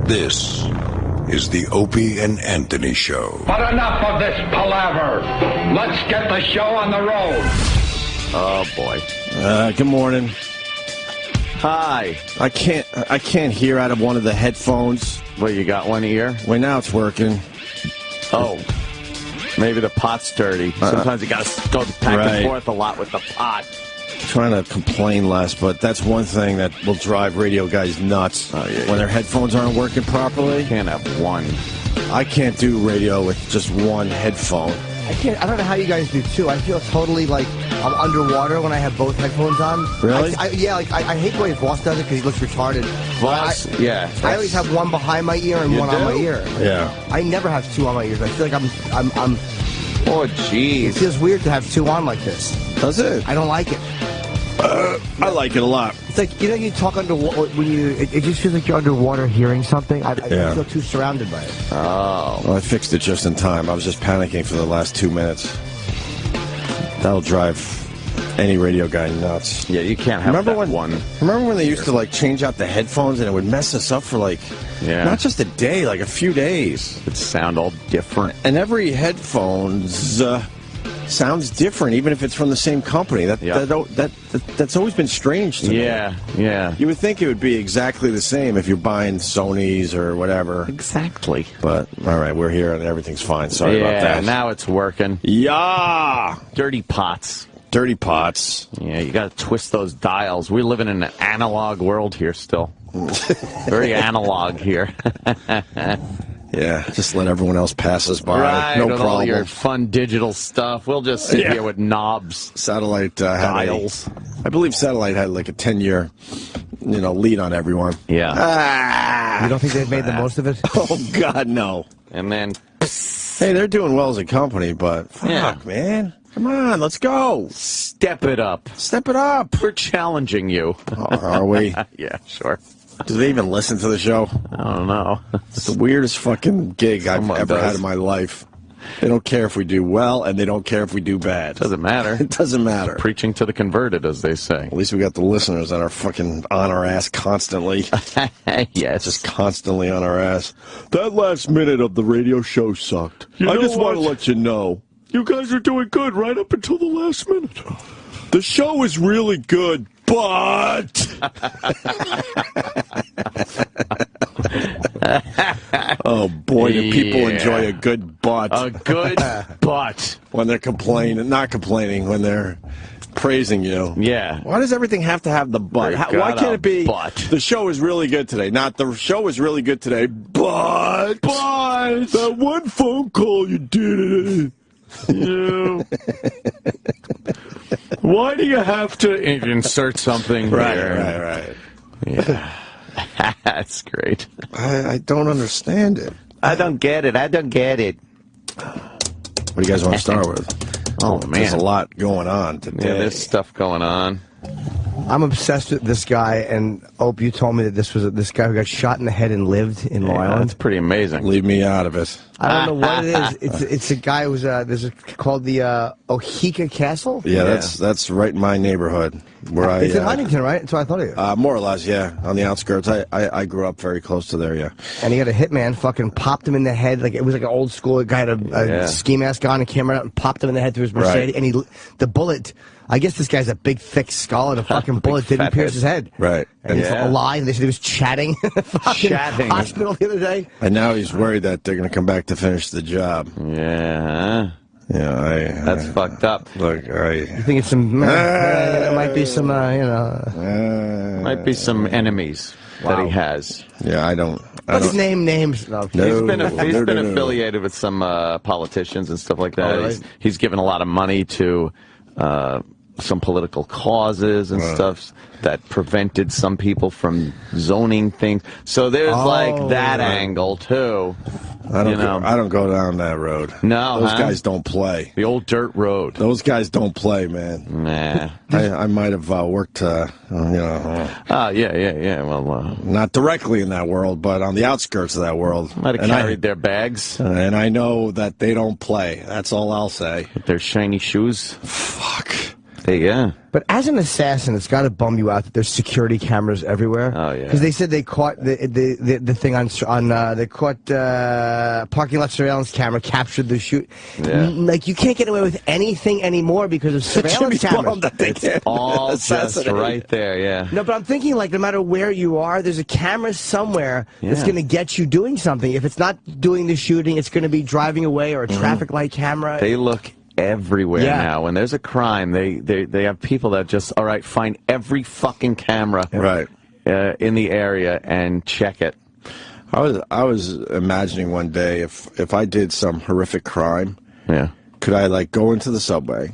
This is the Opie and Anthony Show. But enough of this palaver. Let's get the show on the road. Oh, boy. Good morning. Hi. I can't hear out of one of the headphones. Well, you got one ear? Wait, now it's working. Oh. Maybe the pot's dirty. Sometimes you got to go back and forth a lot with the pot. Trying to complain less, but that's one thing that will drive radio guys nuts. When their headphones aren't working properly. You can't have one. I can't do radio with just one headphone. I don't know how you guys do, too. I feel totally like I'm underwater when I have both headphones on. Really? I hate the way Voss does it because he looks retarded. Voss, yeah. I always have one behind my ear and one on my ear. Yeah. I never have two on my ears. I feel like I'm Oh, jeez. It feels weird to have two on like this. Does it? I don't like it. I like it a lot. It's like, you know, you talk underwater when it just feels like you're underwater hearing something. I feel too surrounded by it. Oh. Well, I fixed it just in time. I was just panicking for the last 2 minutes. That'll drive any radio guy nuts. Yeah, you can't have one. Remember when they used to, like, change out the headphones and it would mess us up for, like, not just a day, like a few days. It'd sound all different. And every headphone's sounds different, even if it's from the same company. That's always been strange to me. Yeah. You would think it would be exactly the same if you're buying Sony's or whatever. Exactly. But, all right, we're here and everything's fine. Sorry about that. Yeah, now it's working. Yeah! Dirty pots. Dirty pots. Yeah, you got to twist those dials. We're living in an analog world here still. Very analog here. Yeah, just let everyone else pass us by. Right, no with problem. all your fun digital stuff. We'll just sit here with knobs. Satellite dials. I believe Satellite had like a 10-year, lead on everyone. Yeah. You don't think they've made the most of it? Oh, God, no. And then... Hey, they're doing well as a company, but fuck, man. Come on, let's go. Step it up. Step it up. We're challenging you. Are we? Yeah, sure. Do they even listen to the show? I don't know. It's the weirdest fucking gig I've ever had in my life. They don't care if we do well, and they don't care if we do bad. Doesn't matter. It doesn't matter. Preaching to the converted, as they say. At least we got the listeners that are fucking on our ass constantly. Yes. Just constantly on our ass. That last minute of the radio show sucked. I just want to let you know. You guys are doing good right up until the last minute. The show is really good, but... Oh, boy, do people enjoy a good butt. A good butt. When they're not complaining, when they're praising you. Yeah. Why does everything have to have the butt? Why can't it be, the show is really good today? Not, the show is really good today, but that one phone call you did. Why do you have to insert something Right. Yeah. That's great. I don't understand it. I don't get it. What do you guys want to start with? Oh, man. There's a lot going on today. Yeah, there's stuff going on. I'm obsessed with this guy, and you told me that this was this guy who got shot in the head and lived in Long Island. That's pretty amazing. Leave me out of it. I don't know what it is. It's a guy who's called the Ohika Castle. Yeah, that's right in my neighborhood. It's in Huntington, right? That's what I thought of you. More or less, yeah, on the outskirts. I grew up very close to there, yeah. And he got a hitman, fucking popped him in the head. Like it was like an old school guy had a ski mask on and camera out and popped him in the head through his Mercedes. Right. And the bullet. I guess this guy's a big, thick skull, and a fucking bullet didn't pierce his head. Right. And he's alive, and they said he was chatting in the fucking hospital the other day. And now he's worried that they're going to come back to finish the job. Yeah. Yeah, that's fucked up. Look, you think it's some, there might be some, might be some enemies that he has. Yeah, I don't. Let's name names. No, he's been affiliated with some politicians and stuff like that. Oh, really? He's given a lot of money to some political causes and stuff that prevented some people from zoning things. So there's like that angle too. I don't go down that road. No, those guys don't play. The old dirt road. Those guys don't play, man. Nah. I might have worked, yeah. Well, not directly in that world, but on the outskirts of that world. Might have carried their bags. And I know that they don't play. That's all I'll say. With their shiny shoes. Fuck. Yeah. But as an assassin, it's got to bum you out that there's security cameras everywhere. Oh yeah. Because they said they caught the thing on they caught parking lot surveillance camera captured the shoot. Yeah. Like you can't get away with anything anymore because of surveillance cameras. It's all just right there. Yeah. No, but I'm thinking like no matter where you are, there's a camera somewhere that's going to get you doing something. If it's not doing the shooting, it's going to be driving away or a traffic light camera. They look everywhere now. When there's a crime, they have people that just find every fucking camera in the area and check it. I was imagining one day if I did some horrific crime, could I like go into the subway?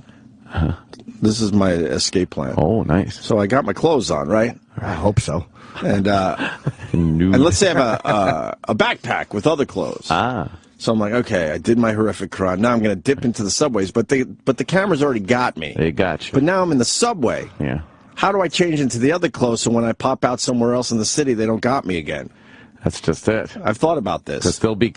This is my escape plan. Oh, nice. So I got my clothes on, right? I hope so. And and let's say I have a backpack with other clothes. So I'm like, okay, I did my horrific crime. Now I'm going to dip into the subways, but the cameras already got me. They got you. But now I'm in the subway. Yeah. How do I change into the other clothes so when I pop out somewhere else in the city, they don't got me again? That's just it. I've thought about this. Because there'll be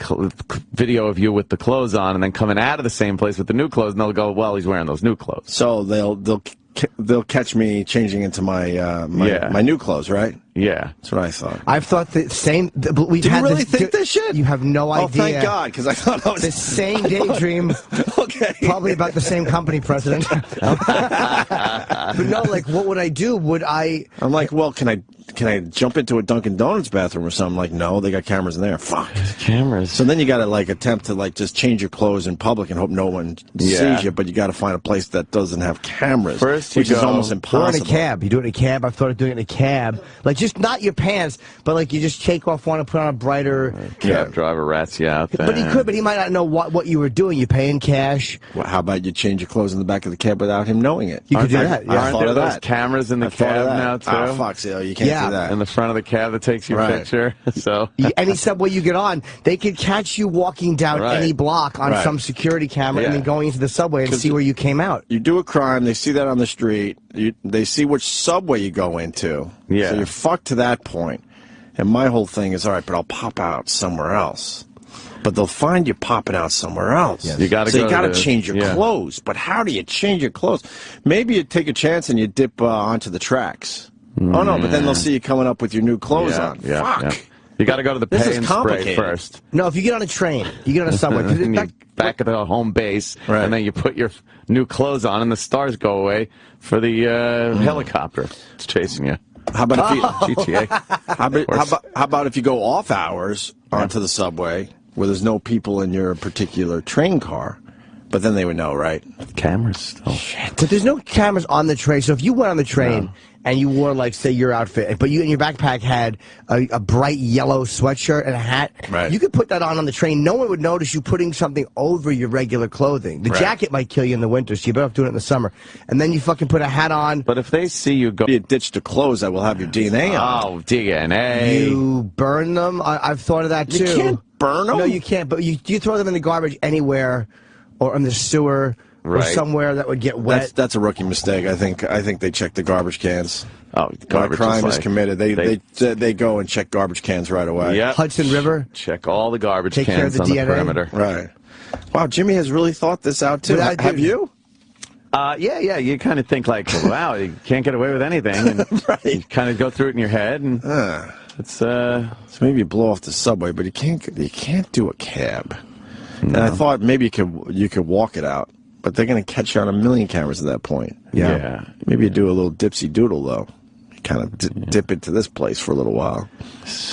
video of you with the clothes on and then coming out of the same place with the new clothes, and they'll go, well, he's wearing those new clothes. So they'll catch me changing into my my new clothes, right? Yeah. That's what I thought. I've thought the same. Do you really think this shit? You have no idea. Oh, thank God, because I thought I was... The same daydream. Okay. Probably about the same company president. But no, like, what would I do? Would I... I'm like, well, can I jump into a Dunkin' Donuts bathroom or something? Like, no, they got cameras in there. Fuck. Cameras. So then you got to, like, attempt to, like, just change your clothes in public and hope no one sees you, but you got to find a place that doesn't have cameras, which is almost impossible. Or in a cab. You do it in a cab. I've thought of doing it in a cab. Like, just not your pants, but, like, you just take off one and put on a brighter... Cab driver rats you out there. But he could, but he might not know what you were doing. You pay in cash. Well, how about you change your clothes in the back of the cab without him knowing it? You could do that. Yeah. Aren't there those cameras in the cab now, too? Oh, fuck, so you can't do that. In the front of the cab that takes your picture. So any subway you get on, they could catch you walking down any block on some security camera and then going into the subway and see where you came out. You do a crime, they see that on the street, they see which subway you go into. Yeah. So you're fucked to that point. And my whole thing is, all right, but I'll pop out somewhere else. But they'll find you popping out somewhere else. Yes. You got to change your clothes. But how do you change your clothes? Maybe you take a chance and you dip onto the tracks. Oh, no, but then they'll see you coming up with your new clothes on. Fuck. Yeah. You got to go to the pay and spray first. No, if you get on a train, you get on a subway. Back at the home base, and then you put your new clothes on, and the stars go away for the helicopter. It's chasing you. How about if you GTA? How about if you go off hours onto the subway where there's no people in your particular train car? But then they would know, right? Cameras still. Shit. But there's no cameras on the train. So if you went on the train and you wore, like, say, your outfit, but you in your backpack had a bright yellow sweatshirt and a hat, you could put that on the train. No one would notice you putting something over your regular clothing. The jacket might kill you in the winter, so you better off doing it in the summer. And then you fucking put a hat on. But if they see you go... You ditch the clothes that will have your DNA on. Oh, DNA. You burn them? I've thought of that, too. You can't burn them? No, you can't, but you throw them in the garbage anywhere or in the sewer. Or somewhere that would get wet. That's a rookie mistake. I think they check the garbage cans. Oh, when a crime is committed, they go and check garbage cans right away. Yeah. Hudson River. Check all the garbage Take cans care of the on DNA. the perimeter. Right. Wow, Jimmy has really thought this out too. Have you? Yeah. You kind of think like, wow, you can't get away with anything, and you kind of go through it in your head, and it's so maybe you blow off the subway, but you can't do a cab. No. And I thought maybe you could walk it out. But they're going to catch you on a million cameras at that point. Yeah. Maybe you do a little dipsy doodle, though. You kind of dip into this place for a little while.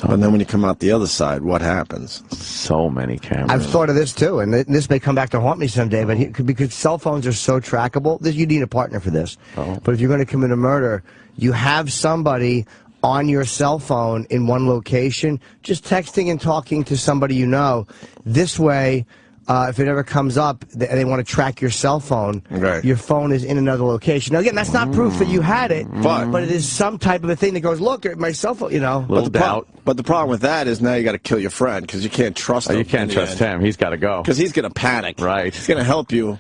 And then when you come out the other side, what happens? So many cameras. I've thought of this, too, and this may come back to haunt me someday, but because cell phones are so trackable, you need a partner for this. But if you're going to commit a murder, you have somebody on your cell phone in one location, just texting and talking to somebody you know. This way... if it ever comes up and they want to track your cell phone, your phone is in another location. Now, again, that's not proof that you had it, but it is some type of a thing that goes, look, my cell phone, you know. But the problem with that is now you got to kill your friend because you can't trust him. You can't trust him. He's got to go. Because he's going to panic. Right. He's going to help you.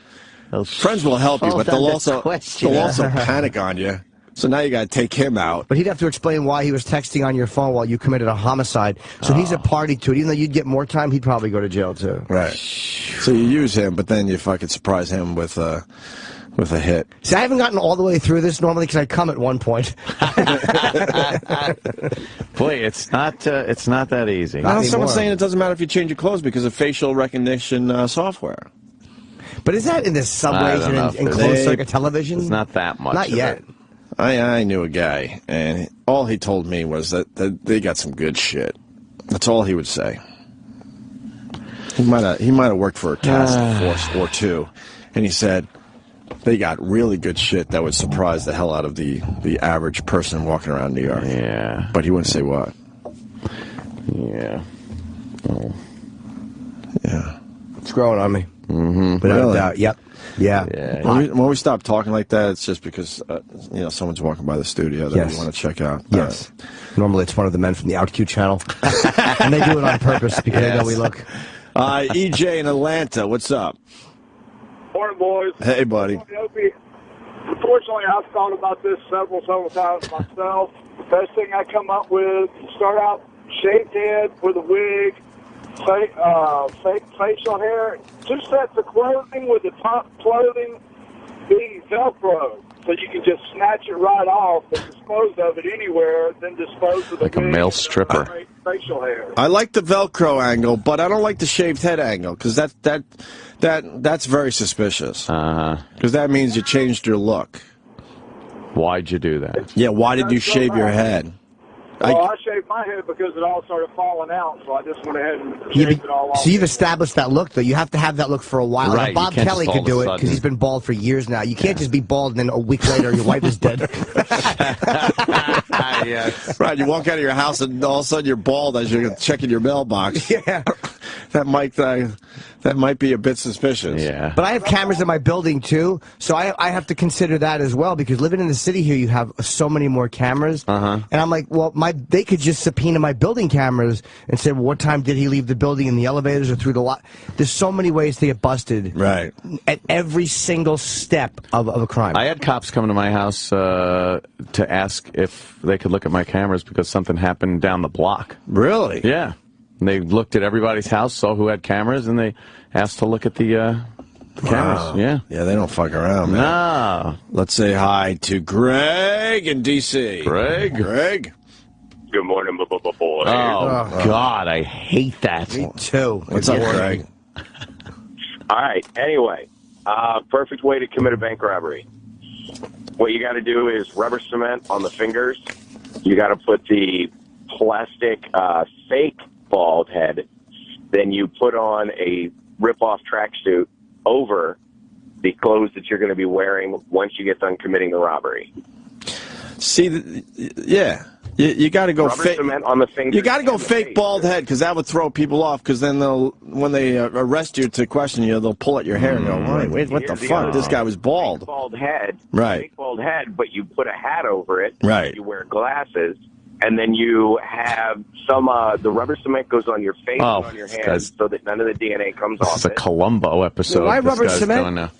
Friends will help you, but they'll also panic on you. So now you got to take him out. But he'd have to explain why he was texting on your phone while you committed a homicide. So he's a party to it. Even though you'd get more time, he'd probably go to jail, too. Right. So you use him, but then you fucking surprise him with with a hit. See, I haven't gotten all the way through this normally because I come at one point. Boy, it's not that easy. Someone's saying it doesn't matter if you change your clothes because of facial recognition software. But is that in the subways and in closed-circuit television? It's not that much. Not yet. I knew a guy, and all he told me was that they got some good shit. That's all he would say. He might have worked for a task force or two, and he said they got really good shit that would surprise the hell out of the average person walking around New York. Yeah. But he wouldn't say what. Yeah. Oh. Yeah. It's growing on me. Mm-hmm. Without a doubt. Yep. Yeah. When we stop talking like that, it's just because someone's walking by the studio that we want to check out. Yes. Normally it's one of the men from the OutQ channel. And they do it on purpose because they know we look. EJ in Atlanta, what's up? Morning, boys. Hey, buddy. Unfortunately, I've thought about this several times myself. The best thing I come up with, start out shaved head with a wig, fake facial hair, 2 sets of clothing with the top clothing being Velcro. So you can just snatch it right off and dispose of it anywhere, then dispose of the like a male stripper. Facial hair. I like the Velcro angle, but I don't like the shaved head angle because that's very suspicious. Because that means you changed your look. Why'd you do that? Yeah, why did you shave your head? Well, I shaved my head because it all started falling out, so I just went ahead and shaved it all off. So you've established that look, though. You have to have that look for a while. Right, Bob Kelly could do it because he's been bald for years now. You can't just be bald and then a week later your wife is dead. Yes. Right, you walk out of your house and all of a sudden you're bald as you're checking your mailbox. Yeah. That might be a bit suspicious. Yeah. But I have cameras in my building, too, so I have to consider that as well, because living in the city here, you have so many more cameras. And I'm like, well, they could just subpoena my building cameras and say, well, what time did he leave the building in the elevators or through the lot? There's so many ways to get busted. Right. At every single step of a crime. I had cops come to my house to ask if they could look at my cameras because something happened down the block. Really? Yeah. And they looked at everybody's house, saw who had cameras, and they asked to look at the cameras. Wow. Yeah. Yeah, they don't fuck around, man. No. Let's say hi to Gregg in D.C. Gregg? Good morning, boys. Oh, God, I hate that. Me too. What's up, Gregg? All right. Anyway, perfect way to commit a bank robbery. What you got to do is rubber cement on the fingers. You got to put the plastic fake bald head. Then you put on a rip-off tracksuit over the clothes that you're going to be wearing once you get done committing the robbery. See, yeah. You got to go fake cement on the fingers. You got to go fake bald head because that would throw people off. Because then when they arrest you to question you, they'll pull at your hair and go, "Wait, what the fuck? This guy was bald." Fake bald head, right? Fake bald head, but you put a hat over it. Right. You wear glasses, and then you have some. The rubber cement goes on your face and on your hands, so that none of the DNA comes off. This is a Columbo episode. Why rubber cement? And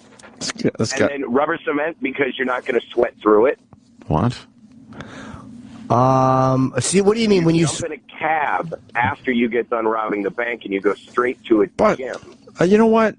then rubber cement because you're not going to sweat through it. What? See, what do you mean when you jump in a cab after you get done robbing the bank and you go straight to a gym? You know what?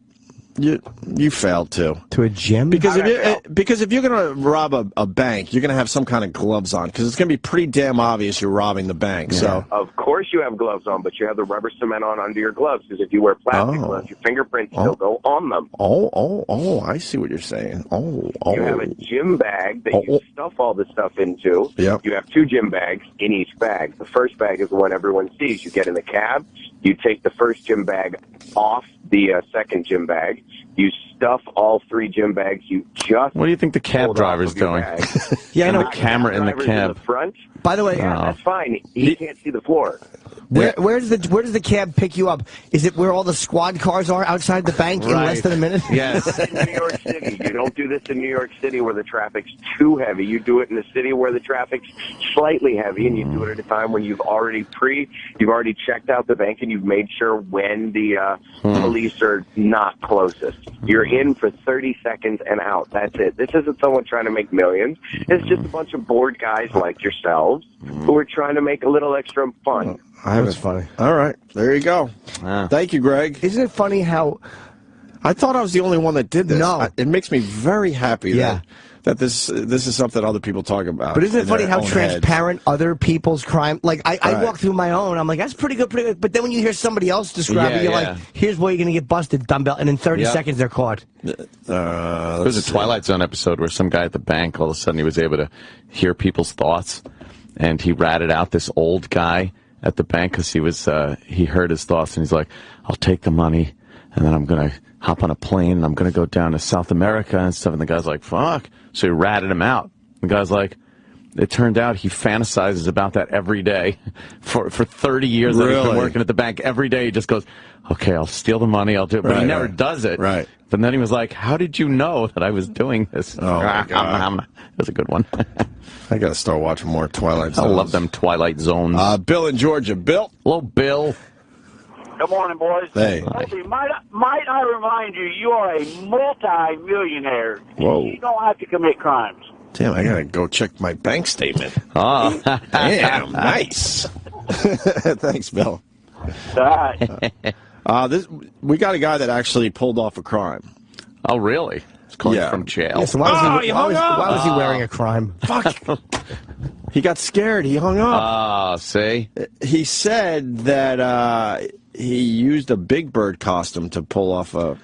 You failed too. To a gym? Because if you're going to rob a bank, you're going to have some kind of gloves on because it's going to be pretty damn obvious you're robbing the bank. Yeah. So of course you have gloves on, but you have the rubber cement on under your gloves because if you wear plastic gloves, your fingerprints still go on them. Oh! I see what you're saying. You have a gym bag that you stuff all the stuff into. Yep. You have 2 gym bags in each bag. The first bag is the one everyone sees. You get in the cab. You take the first gym bag off the second gym bag. You stuff all 3 gym bags. You just. What do you think the cab driver's doing? Yeah, I know. The camera in the cab. In the front. By the way, that's fine. He can't see the floor. Where does the cab pick you up? Is it where all the squad cars are outside the bank in less than a minute? Yes. In New York City, you don't do this in New York City where the traffic's too heavy. You do it in the city where the traffic's slightly heavy, and you do it at a time when you've already checked out the bank and you've made sure when the police are not closest. You're in for 30 seconds and out. That's it. This isn't someone trying to make millions. It's just a bunch of bored guys like yourselves who are trying to make a little extra fun. That was funny. All right, there you go. Thank you, Gregg. Isn't it funny how I thought I was the only one that did this. No. It makes me very happy that this is something other people talk about. But isn't it funny how transparent other people's crime? Like, I walk through my own, I'm like, that's pretty good. But then when you hear somebody else describe it, you're like, here's where you're going to get busted, dumbbell. And in 30 seconds, they're caught. There was a Twilight Zone episode where some guy at the bank, all of a sudden, he was able to hear people's thoughts. And he ratted out this old guy at the bank because he heard his thoughts. And he's like, I'll take the money, and then I'm going to hop on a plane, and I'm going to go down to South America and stuff. And the guy's like, fuck. So he ratted him out. The guy's like, it turned out he fantasizes about that every day for 30 years that he's been working at the bank. Every day he just goes, okay, I'll steal the money, I'll do it. But he never does it. Right. But then he was like, how did you know that I was doing this? Oh, my God. It was a good one. I got to start watching more Twilight Zones. I love them Twilight Zones. Bill in Georgia. Bill. Hello, Bill. Good morning, boys. Hey. Opie, might I remind you, you are a multi-millionaire. Whoa. You don't have to commit crimes. Damn, I got to go check my bank statement. Oh. Damn, nice. Thanks, Bill. All right. We got a guy that actually pulled off a crime. Oh, really? He's calling from jail. Yeah, so why was he wearing a crime? Fuck. He got scared. He hung up. See? He said that he used a Big Bird costume to pull off a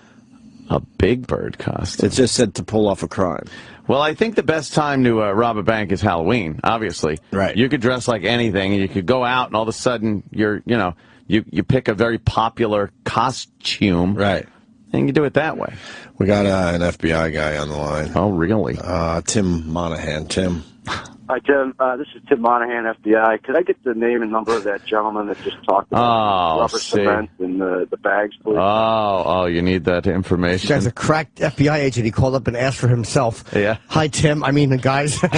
Big Bird costume? It just said to pull off a crime. Well, I think the best time to rob a bank is Halloween, obviously. Right. You could dress like anything, and you could go out, and all of a sudden, you pick a very popular costume. Right. And you do it that way. We got an FBI guy on the line. Oh, really? Tim Monahan. Tim. Hi, Tim. This is Tim Monahan, FBI. Could I get the name and number of that gentleman that just talked about rubber cement and the bags, please? Oh, you need that information. This guy's a cracked FBI agent. He called up and asked for himself. Yeah. Hi, Tim. I mean, the guys. We're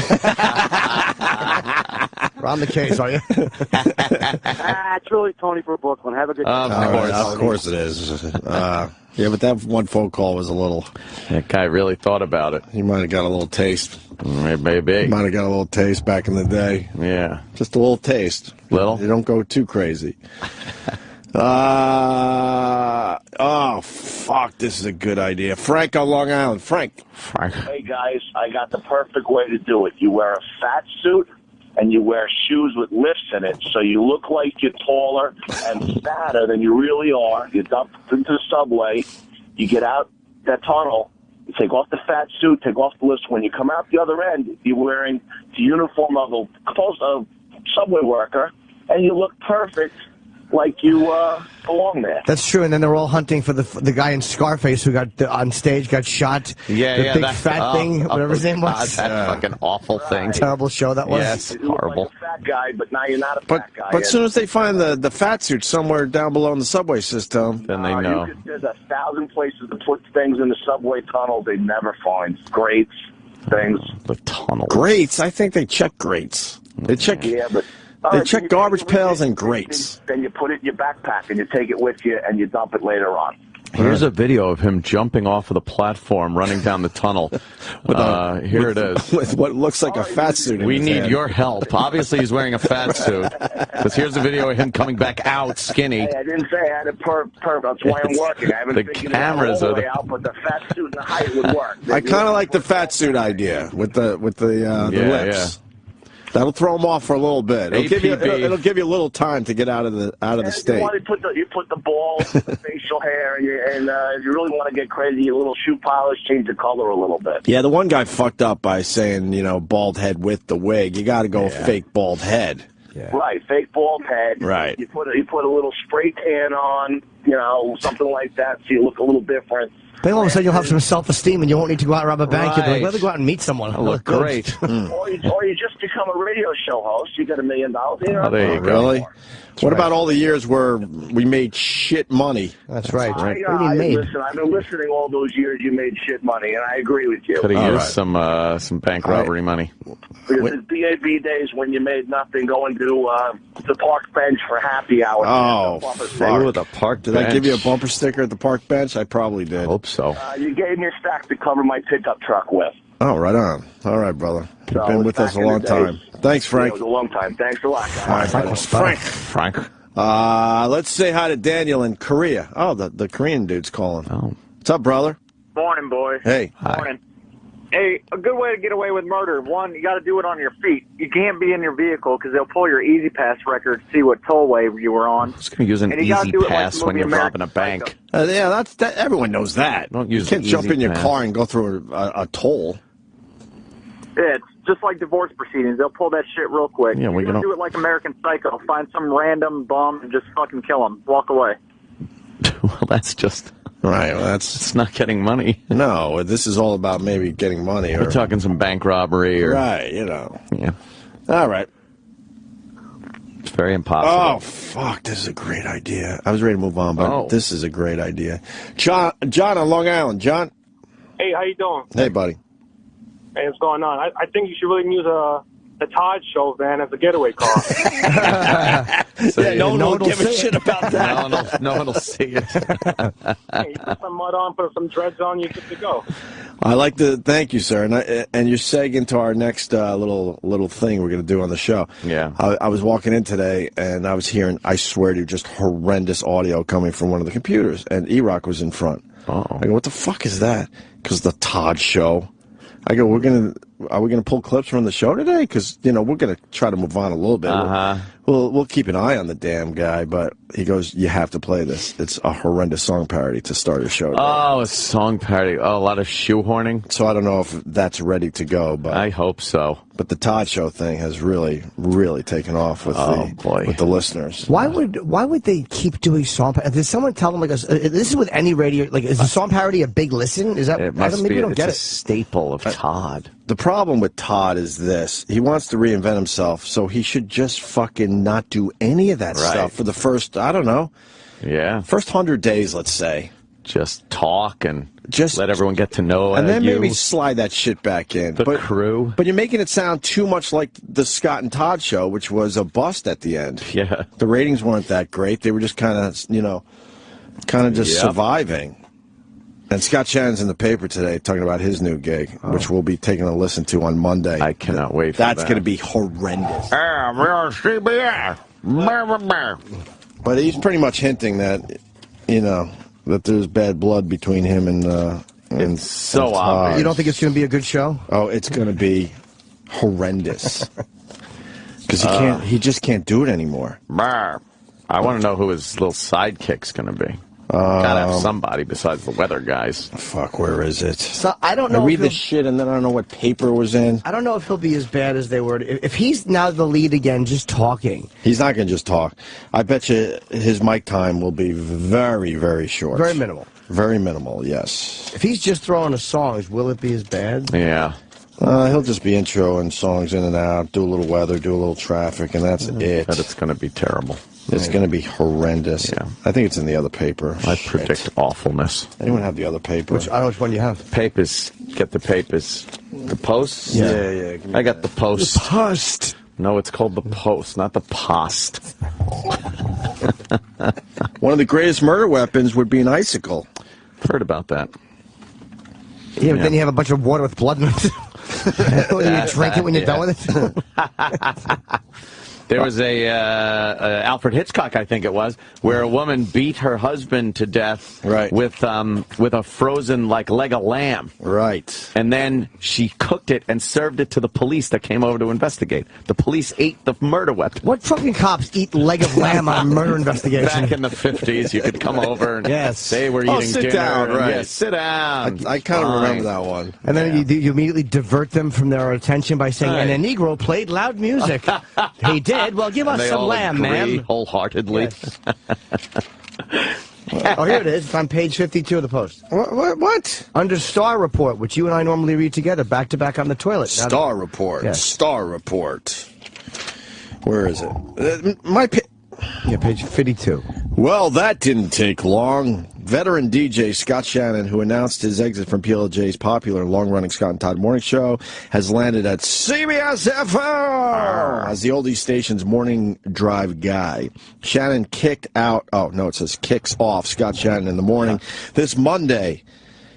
on the case, are you? It's really Tony for Brooklyn. Have a good day. Of course it is. Yeah, but that one phone call was a little... That guy really thought about it. He might have got a little taste. Maybe. He might have got a little taste back in the day. Yeah. Just a little taste. Little? You don't go too crazy. Oh, fuck, this is a good idea. Frank on Long Island. Frank. Hey, guys, I got the perfect way to do it. You wear a fat suit, and you wear shoes with lifts in it, so you look like you're taller and fatter than you really are. You dump into the subway, you get out that tunnel, you take off the fat suit, take off the lifts. When you come out the other end, you're wearing the uniform of a subway worker, and you look perfect like you belong there. That's true, and then they're all hunting for the guy in Scarface who got on stage, got shot. Yeah, the big fat thing, whatever his name was. God, that fucking awful thing. Terrible show that was. Yes, horrible. Like a fat guy, but now you're not a fat guy. But as soon as they find the fat suit somewhere down below in the subway system, then they know. There's 1,000 places to put things in the subway tunnel they never find. Grates, things. The tunnel. Grates? I think they check grates. They check. Yeah, but. They check garbage pails and grates. Then you put it in your backpack and you take it with you and you dump it later on. Here's a video of him jumping off of the platform, running down the tunnel. Here it is. With what looks like a fat suit. We need your help. Obviously, he's wearing a fat suit. Because here's a video of him coming back out skinny. Hey, I didn't say I had a perp. That's why I'm working. I haven't figured cameras it out all the way out, but the fat suit and the height would work. I kind of like the fat suit idea with the lips. Yeah. That'll throw them off for a little bit. It'll give you a little time to get out of the state. You put the balls, the facial hair, and if you really want to get crazy, a little shoe polish, change the color a little bit. Yeah, the one guy fucked up by saying, bald head with the wig. You got to go fake bald head. Yeah. Right, fake bald head. Right. You put a little spray tan on, something like that, so you look a little different. Then all of a sudden you'll have some self-esteem and you won't need to go out and rob a bank. You'll be like, let me go out and meet someone. I look great. Or you just become a radio show host. You got $1 million. There you go. Really? What about all the years where we made shit money? That's right. What do you mean listen, I've been listening all those years you made shit money, and I agree with you. Could have used some bank robbery money. The BAB days when you made nothing going to the park bench for happy hour. Oh, fuck. The park Did I give you a bumper sticker at the park bench? I probably did. Hope so. You gave me a stack to cover my pickup truck with. Oh, right on. All right, brother. You've been with us a long time. Thanks, Frank. Yeah, it was a long time. Thanks a lot, guys. Frank. Let's say hi to Daniel in Korea. Oh, the Korean dude's calling. Oh. What's up, brother? Morning, boy. Hey. Morning. Hey, a good way to get away with murder. One, you got to do it on your feet. You can't be in your vehicle because they'll pull your Easy Pass record, see what tollway you were on. Who's going to use an Easy Pass when you're robbing a bank? Yeah, everyone knows that. Don't use you can't jump in your Pass. car and go through a toll. Yeah, it's just like divorce proceedings. They'll pull that shit real quick. Yeah, You're gonna do it like American Psycho. Find some random bum and just fucking kill him. Walk away. Well, that's just... Right, well, it's not getting money. No, this is all about maybe getting money. We're talking some bank robbery. Or, right, you know. Yeah. All right. It's very impossible. Oh, fuck, this is a great idea. I was ready to move on, but this is a great idea. John on Long Island. John? Hey, how you doing? Hey, buddy. Hey, what's going on? I think you should really use the Todd show van as a getaway car. So yeah, no one will give a shit about that. No one will see it. Hey, you put some mud on, put some dreads on, you're good to go. I like to thank you, sir, and you're segging into our next little thing we're going to do on the show. Yeah. I was walking in today, and I was hearing, I swear to you, just horrendous audio coming from one of the computers, and E-Rock was in front. I go, what the fuck is that? Because the Todd show. I go, are we gonna pull clips from the show today? Because we're gonna try to move on a little bit. We'll keep an eye on the damn guy, but he goes, you have to play this. It's a horrendous song parody to start your show today. Oh, a song parody. Oh, a lot of shoehorning. So I don't know if that's ready to go, but I hope so. But the Todd show thing has really, really taken off with the listeners. Why would they keep doing song parody? Did someone tell them, like, this is with any radio, like, is a song parody a big listen? Is that, it must maybe be, we don't get it's a staple of Todd. The problem with Todd is this. He wants to reinvent himself, so he should just fucking not do any of that stuff for the first, I don't know. Yeah. First 100 days, let's say. Just talk and just let everyone get to know and then you. Maybe slide that shit back in. The crew. But you're making it sound too much like the Scott and Todd show, which was a bust at the end. Yeah. The ratings weren't that great. They were just kind of surviving. And Scott Shannon's in the paper today talking about his new gig, which we'll be taking a listen to on Monday. I cannot wait for That's that. going to be horrendous. We're on CBS. But he's pretty much hinting that, that there's bad blood between him and it's so and obvious. You don't think it's going to be a good show? Oh, it's going to be horrendous. Because he just can't do it anymore. I want to know who his little sidekick's going to be. Gotta have somebody besides the weather guys. Fuck, where is it? So I don't know. I read the shit and then I don't know what paper was in. I don't know if he'll be as bad as they were. If he's now the lead again, just talking. He's not going to just talk. I bet you his mic time will be very, very short. Very minimal. Very minimal, yes. If he's just throwing the songs, will it be as bad? Yeah. He'll just be intro and songs in and out, do a little weather, do a little traffic, and that's it. But it's going to be terrible. It's going to be horrendous. Yeah. I think it's in the other paper. I predict awfulness. Anyone have the other paper? I don't know which one you have. Papers. Get the papers. The Post? Yeah. I got the Post. The Post. No, it's called the Post, not the Post. One of the greatest murder weapons would be an icicle. Heard about that. Yeah, but then you have a bunch of water with blood in it. You drink it when you're done with it. There was a Alfred Hitchcock, I think it was, where a woman beat her husband to death with a frozen leg of lamb. Right. And then she cooked it and served it to the police that came over to investigate. The police ate the murder weapon. What fucking cops eat leg of lamb on a murder investigation? Back in the 50s, you could come over and they were eating sit dinner. down, right. Yeah, sit down. I kind of remember that one. And then you immediately divert them from their attention by saying, and a Negro played loud music. He did. Well, give us some lamb, man. Wholeheartedly. Yes. Oh, here it is. It's on page 52 of the Post. What? Under Star Report, which you and I normally read together, back to back on the toilet. Star Report. Yes. Star Report. Where is it? Yeah, page 52. Well, that didn't take long. Veteran DJ Scott Shannon, who announced his exit from PLJ's popular and long-running Scott and Todd morning show, has landed at CBS FM as the oldie station's morning drive guy. Shannon kicks off Scott Shannon in the morning this Monday.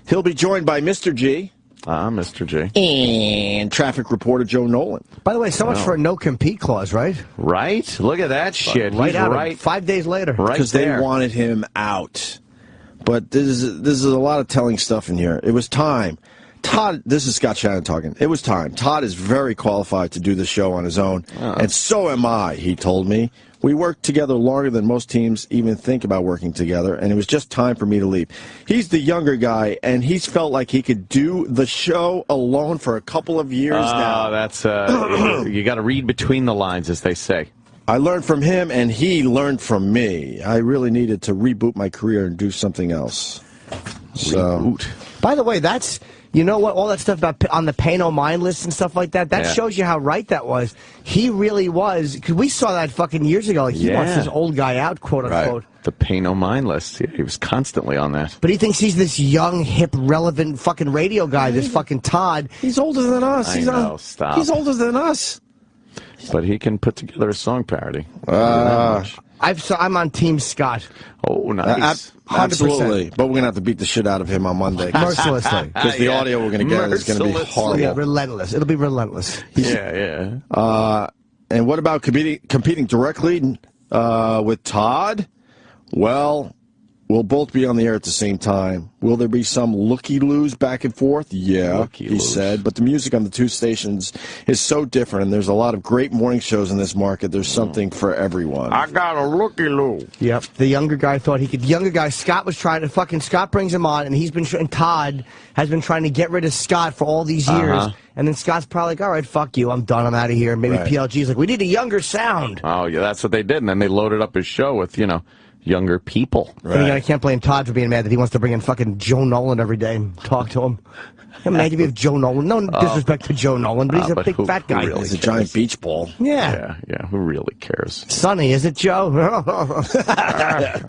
He'll be joined by Mr. G. Mr. G. And traffic reporter Joe Nolan. By the way, so much for a no-compete clause, right? Right? Look at that shit. Right He's out. Right. 5 days later. Right because they wanted him out. But this is a lot of telling stuff in here. It was time. Todd, this is Scott Shannon talking. It was time. Todd is very qualified to do the show on his own, and so am I, he told me. We worked together longer than most teams even think about working together, and it was just time for me to leave. He's the younger guy, and he's felt like he could do the show alone for a couple of years now. That's you got to read between the lines, as they say. I learned from him, and he learned from me. I really needed to reboot my career and do something else. Reboot. By the way, that's... You know what? All that stuff about on the pay no mind list and stuff like that, that shows you how right that was. He really was, because we saw that fucking years ago. Like, he wants this old guy out, quote unquote. Right. The pay no mind list. Yeah, he was constantly on that. But he thinks he's this young, hip, relevant fucking radio guy, this fucking Todd. He's older than us. Stop. He's older than us. But he can put together a song parody. I'm on Team Scott. Oh, nice. 100%. Absolutely. But we're going to have to beat the shit out of him on Monday. Mercilessly. Because the audio we're going to get is going to be horrible. Yeah, relentless. It'll be relentless. Yeah. And what about competing directly with Todd? Well, we'll both be on the air at the same time. Will there be some looky-loos back and forth? Yeah, he said. But the music on the two stations is so different, and there's a lot of great morning shows in this market. There's something for everyone. I got a looky-loo. Yep. The younger guy thought he could. The younger guy, Scott was trying to Scott brings him on, and and Todd has been trying to get rid of Scott for all these years. And then Scott's probably like, all right, fuck you, I'm done, I'm out of here. Maybe PLG's like, we need a younger sound. Oh, yeah, that's what they did. And then they loaded up his show with, younger people. Right. And I can't blame Todd for being mad that he wants to bring in fucking Joe Nolan every day and talk to him. Imagine if Joe Nolan. No disrespect to Joe Nolan, but he's a big fat guy. Really he's a giant beach ball. Yeah. Yeah. Who really cares? Sunny, is it, Joe?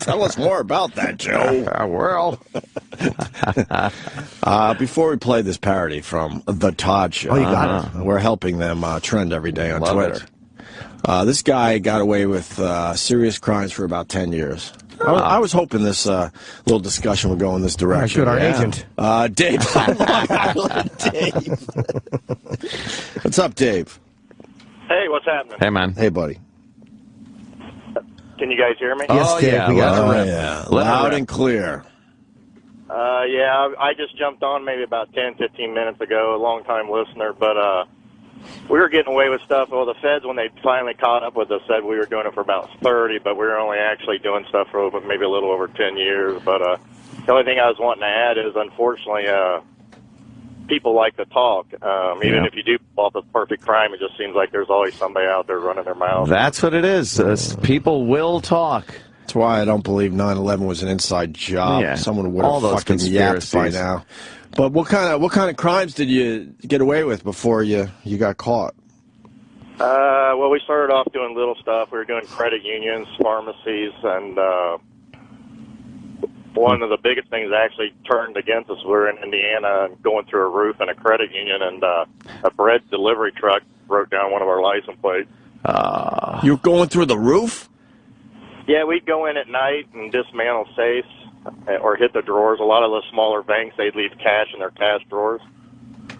Tell us more about that, Joe. Before we play this parody from The Todd Show, you got it. We're helping them trend every day on Twitter. This guy got away with serious crimes for about 10 years. I was hoping this little discussion would go in this direction. Our agent. Dave. Dave. What's up, Dave? Hey, what's happening? Hey, man. Hey, buddy. Can you guys hear me? Yes, Dave. We got you. Loud and clear. I just jumped on maybe about 10, 15 minutes ago, a long-time listener, but we were getting away with stuff. Well, the feds, when they finally caught up with us, said we were doing it for about 30, but we were only actually doing stuff for maybe a little over 10 years. But the only thing I was wanting to add is, unfortunately, people like to talk. Even if you do pull off a perfect crime, it just seems like there's always somebody out there running their mouth. That's what it is. People will talk. That's why I don't believe 9/11 was an inside job. Yeah. Someone would have fucking yapped by now. But what kind of crimes did you get away with before you got caught? Well, we started off doing little stuff. We were doing credit unions, pharmacies, and one of the biggest things that actually turned against us, we were in Indiana and going through a roof in a credit union, and a bread delivery truck broke down one of our license plates. You were going through the roof? Yeah, we'd go in at night and dismantle safes or hit the drawers. A lot of the smaller banks, they'd leave cash in their cash drawers.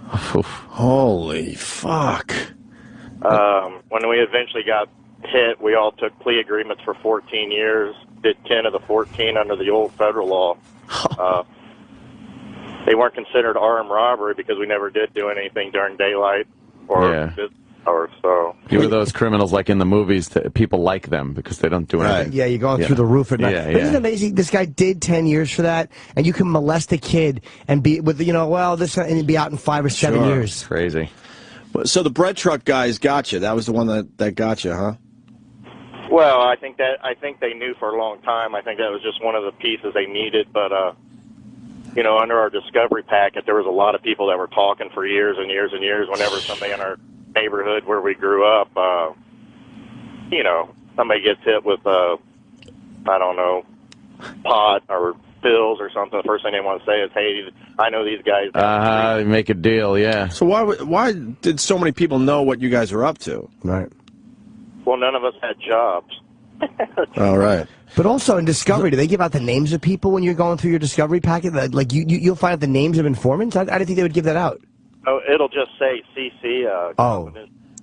Holy fuck. When we eventually got hit, we all took plea agreements for 14 years, did 10 of the 14 under the old federal law. They weren't considered armed robbery because we never did do anything during daylight or business hours. So you were those criminals like in the movies. People like them because they don't do anything. Yeah, you're going through the roof at night. Yeah, but isn't it amazing? This guy did 10 years for that, and you can molest a kid and be with and be out in 5 or 7 years. Crazy. So the bread truck guys got you. That was the one that got you, huh? Well, I think they knew for a long time. I think that was just one of the pieces they needed. But under our discovery packet, there was a lot of people that were talking for years and years and years. Whenever somebody in our neighborhood where we grew up, somebody gets hit with pot or pills or something, the first thing they want to say is, "Hey, I know these guys." Make a deal, yeah. So why did so many people know what you guys were up to? Right. Well, none of us had jobs. All right. But also in Discovery, do they give out the names of people when you're going through your Discovery packet? Like you'll find out the names of informants? I didn't think they would give that out. Oh, it'll just say CC,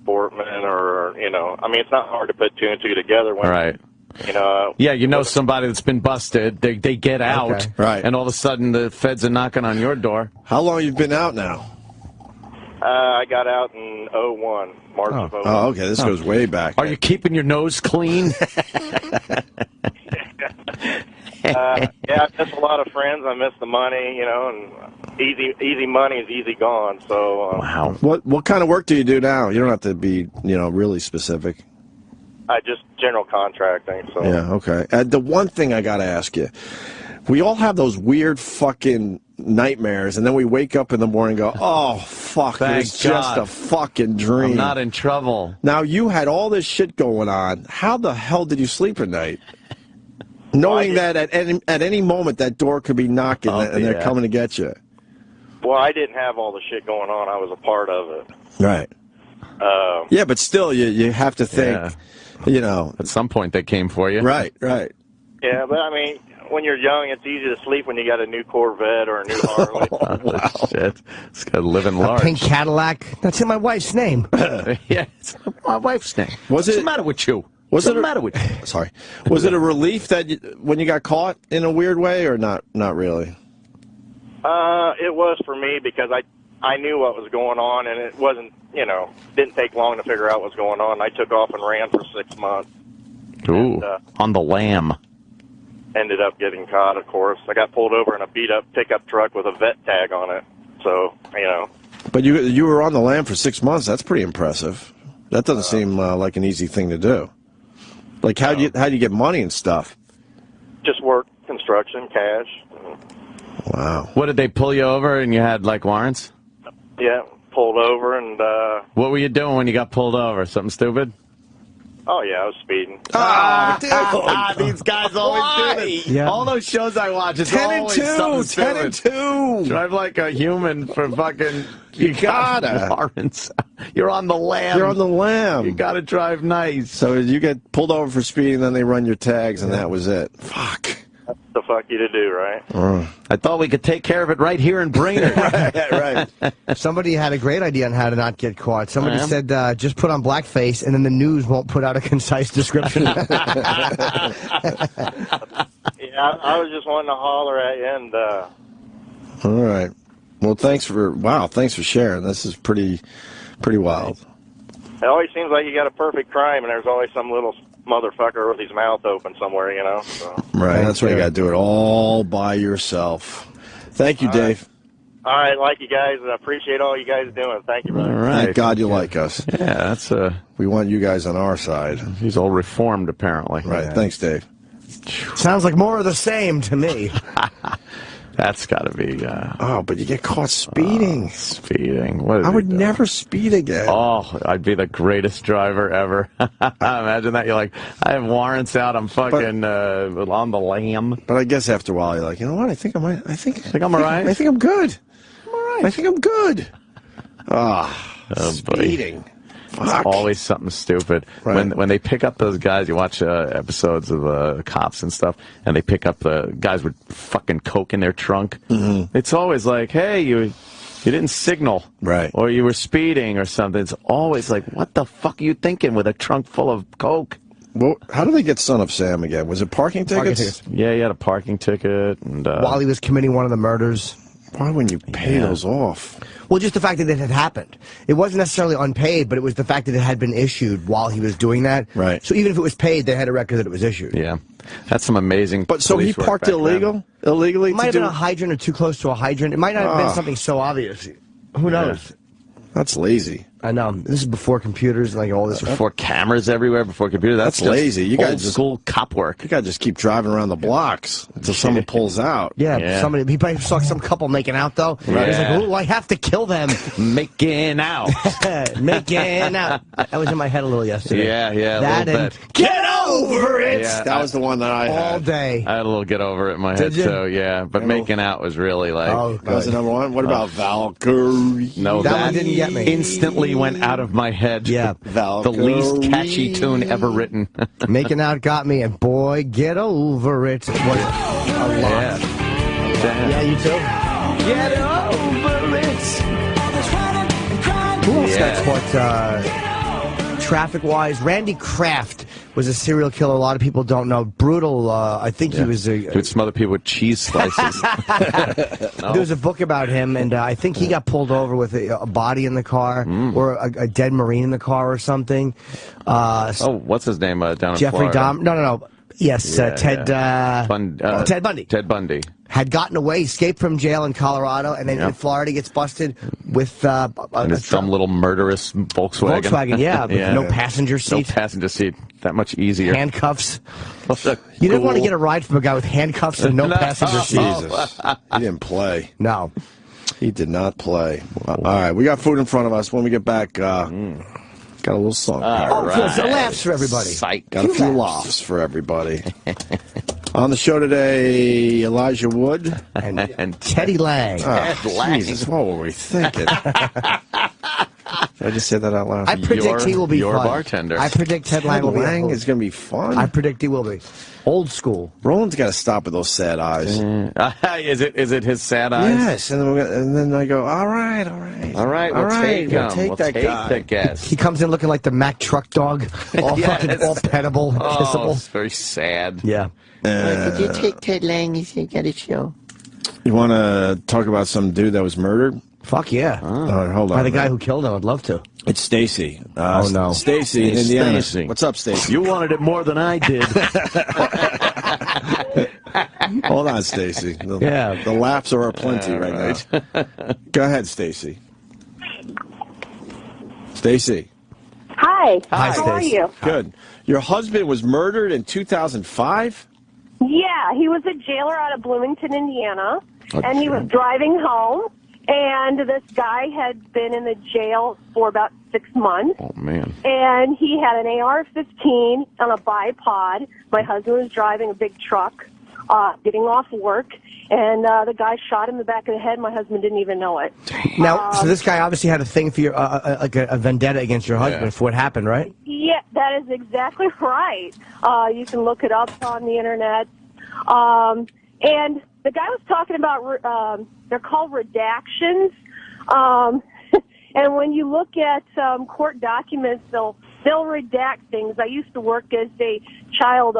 Portman, or, it's not hard to put two and two together when You know. Yeah, you know somebody that's been busted. They get out, right? And all of a sudden the feds are knocking on your door. How long you been out now? I got out in 01, March of 01. Oh, okay. This goes way back. Are you keeping your nose clean? Yeah, I miss a lot of friends. I miss the money, you know, and easy money is easy gone. So wow. What kind of work do you do now? You don't have to be, you know, really specific. I just general contracting. So Yeah, okay. The one thing I got to ask you, we all have those weird fucking nightmares, and then we wake up in the morning and go, oh, fuck, Thank it's just God. a fucking dream. I'm not in trouble. Now, you had all this shit going on. How the hell did you sleep at night? Knowing that at any moment that door could be knocking and they're coming to get you. Well, I didn't have all the shit going on. I was a part of it. Right. Yeah, but still, you have to think, you know. At some point they came for you. Right, right. Yeah, but I mean, when you're young, it's easy to sleep when you got a new Corvette or a new Harley. Wow. Shit. It's got to live in large. A pink Cadillac. That's in my wife's name. Yeah, it's my wife's name. What's the matter with you? What's the matter with you? Sorry. Was it a relief that when you got caught in a weird way, or not? Not really. It was for me because I knew what was going on, and it wasn't, you know, didn't take long to figure out what's going on. I took off and ran for 6 months. Ooh, and, on the lam. Ended up getting caught, of course. I got pulled over in a beat-up pickup truck with a vet tag on it. So, you know. But you were on the lam for 6 months. That's pretty impressive. That doesn't seem like an easy thing to do. Like, how'd you get money and stuff? Just work, construction, cash. Wow. What, did they pull you over and you had, like, warrants? Yeah, pulled over and... What were you doing when you got pulled over? Something stupid? Oh, yeah, I was speeding. Oh, dude. These guys always do this. Yeah. All those shows I watch, it's 10 and always 2, something 10 and stupid. 2. Drive like a human for fucking... You gotta. Warrants. You're on the lam. You're on the lam. You gotta drive nice. So you get pulled over for speeding, then they run your tags, and that was it. Fuck. That's the fuck you to do, right? I thought we could take care of it right here in Brainerd. Right. Somebody had a great idea on how to not get caught. Somebody said, just put on blackface, and then the news won't put out a concise description. Yeah, I was just wanting to holler at you, and... All right. Well, thanks for sharing. This is pretty wild. It always seems like you got a perfect crime, and there's always some little motherfucker with his mouth open somewhere, you know. So. Right. That's why you got to do it all by yourself. Thank you, Dave. All right, like you guys, and I appreciate all you guys doing. Thank you, brother. All right. Thank God you like us. Yeah, that's we want you guys on our side. He's all reformed, apparently. Right. Yeah. Thanks, Dave. Sounds like more of the same to me. That's got to be... oh, but you get caught speeding. Speeding. What I would never speed again. Oh, I'd be the greatest driver ever. Imagine that. You're like, I have warrants out. I'm fucking on the lam. But I guess after a while, you're like, you know what? I think I'm all right. I think I'm all right? I think I'm good. I'm all right. I think I'm good. Speeding. It's always something stupid. Right. When they pick up those guys, you watch episodes of cops and stuff, and they pick up the guys with fucking coke in their trunk. Mm-hmm. It's always like, hey, you didn't signal. Right. Or you were speeding or something. It's always like, what the fuck are you thinking with a trunk full of coke? Well, how did they get Son of Sam again? Was it parking tickets? Yeah, he had a parking ticket. And while he was committing one of the murders. Why wouldn't you pay those off? Well, just the fact that it had happened. It wasn't necessarily unpaid, but it was the fact that it had been issued while he was doing that. Right. So even if it was paid, they had a record that it was issued. Yeah. That's some amazing. But so he parked illegally? It might have been a hydrant or too close to a hydrant. It might not have been something so obvious. Who knows? That's lazy. I know. This is before computers and like all this. Before cameras everywhere, before computers. That's lazy. You got school cop work. You got to just keep driving around the blocks until someone pulls out. Yeah, somebody. He probably saw some couple making out though. Right. He's like, "Oh, I have to kill them." Making out. Making out. That was in my head a little yesterday. Yeah, that a little bit. Get over it. Yeah, that was the one that I had all day. I had a little get over it in my head too. Yeah, but making out was really like. That was the number one. What about Valkyrie? No, that one didn't get me. Instantly went out of my head. Yeah, the least catchy tune ever written. Making out got me, and boy, get over it. What a lot. Yeah, you too. Get over it. Who else got caught traffic-wise? Randy Kraft was a serial killer. A lot of people don't know. Brutal. I think he was He would smother people with cheese slices. There was a book about him, and I think he got pulled over with a body in the car or a dead Marine in the car or something. What's his name down in Jeffrey Florida? No. Yes, Ted Bundy. Ted Bundy. Had gotten away, escaped from jail in Colorado, and then in Florida gets busted with and his dumb little murderous Volkswagen. Volkswagen, yeah, with no passenger seat. No passenger seat. That much easier. Handcuffs. You didn't want to get a ride from a guy with handcuffs and no passenger seat. Jesus. He didn't play. No. He did not play. All right, we got food in front of us. When we get back, got a little song. So laughs for everybody. Got a few laughs for everybody. On the show today, Elijah Wood and Teddy Lange. Jesus, what were we thinking? Did I just say that out loud? I predict he will be your fun. bartender. I predict Ted Lange will be Lange is going to be fun. I predict he will be. Old school. Roland's got to stop with those sad eyes. Is it his sad eyes? Yes, and then I go, all right. We'll take him. Take that guy. the guest. He comes in looking like the Mack truck dog, all fucking, all pettable, kissable. It's very sad. Yeah. Could you take Ted Lange if you get a show? You want to talk about some dude that was murdered? Fuck yeah. All right, hold on. By the guy who killed him, I'd love to. It's Stacy. Oh, no. Stacy in Indiana. What's up, Stacy? You wanted it more than I did. Hold on, Stacy. The laughs are aplenty right now. Go ahead, Stacy. Stacy. Hi. How are you? Good. Your husband was murdered in 2005? Yeah, he was a jailer out of Bloomington, Indiana, and he was driving home, and this guy had been in the jail for about 6 months. Oh, man. And he had an AR-15 on a bipod. My husband was driving a big truck, getting off work, and the guy shot him in the back of the head. My husband didn't even know it. Now, so this guy obviously had a thing for your, like a vendetta against your husband for what happened, right? Yeah, that is exactly right. You can look it up on the internet. And the guy was talking about, they're called redactions. And when you look at court documents, they'll redact things. I used to work as a child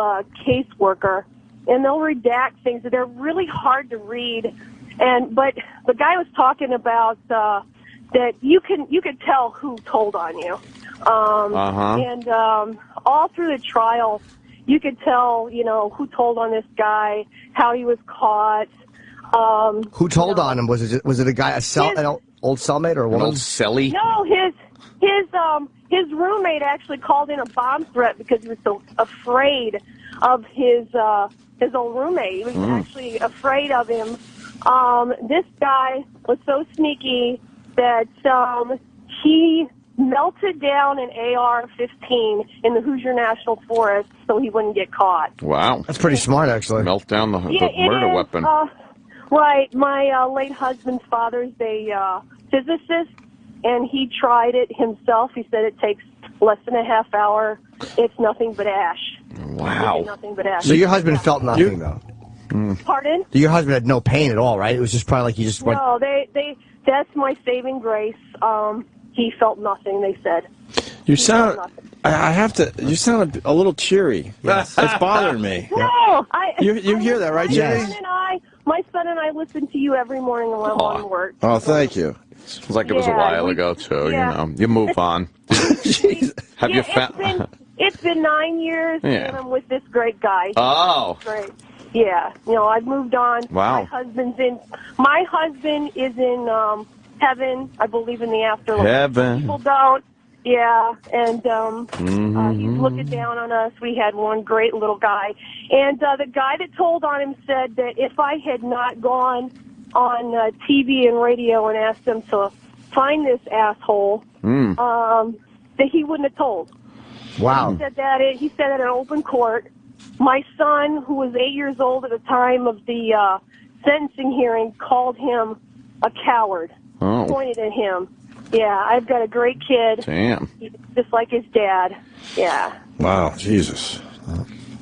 caseworker, and they'll redact things. They're really hard to read. But the guy was talking about that you could tell who told on you. And all through the trial, you could tell, who told on this guy, how he was caught. Who told on him? Was it a guy, an old cellmate or a woman? An old cellie? No, his roommate actually called in a bomb threat because he was so afraid of his old roommate. He was actually afraid of him. This guy was so sneaky that he melted down an AR-15 in the Hoosier National Forest so he wouldn't get caught. Wow. That's pretty smart, actually. Melt down the murder weapon. Right. My late husband's father's a physicist, and he tried it himself. He said it takes less than a half hour. It's nothing but ash. Wow. It's nothing but ash. So your husband felt nothing, though? Pardon? Your husband had no pain at all, right? It was just probably like he just went... No, that's my saving grace. He felt nothing, they said. You sound... You sound a little cheery. Yes. It's bothering me. No! You hear that, right, Jimmy? My son and I listen to you every morning when I'm on work. Oh, thank you. Seems like it was a while ago, too. You move on. Have you found... It's been 9 years, and I'm with this great guy. Oh. Great. Yeah. I've moved on. Wow. My husband is in heaven. I believe in the afterlife. Heaven. People don't. Yeah, and he's looking down on us. We had one great little guy. And the guy that told on him said that if I had not gone on TV and radio and asked them to find this asshole, that he wouldn't have told. Wow. He said that in open court. My son, who was 8 years old at the time of the sentencing hearing, called him a coward. Oh. Pointed at him. Yeah, I've got a great kid. Damn. He's just like his dad. Yeah. Wow, Jesus.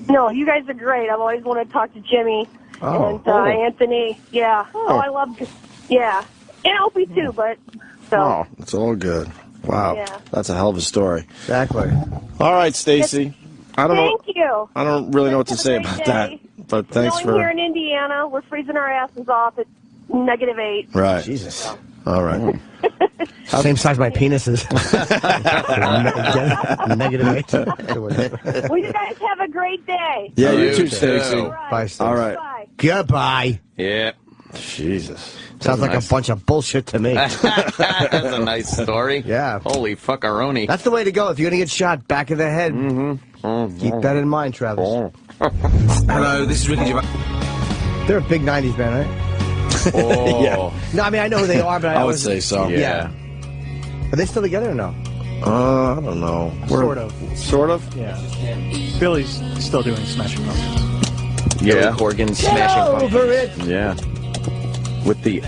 No, you guys are great. I've always wanted to talk to Jimmy and Anthony. Yeah. Oh, I love. Yeah, and Opie too. But it's all good. Wow, Yeah. that's a hell of a story. Exactly. All right, Stacy. I don't know. Thank you. I don't really know what to say about that. But thanks Snowing for. here in Indiana. We're freezing our asses off at -8. Right. Jesus. All right. Same size my penis is. -8. Well, you guys have a great day. Yeah, you too, Stacy. Bye, Stacy. All right. Bye. Goodbye. Yeah. Jesus. Sounds like a bunch of bullshit to me. That's a nice story. Yeah. Holy fuckaroni. That's the way to go. If you're going to get shot, back of the head. Keep that in mind, Travis. Hello, this is Ricky Gervais. They're a big 90s band, right? Oh. Yeah. No, I mean, I know who they are, but I would say so. Yeah. Are they still together or no? I don't know. Sort of. Sort of? Yeah. Billy's still doing Smashing Pumpkins. Yeah. Corgan Smashing Pumpkins. Over it. Yeah. With the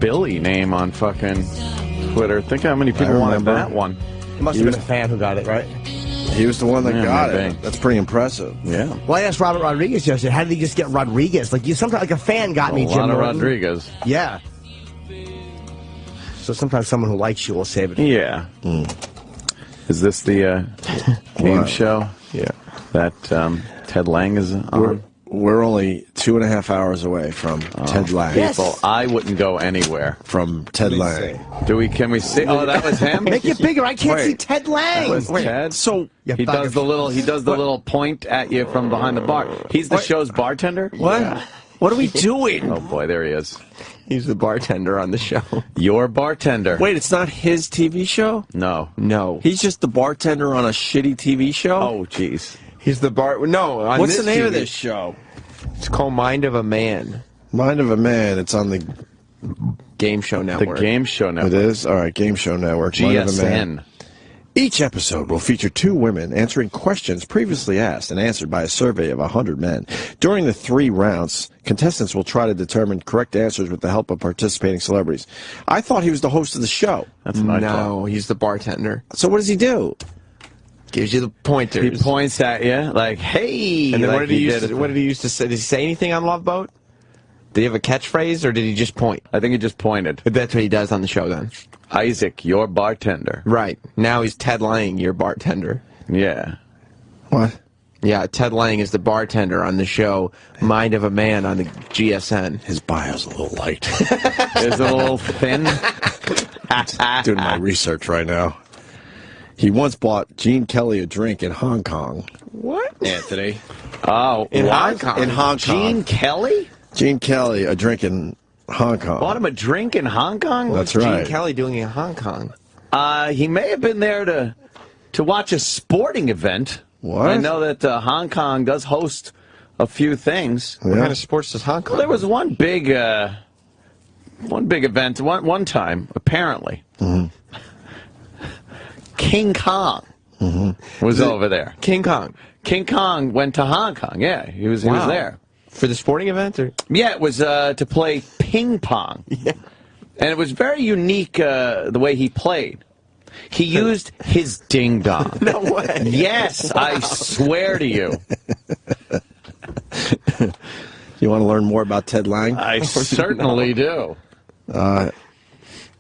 @Billy name on fucking Twitter. Think how many people wanted that one. It must have been a fan who got it, right? He was the one that got maybe. it. That's pretty impressive. Yeah. Well, I asked Robert Rodriguez yesterday, how did he just get Rodriguez? Like, sometimes like a fan got me, Jim A lot of Norton. Rodriguez. Yeah. So sometimes someone who likes you will save it. Yeah. Is this the game show? Yeah. That Ted Lange is on? We're only 2.5 hours away from Ted Lange. People, I wouldn't go anywhere from Ted Lange. Can we see? Oh, that was him. Make it bigger. I can't Wait. see Ted Lange. That was Ted. So he does the little point at you from behind the bar. He's the show's bartender. What? Yeah. What are we doing? Oh boy, there he is. He's the bartender on the show. Your bartender. Wait, it's not his TV show? No. No. He's just the bartender on a shitty TV show? Oh, jeez. He's the No. On What's this the name TV, of this show? It's called Mind of a Man. Mind of a Man. It's on the Game Show Network. The Game Show Network. It is? All right, Game Show Network. Mind of a Man. GSN. Each episode will feature 2 women answering questions previously asked and answered by a survey of 100 men. During the 3 rounds, contestants will try to determine correct answers with the help of participating celebrities. I thought he was the host of the show. That's what I thought. No, he's the bartender. So what does he do? Gives you the pointers. He points at you like, "Hey!" And then like what did he used to say? Did he say anything on Love Boat? Did he have a catchphrase, or did he just point? I think he just pointed. That's what he does on the show, then. Isaac, your bartender. Right. Now he's Ted Lange, your bartender. Yeah. What? Yeah, Ted Lange is the bartender on the show Mind of a Man on the GSN. His bio's a little light. Is it a little thin? Doing my research right now. He once bought Gene Kelly a drink in Hong Kong. What? Anthony. Oh, In what? Hong Kong? In Hong Kong. Gene Kelly? Gene Kelly a drink in Hong Kong. Bought him a drink in Hong Kong? That's What's right. Gene Kelly doing in Hong Kong? He may have been there to watch a sporting event. What? I know that Hong Kong does host a few things. What kind of sports does Hong Kong? Well, there was one big event one time, apparently. Mm-hmm. King Kong was over there. King Kong. King Kong went to Hong Kong. Yeah, he was there. For the sporting event? Or? Yeah, it was to play ping pong. Yeah. And it was very unique the way he played. He used his ding dong. No way. Yes, I swear to you. You want to learn more about Ted Lange? I certainly do.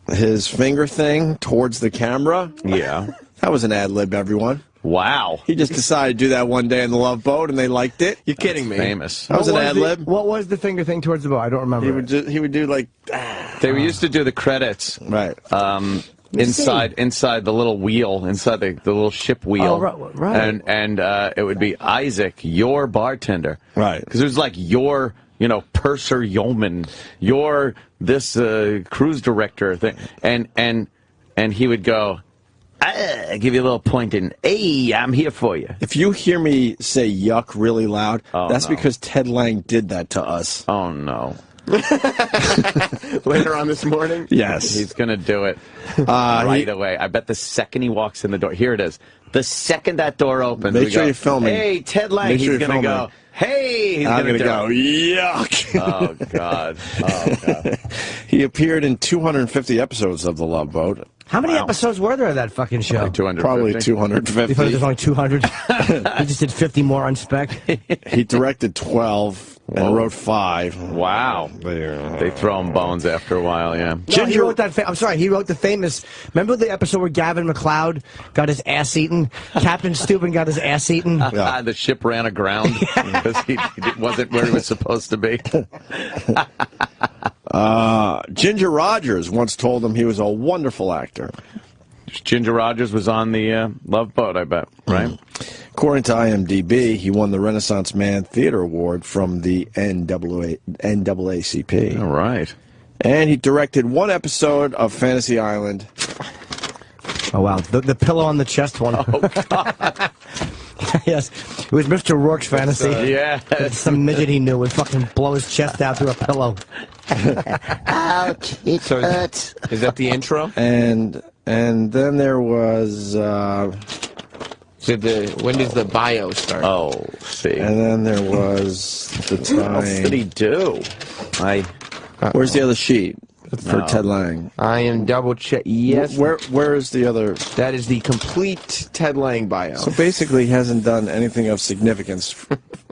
His finger thing towards the camera. Yeah. That was an ad lib, everyone. Wow. He just decided to do that one day in the Love Boat, and they liked it. You're kidding me. Famous. That was an ad lib. What was the finger thing towards the boat? I don't remember. He would do like. They used to do the credits. Right. Inside the little wheel, inside the little ship wheel. Oh, right. And it would be Isaac, your bartender. Right. Because it was like your, purser yeoman, your this cruise director thing. And he would go, give you a little point in, hey, I'm here for you. If you hear me say yuck really loud, that's no. because Ted Lange did that to us. Oh, no. Later on this morning? Yes. He's going to do it right away. I bet the second he walks in the door. Here it is. The second that door opens, Make sure you film me. Hey, Ted Lange. Make sure He's you going to film go, hey. He's I'm going to go, yuck. Oh, God. Oh, God. He appeared in 250 episodes of The Love Boat. How many episodes were there of that fucking show? Like 250. Probably You 250. thought there's only 200? He just did 50 more on spec? He directed 12. and wrote 5. Wow. They throw him bones after a while, yeah. No, he wrote that. I'm sorry, he wrote the famous. Remember the episode where Gavin McLeod got his ass eaten? Captain Steuben got his ass eaten. The ship ran aground because he wasn't where he was supposed to be. Ginger Rogers once told him he was a wonderful actor. Ginger Rogers was on the Love Boat, I bet, right? According to IMDb, he won the Renaissance Man Theater Award from the NAACP. All right. And he directed 1 episode of Fantasy Island. Oh, wow. The pillow on the chest one. Oh, God. Yes. It was Mr. Rourke's fantasy. Yeah. Some midget he knew would fucking blow his chest out through a pillow. Ouch, it hurts. Is that the intro? And then there was... when does the bio start? Oh, see. And then there was the time... What else did he do? Where's the other sheet for Ted Lange? I am double check. Yes. Where is the other? That is the complete Ted Lange bio. So basically, he hasn't done anything of significance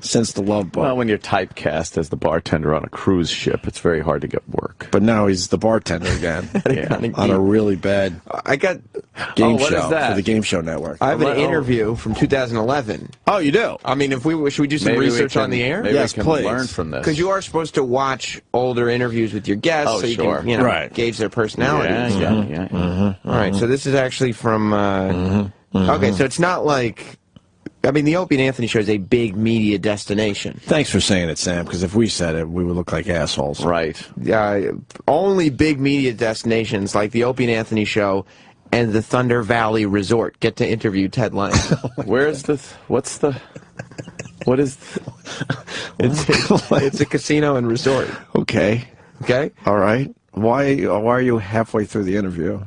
since the Love Boat. Well, when you're typecast as the bartender on a cruise ship, it's very hard to get work. But now he's the bartender again on a really bad I got game what show is that? for the Game Show Network. I have an interview from 2011. Oh, you do? I mean, should we do some Maybe research on the air? Maybe Yes, we can please. learn from this. Because you are supposed to watch older interviews with your guests, Oh, so you sure. can, you know, Right. gauge their personalities. Yeah. All right, so this is actually from. Okay, so it's not like. I mean, the Opie and Anthony show is a big media destination. Thanks for saying it, Sam, because if we said it, we would look like assholes. Right. Only big media destinations like the Opie and Anthony show and the Thunder Valley Resort get to interview Ted Lange. What is... It's a casino and resort. Okay. Okay? All right. Why are you halfway through the interview?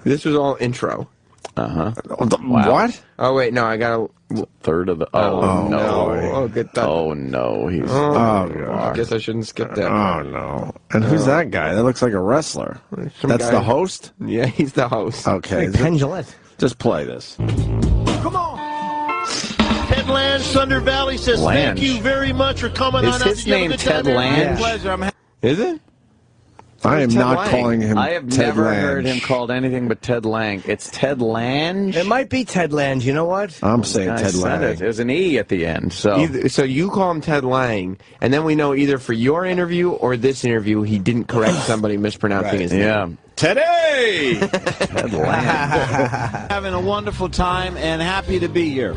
This was all intro. What? Oh, wait, no, I got a third of the... Oh, no. Oh, good thought. Oh, no. He's... I guess I shouldn't skip that. Oh, no. And who's that guy? That looks like a wrestler. That's guy. the host? Yeah, he's the host. Okay. Penn Jillette. Just play this. Come on. Ted Lange, Thunder Valley says Lange. thank you very much for coming Is on out. his Did you have a name good time Ted there? Lange? Pleasure. Is it? I am Ted not Lange. calling him I have Ted never Lange. heard him called anything but Ted Lange. It's Ted Lange. It might be Ted Lange. You know what? I'm saying I Ted said Lange. it. There's an E at the end. So So you call him Ted Lange, and then we know either for your interview or this interview he didn't correct somebody mispronouncing his name. yeah. Teddy! Ted Lange. Having a wonderful time and happy to be here.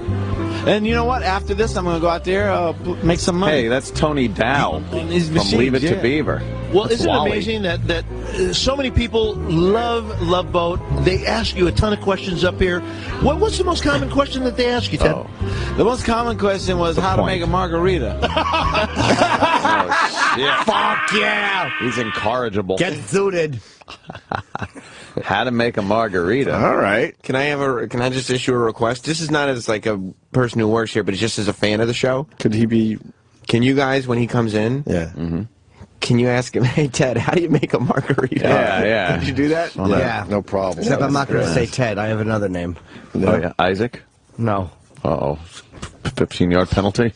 And you know what? After this, I'm going to go out there, make some money. Hey, that's Tony Dow And his from machines, Leave It yeah. to Beaver. Well, That's isn't it Wally. amazing that so many people love Love Boat? They ask you a ton of questions up here. What's the most common question that they ask you, Ted? Oh. The most common question was how to make a margarita. Oh, shit. Fuck yeah! He's incorrigible. Get zooted. How to make a margarita. All right. Can I just issue a request? This is not as like a person who works here, but it's just as a fan of the show. Could he be... Can you guys, when he comes in, can you ask him, hey, Ted, how do you make a margarita? Yeah. Did you do that? Yeah. No problem. Except I'm not going to say Ted. I have another name. Oh, yeah. Isaac? No. Uh-oh. 15-yard penalty?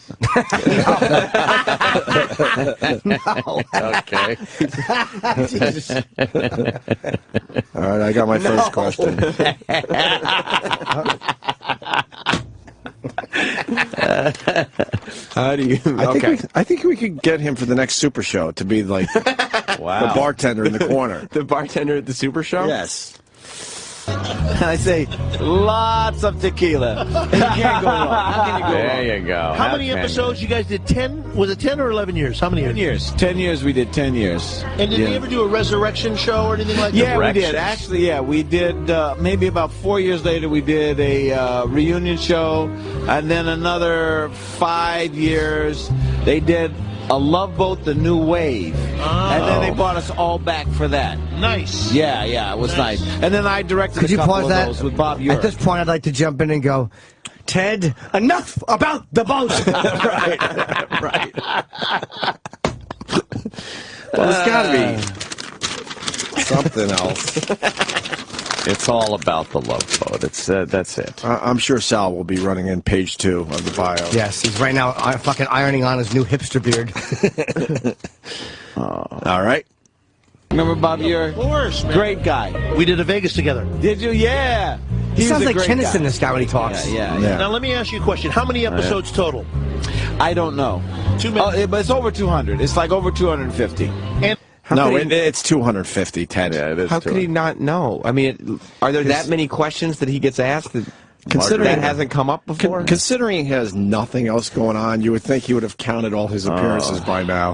No. Okay. All right, I got my first question. How do you... I think we could get him for the next Super Show to be like the bartender in the corner. The bartender at the Super Show? Yes. And I say, lots of tequila. You can't go wrong. There you go. How many episodes you guys did? 10? Was it 10 or 11 years? How many 10 years? years. 10 years we did 10 years. And did they ever do a resurrection show or anything like that? Yeah, we did. Actually, yeah, we did. Maybe about 4 years later, we did a reunion show, and then another 5 years, they did a Love Boat: The New Wave, and then they brought us all back for that. Nice. Yeah, it was nice. And then I directed Could a you couple pause of that? those with Bob Uriah. At this point, I'd like to jump in and go, Ted, enough about the boat. right. Well, there's got to be something else. It's all about the love boat. That's it. I'm sure Sal will be running in page 2 of the bio. Yes, he's right now fucking ironing on his new hipster beard. All right. Remember, Bob, you're Of course, man. great guy. We did a Vegas together. Did you? Yeah. He He's sounds a like great Kinnison, guy. this guy, when he talks. Yeah. Now, let me ask you a question. How many episodes total? I don't know. But it's over 200. It's like over 250. And it's 250, Ted. Yeah, it is. How could he not know? I mean, are there that many questions that he gets asked that, that hasn't come up before? Considering he has nothing else going on, you would think he would have counted all his appearances by now.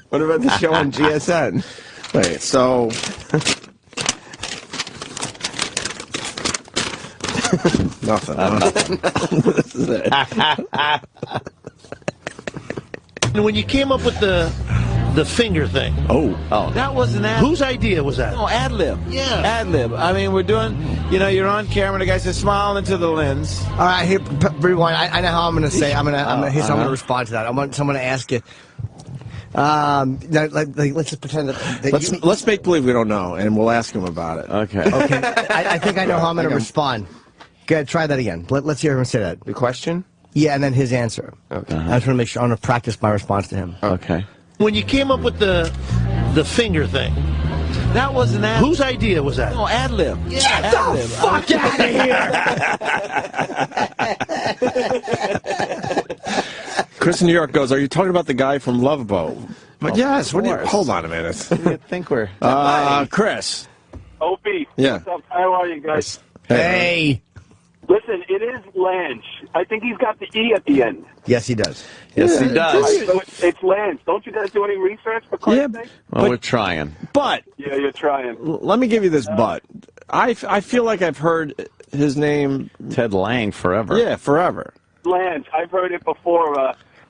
What about the show on GSN? Wait, so... Nothing. This is it. And when you came up with the finger thing, That wasn't whose idea was that? No, ad lib. Yeah. Ad lib. I mean, we're doing, you're on camera, the guy says, smile into the lens. All right, here, rewind. I know how I'm going to say. I'm going to respond to that. I want someone to ask you. Let's just pretend that Let's make believe we don't know, and we'll ask him about it. Okay. I think I know how I'm going to respond. Go ahead, try that again. Let's hear him say that. The question? Yeah, and then his answer. Okay. I just want to make sure. I want to practice my response to him. Okay. When you came up with the finger thing, That wasn't ad lib. whose idea was that? No, ad lib. Get the fuck out of here! Chris in New York goes, are you talking about the guy from Love Boat? But yes, hold on a minute. I think we're... Chris. Opie. Yeah. What's up? How are you guys? Hey. Listen, it is Lange. I think he's got the E at the end. Yes, he does. Yes, he does. So it's Lange. Don't you guys do any research for Christ's sake? Well, we're trying. But Yeah, you're trying. let me give you this but. I feel like I've heard his name... Ted Lange forever. Yeah, forever. Lange. I've heard it before.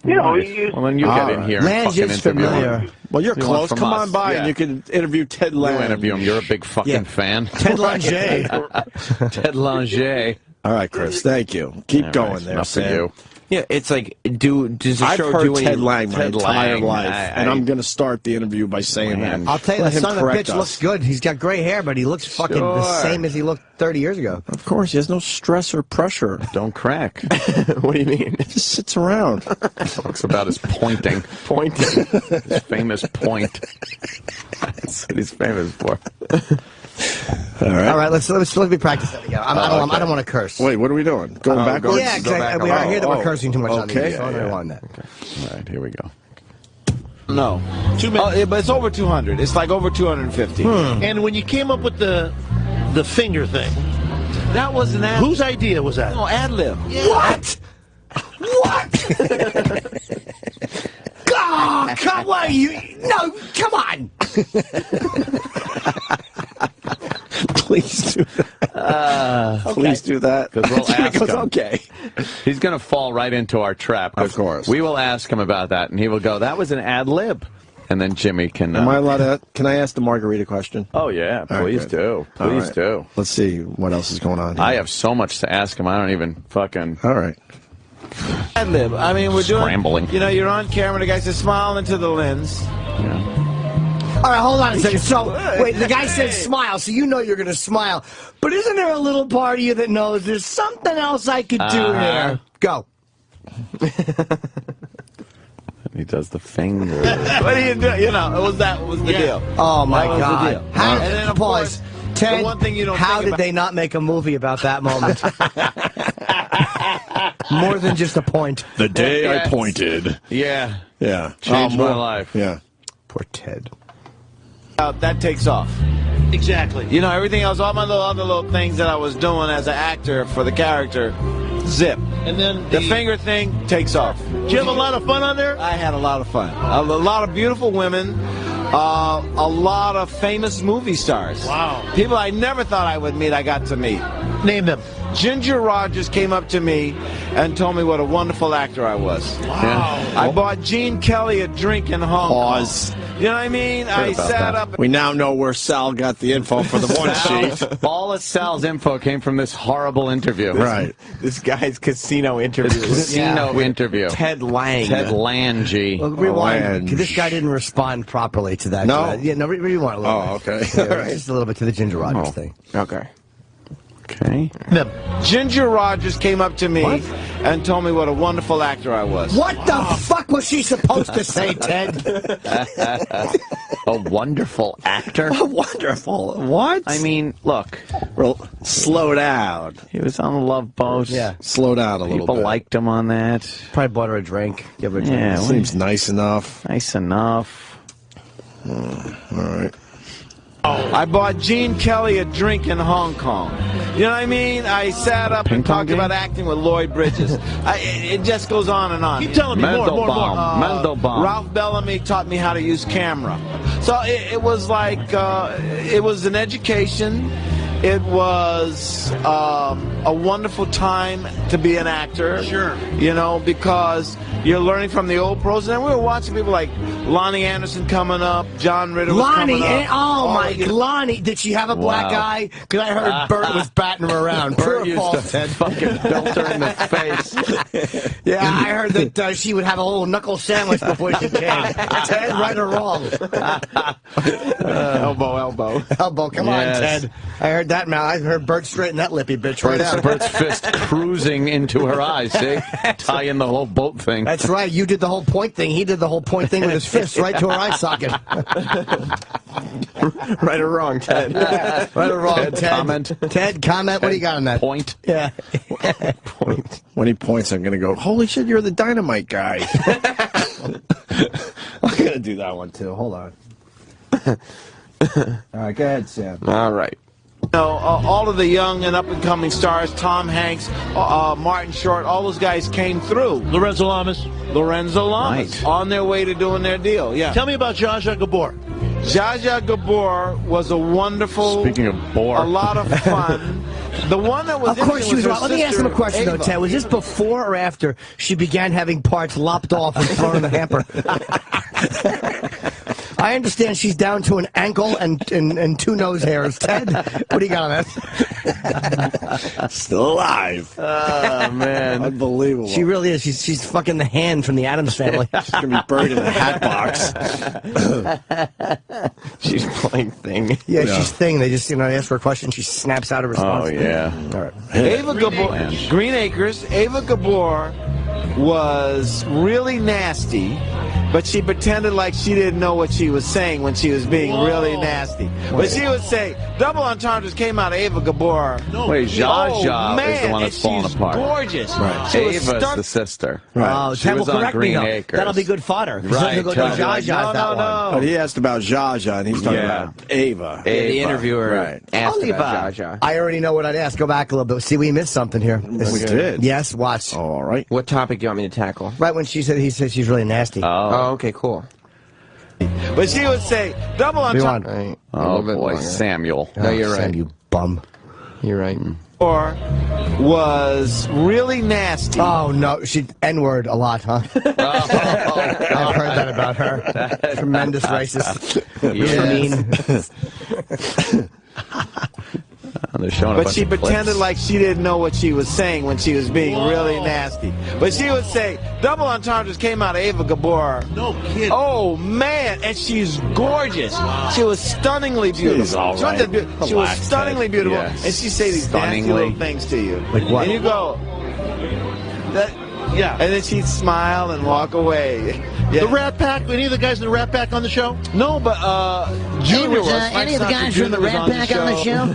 You know, he used... Well, then you get in here and Lange fucking is interview familiar. him. Well, you're You want close. from Come us. on by Yeah. and you can interview Ted Lange. You interview him. You're a big fucking fan. Ted Lange. Ted Lange. All right, Chris. Thank you. Keep All going right, there, enough for Sam. you. Yeah, it's like, does the I've show heard do any... Ted Lange my Ted entire Lange, life, and I'm going to start the interview by saying Man. that. I'll tell you, Let the him son of a correct bitch us. looks good. He's got gray hair, but he looks fucking the Sure. same as he looked 30 years ago. Of course, he has no stress or pressure. Don't crack. What do you mean? He just sits around. Talks about his pointing. Pointing. His famous point. That's what he's famous for. All right. All right, let's me practice that again. I don't want to curse. Wait, what are we doing? Going backwards? Yeah, because I hear that we're cursing too much on okay. these, so I don't want that. All right, here we go. No. But it's over 200. It's like over 250. And when you came up with the finger thing, That wasn't ad lib. whose idea was that? No, ad lib. What? Oh, come on, no, come on. Please do that. Please do that. Because we'll Jimmy ask goes, him. okay. He's going to fall right into our trap. Of course. We will ask him about that, and he will go, that was an ad lib. And then Jimmy can... Am I allowed to... Can I ask the margarita question? Oh, yeah. All right, Please good. do. All Please right. do. Let's see what else is going on here. I have so much to ask him. I don't even fucking... All right. Ad lib. I mean, we're doing... Scrambling. You're on camera, the guy says, smile into the lens. All right, hold on a second. So, wait, the guy says smile, so you know you're going to smile. But isn't there a little part of you that knows there's something else I could do here? Go. He does the finger. What do you do? It was the deal. Oh, my That was the God. deal. How, And then, of pause. course, Ted, the one thing you don't how think did about- they not make a movie about that moment? More than just a point. The day Yes. I pointed. Yeah. Yeah. Changed my life. Yeah. Poor Ted. That takes off. Exactly. Everything else, all my other little things that I was doing as an actor for the character, zip. And then The finger thing takes off. Did you have a lot of fun on there? I had a lot of fun. A lot of beautiful women, a lot of famous movie stars. Wow. People I never thought I would meet, I got to meet. Name them. Ginger Rogers came up to me and told me what a wonderful actor I was. Wow. I bought Gene Kelly a drink in Hong Kong. You know what I mean? I sat up. We now know where Sal got the info for the one sheet. All of Sal's info came from this horrible interview. Right. This guy's casino interview. Interview. Ted Lange. Ted Lange. Well, rewind. This guy didn't respond properly to that. No? Yeah, no, rewind a little bit. Okay. Yeah, just a little bit to the Ginger Rogers thing. Okay. Okay. Ginger Rogers came up to me and told me what a wonderful actor I was. What the fuck was she supposed to say, Ted? A wonderful actor? Wonderful. What? I mean, look. Slow down. He was on the Love Boat. Yeah. Slow down a little bit. People liked him on that. Probably bought her a drink. Give her a drink. Yeah, Seems nice enough. Nice enough. All right. I bought Gene Kelly a drink in Hong Kong. You know what I mean? I sat up and talked about acting with Lloyd Bridges. It just goes on and on. Keep telling me more. Mendelbaum. Ralph Bellamy taught me how to use camera. So it was like, it was an education. It was a wonderful time to be an actor. Sure. You know, because you're learning from the old pros. And we were watching people like Lonnie Anderson coming up, John Ritter was coming up. Lonnie, did she have a black eye? Because I heard Bert was batting her around. Bert used to fucking belt her in the face. Yeah, I heard that she would have a little knuckle sandwich before she came. Ted, right or wrong? Elbow. Elbow, come on, Ted. I heard that, man. I heard Bert straighten that lippy bitch right out. Bert's fist cruising into her eyes, see? Tying the whole boat thing. That's right. You did the whole point thing. He did the whole point thing with his fist right to her eye socket. Right or wrong, Ted? Right or wrong, Ted? Comment. Ted, comment. What do you got on that? Point. Yeah. Point. When he points, I'm going to go, holy shit, you're the dynamite guy. I'm going to do that one, too. Hold on. All right, go ahead, Sam. All right. You know, all of the young and up-and-coming stars, Tom Hanks, Martin Short, all those guys came through. Lorenzo Lamas. Right. On their way to doing their deal, yeah. Tell me about Zsa Zsa Gabor. Zsa Zsa Gabor was a wonderful... Speaking of bore. A lot of fun. The one that was Of course she was her right. Let me ask him a question, Ava. though, Ted. Was this before or after she began having parts lopped off and thrown in the hamper? I understand she's down to an ankle and 2 nose hairs. Ted, what do you got on that? Still alive. Oh, man. Unbelievable. She really is. She's fucking the hand from the Addams Family. She's going to be buried in a hat box. She's playing Thing. Yeah, she's Thing. They just, ask her a question, she snaps out a response. Oh, yeah. All right. Ava Gabor, Green Acres. Ava Gabor was really nasty, but she pretended like she didn't know what she was saying when she was being really nasty. But she would say, double entendres came out of Ava Gabor. Wait, Zsa Zsa is the one that's falling apart. Gorgeous. Right. She was Ava's the sister. Oh, She Ted was will on correct me, Green though. Acres. That'll be good fodder. Right. He'll go to Zsa Zsa's that one. But he asked about Zsa Zsa, and he's talking about Ava. Yeah, the interviewer asked about Zsa Zsa. I already know what I'd ask. Go back a little bit. See, we missed something here. We did. Yes, watch. Oh, all right. What topic do you want me to tackle? Right when he said she's really nasty. Oh, okay, cool. But she would say, double entendre. Right. Oh, boy, Samuel. No, you're right. Sam, you bum. You're right. Or was really nasty. Oh, no. She N-word a lot, huh? I've heard that about her. Tremendous racist. Mean. But she pretended like she didn't know what she was saying when she was being really nasty. But she would say, double entendres came out of Ava Gabor. No kidding. Oh, man. And she's gorgeous. She was stunningly beautiful. She's all right. She was stunningly beautiful. Yes. And she'd say these nasty little things to you. Like what? And you go, Yeah. and then she'd smile and walk away. Yeah. The Rat Pack, any of the guys in the Rat Pack on the show? No, but Junior was any of the guys from the Rat Pack on the show?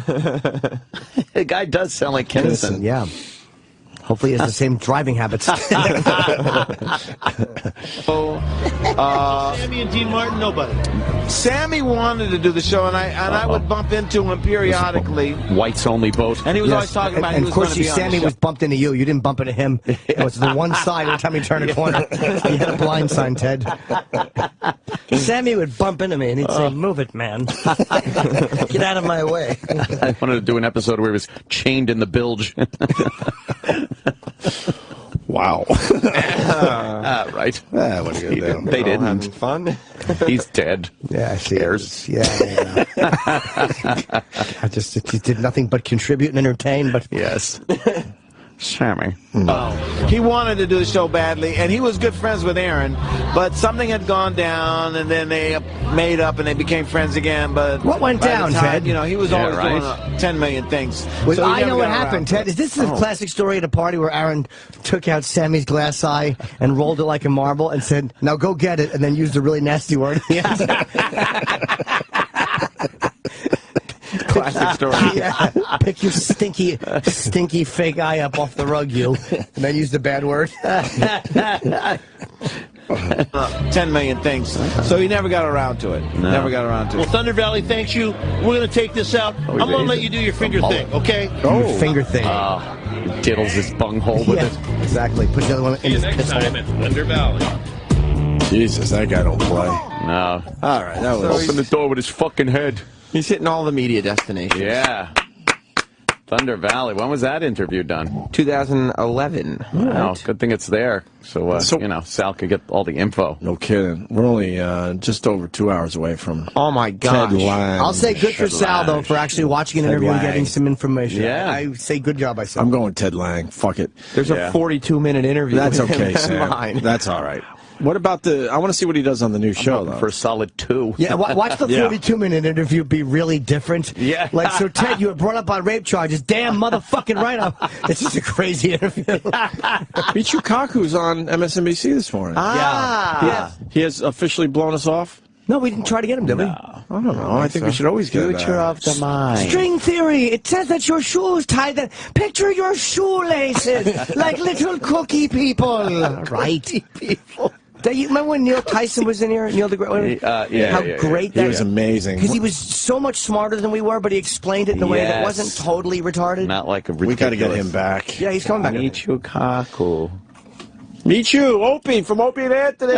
The guy does sound like Kinnison. Yeah. Hopefully he has the same driving habits. Sammy and Dean Martin, nobody. Sammy wanted to do the show, and I would bump into him periodically. Whites only boat. And he was always talking about. And he of was course, gonna be on the Sammy show. was bumped into you. You didn't bump into him. It was the one side every time he turned a corner. You had a blind sign, Ted. Sammy would bump into me, and he'd say, "Move it, man. Get out of my way." I wanted to do an episode where he was chained in the bilge. Wow. Right. What are you gonna do? They didn't. Having fun. He's dead. Yeah, she cares. Yeah. I just he did nothing but contribute and entertain. But yes. Sammy. He wanted to do the show badly, and he was good friends with Aaron, but something had gone down, and then they made up, and they became friends again. But what went by the down, time, Ted? You know, he was Yeah, always right. doing 10 million things. Well, So he I never know what got around happened, to Ted. it. Is this a classic story at a party where Aaron took out Sammy's glass eye and rolled it like a marble and said, "Now go get it," and then used a really nasty word? Classic story. Yeah. Pick your stinky fake eye up off the rug, you, and then use the bad word. 10 million things. So he never got around to it. No. Never got around to Well, it. Thunder Valley thanks you. We're going to take this out. I'm going to let you do your finger thing, okay? Your finger thing. He diddles his bunghole with it. Exactly. Put the other one in his piss hole. Thunder Valley. Jesus, that guy don't play. No. All right, that was. Open the door with his fucking head. He's hitting all the media destinations. Yeah. Thunder Valley. When was that interview done? 2011. Wow. Good thing it's there. So, you know, Sal could get all the info. No kidding. We're only just over 2 hours away from. Oh my gosh. Ted Lange. I'll say good for Ted Sal, though, Lange. for actually watching an Ted interview and Lange. getting some information. Yeah. I say good job, I said. I'm going Ted Lange. Fuck it. There's Yeah. a 42-minute interview. That's with him okay, Sam. online. That's all right. What about the? I want to see what he does on the new show, though. For a solid 2. Yeah, watch the 42-minute interview be really different. Yeah. Like, so, Ted, you were brought up on rape charges. Damn motherfucking right up. It's just a crazy interview. Michio Kaku's on MSNBC this morning. Yeah. He has officially blown us off. No, we didn't try to get him, did we? I don't know. I think we should always get Future that. of the mind. String theory. It says that your shoes tie that. Picture your shoelaces like little cookie people. Right. People. You remember when Neil Tyson was in here? Neil deGrasse? How great that He was amazing. Because he was so much smarter than we were, but he explained it in a way that wasn't totally retarded. Not like a We ridiculous. got to get him back. Yeah, he's coming back. Michio Kaku. Meet you, Opie from Opie and Anthony.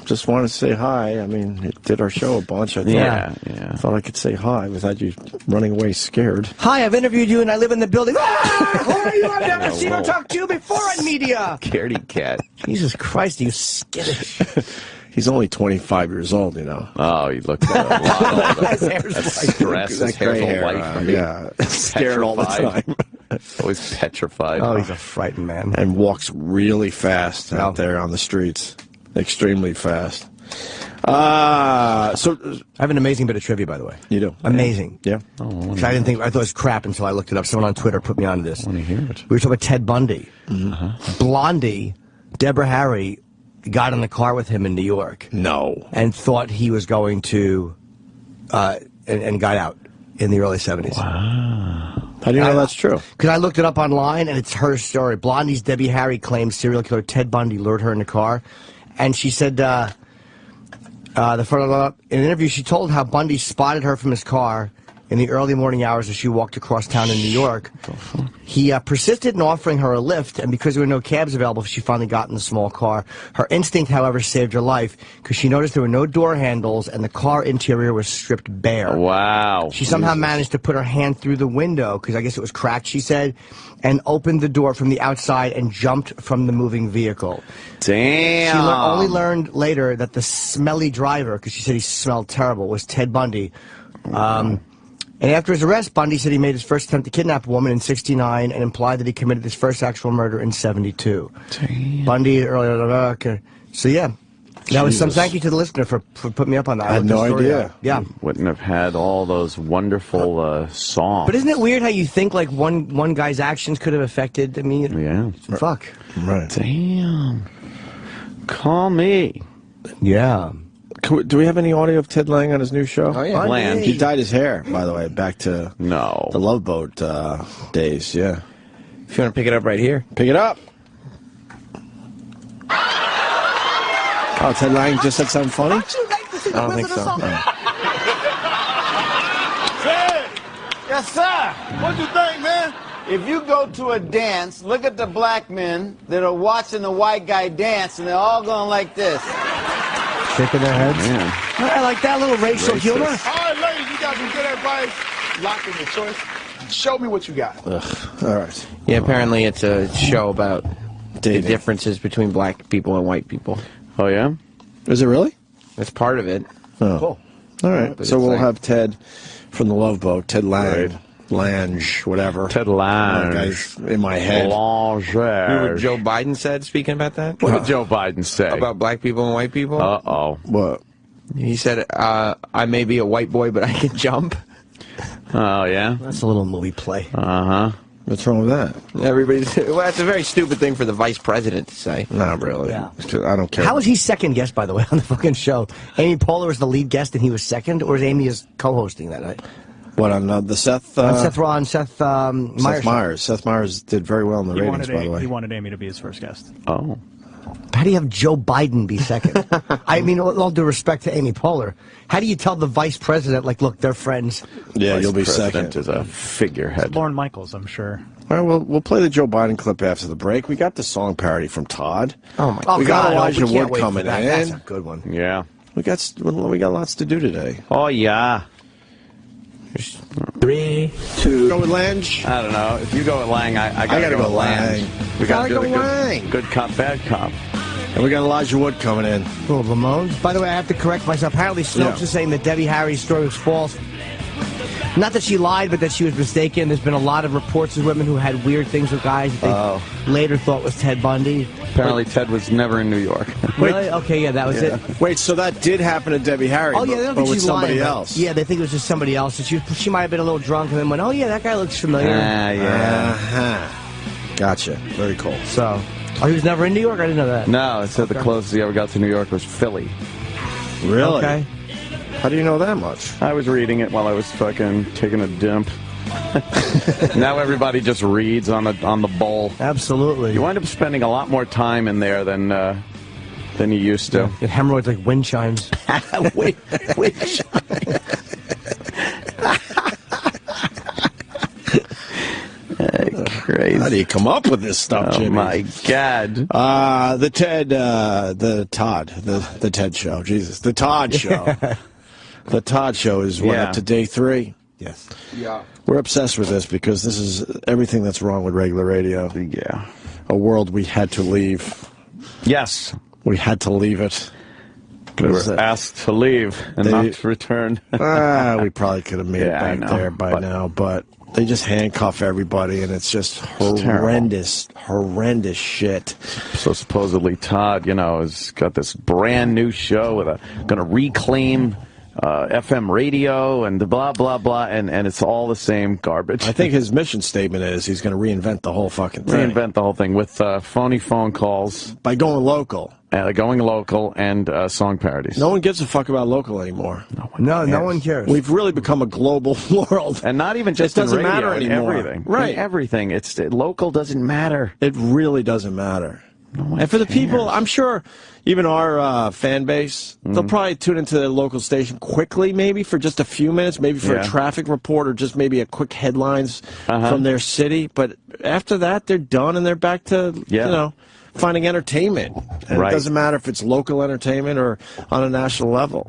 Just wanted to say hi. I mean, it did our show a bunch. I thought, Yeah. I thought I could say hi without you running away scared. Hi, I've interviewed you and I live in the building. Who are you? I've never seen or talked to you before in media. Scaredy cat. Jesus Christ, you skittish. He's only 25 years old, you know. Oh, he looks a lot older. His hair's That's white. stress. His hair's all white from being yeah, scared all the petrified. time. Always petrified. Oh, he's a frightened man. And walks really fast out there on the streets. Extremely fast. So I have an amazing bit of trivia, by the way. You do? Amazing. Yeah. I didn't think, I thought it was crap until I looked it up. Someone on Twitter put me onto this. I want to hear it. We were talking about Ted Bundy. Blondie, Deborah Harry, got in the car with him in New York. No. And thought he was going to, and got out in the early 70s. Wow. How do you know that's true? Because I looked it up online, and it's her story. Blondie's Debbie Harry claims serial killer Ted Bundy lured her in the car. And she said, in an interview, she told how Bundy spotted her from his car in the early morning hours as she walked across town in New York. He persisted in offering her a lift, and because there were no cabs available, she finally got in the small car. Her instinct, however, saved her life because she noticed there were no door handles and the car interior was stripped bare. Wow. She somehow managed to put her hand through the window, because I guess it was cracked, she said, and opened the door from the outside and jumped from the moving vehicle. Damn. She only learned later that the smelly driver, because she said he smelled terrible, was Ted Bundy. And after his arrest, Bundy said he made his first attempt to kidnap a woman in '69 and implied that he committed his first actual murder in '72. Bundy earlier. So yeah, that was some. Thank you to the listener for putting me up on that. I had no idea. Yeah, wouldn't have had all those wonderful songs. But isn't it weird how you think like one guy's actions could have affected? I mean, yeah. Fuck. Right. Damn. Call me. Yeah. Do we have any audio of Ted Lange on his new show? Oh, yeah. Lange. He dyed his hair, by the way, back to the Love Boat days, yeah. If you want to pick it up right here. Pick it up. Oh, Ted Lange just said something funny? Don't you like to see I don't the think Wizard so. of something? Yes, sir. What you think, man? If you go to a dance, look at the black men that are watching the white guy dance, and they're all going like this. Shaking their heads. I like that little racial humor. All right, ladies, you got some good advice. Lock in your choice. Show me what you got. Ugh. All right. Yeah, apparently it's a show about the differences between black people and white people. Oh, yeah? Is it really? That's part of it. Oh. Cool. All right. But So it's we'll like- have Ted from the Love Boat, Ted Lange, Lange, whatever. Ted Lange. Guy's in my head. Lange. You know what Joe Biden said, speaking about that? What did Joe Biden say? About black people and white people? Uh-oh. What? He said, I may be a white boy, but I can jump. Oh, yeah? That's a little movie play. Uh-huh. What's wrong with that? Everybody's, well, that's a very stupid thing for the vice president to say. Not really. Yeah. I don't care. How was he second guest, by the way, on the fucking show? Amy Poehler was the lead guest and he was second, or is Amy just co-hosting that night? What, on the Seth? Seth Meyers. Seth Meyers. Seth Meyers did very well in the ratings, by the way. He wanted Amy to be his first guest. Oh. How do you have Joe Biden be second? I mean, with all due respect to Amy Poehler, how do you tell the vice president, like, look, they're friends? Yeah, Vice you'll be President second. is a figurehead. Lorne Michaels, I'm sure. All right, well, we'll play the Joe Biden clip after the break. We got the song parody from Todd. Oh, my We got Elijah we can't Wood wait for coming that. in. That's a good one. Yeah. We got lots to do today. Oh, yeah. 3, 2. Go with Lange. I don't know. If you go with Lange, I gotta go with Lange. We gotta Gotta do go the Lange. good cop, bad cop. And we got Elijah Wood coming in. Little Ramones. By the way, I have to correct myself. Apparently, Snopes is saying that Debbie Harry's story was false. Not that she lied, but that she was mistaken. There's been a lot of reports of women who had weird things with guys that they later thought was Ted Bundy. Apparently, Ted was never in New York. Really? Okay, yeah, that was it. Wait, so that did happen to Debbie Harry, Oh, yeah, they don't but think with she's somebody lying, but- else. Yeah, they think it was just somebody else. So she might have been a little drunk and then went, oh, yeah, that guy looks familiar. Yeah. Uh-huh. Gotcha. Very cool. So, he was never in New York? I didn't know that. No, it said the closest he ever got to New York was Philly. Really? Okay. How do you know that much? I was reading it while I was fucking taking a dump. Now everybody just reads on the bowl. Absolutely. You wind up spending a lot more time in there than you used to. Get hemorrhoids like wind chimes. Wind chimes. Crazy. How do you come up with this stuff, Jimmy? Oh my God. The Ted show. Jesus. The Todd show. The Todd show is up to day 3. Yes. Yeah. We're obsessed with this because this is everything that's wrong with regular radio. Yeah. A world we had to leave. Yes. We had to leave it. We were asked to leave and not to return. We probably could have made it I back know, there by now, but they just handcuff everybody, and it's just horrendous shit. So supposedly Todd, has got this brand new show with going to reclaim FM radio and the blah, blah, blah, and it's all the same garbage. I think his mission statement is he's going to reinvent the whole fucking thing. Reinvent the whole thing with phony phone calls. By going local. Going local and song parodies. No one gives a fuck about local anymore. No one cares. We've really become a global world. And not even just it doesn't in radio, matter anymore. Everything. Right. In everything. Local doesn't matter. It really doesn't matter. And for the people, I'm sure even our fan base, they'll probably tune into their local station quickly, maybe for just a few minutes, maybe for a traffic report or just maybe a quick headlines from their city. But after that, they're done and they're back to, finding entertainment. And it doesn't matter if it's local entertainment or on a national level.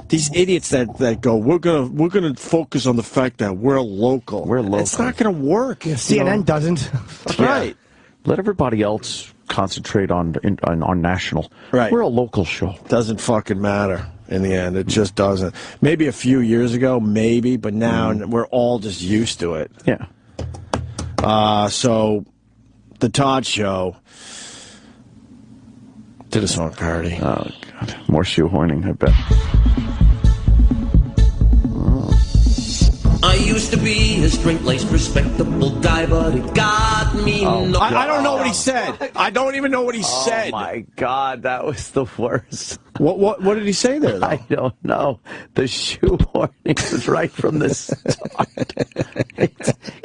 These idiots that go, we're gonna focus on the fact that we're local. We're local. It's not going to work. Yeah, CNN doesn't. Right. Let everybody else concentrate on national. Right. We're a local show. Doesn't fucking matter in the end. It just doesn't. Maybe a few years ago, maybe, but now we're all just used to it. Yeah. So the Todd show did a song parody. Oh, God. More shoehorning, I bet. I used to be a straight-laced, respectable guy, but it got me. I don't know what he said. I don't even know what he said. Oh, my God. That was the worst. What did he say there, though? I don't know. The shoehorning is right from the start.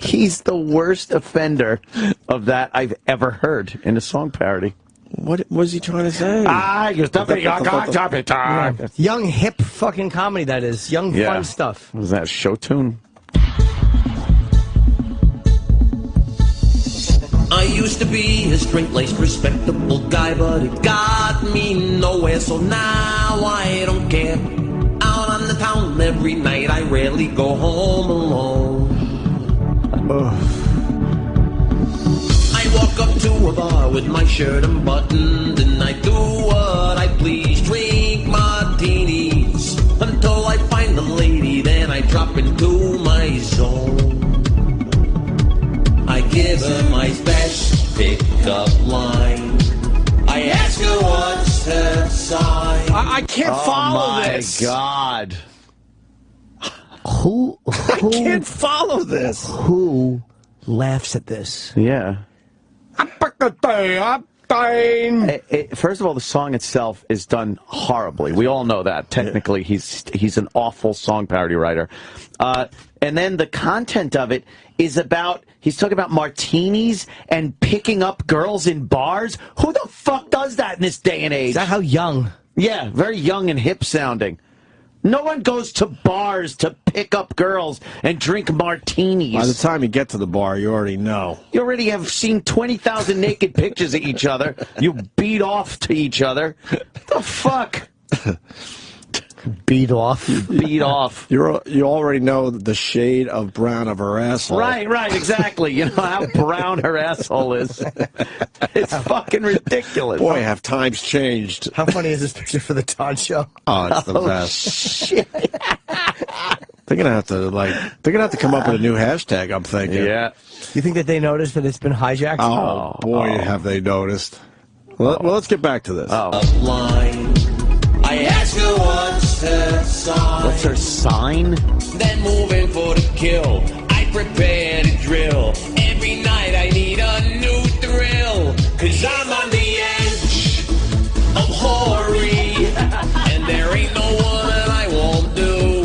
He's the worst offender of that I've ever heard in a song parody. What was he trying to say? I used to be a carpenter. Young, hip fucking comedy, that is. Young, fun stuff. Was that a show tune? I used to be a straight-laced, respectable guy, but it got me nowhere, so now I don't care. Out on the town every night, I rarely go home alone. I walk up to a bar with my shirt unbuttoned, and I do what I please, drink martinis, until I find a lady, then I drop into my zone. I give her my best pickup line. I ask her what's her sign. I can't follow this. Oh, my God. Who I can't follow this. Who laughs at this? Yeah. First of all, the song itself is done horribly. We all know that. Technically, he's an awful song parody writer. And then the content of it is about, he's talking about martinis and picking up girls in bars. Who the fuck does that in this day and age? Is that how young? Yeah, very young and hip sounding. No one goes to bars to pick up girls and drink martinis. By the time you get to the bar, you already know. You already have seen 20,000 naked pictures of each other. You beat off to each other. What the fuck? Beat off. Beat off. You already know the shade of brown of her asshole. Right, exactly. You know how brown her asshole is. It's fucking ridiculous. Boy, have times changed. How funny is this picture for the Todd show? Oh, it's the best. Shit. They're gonna have to come up with a new hashtag, I'm thinking. Yeah. You think that they noticed that it's been hijacked? Oh, boy, have they noticed. Well, let's get back to this. Line. I ask her what's her sign. What's her sign? Then moving for the kill. I prepare to drill. Every night I need a new thrill. Cause I'm on the edge of hoary. And there ain't no one that I won't do.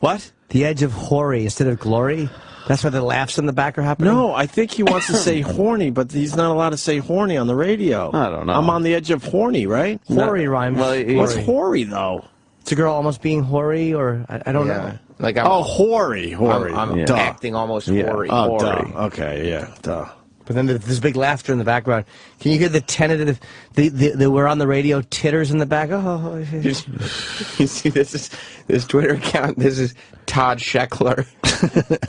What? The edge of hoary instead of glory? That's why the laughs in the back are happening? No, I think he wants to say horny, but he's not allowed to say horny on the radio. I don't know. I'm on the edge of horny, right? Hoary rhymes. Well, What's hoary, though? It's a girl almost being hoary, or I don't know. Like hoary. I'm acting almost hoary. Oh, hoary. duh. Okay, yeah, duh. But then there's big laughter in the background. Can you hear the tentative, the we're on the radio titters in the back? Oh. You see, this Twitter account. This is Todd Scheckler.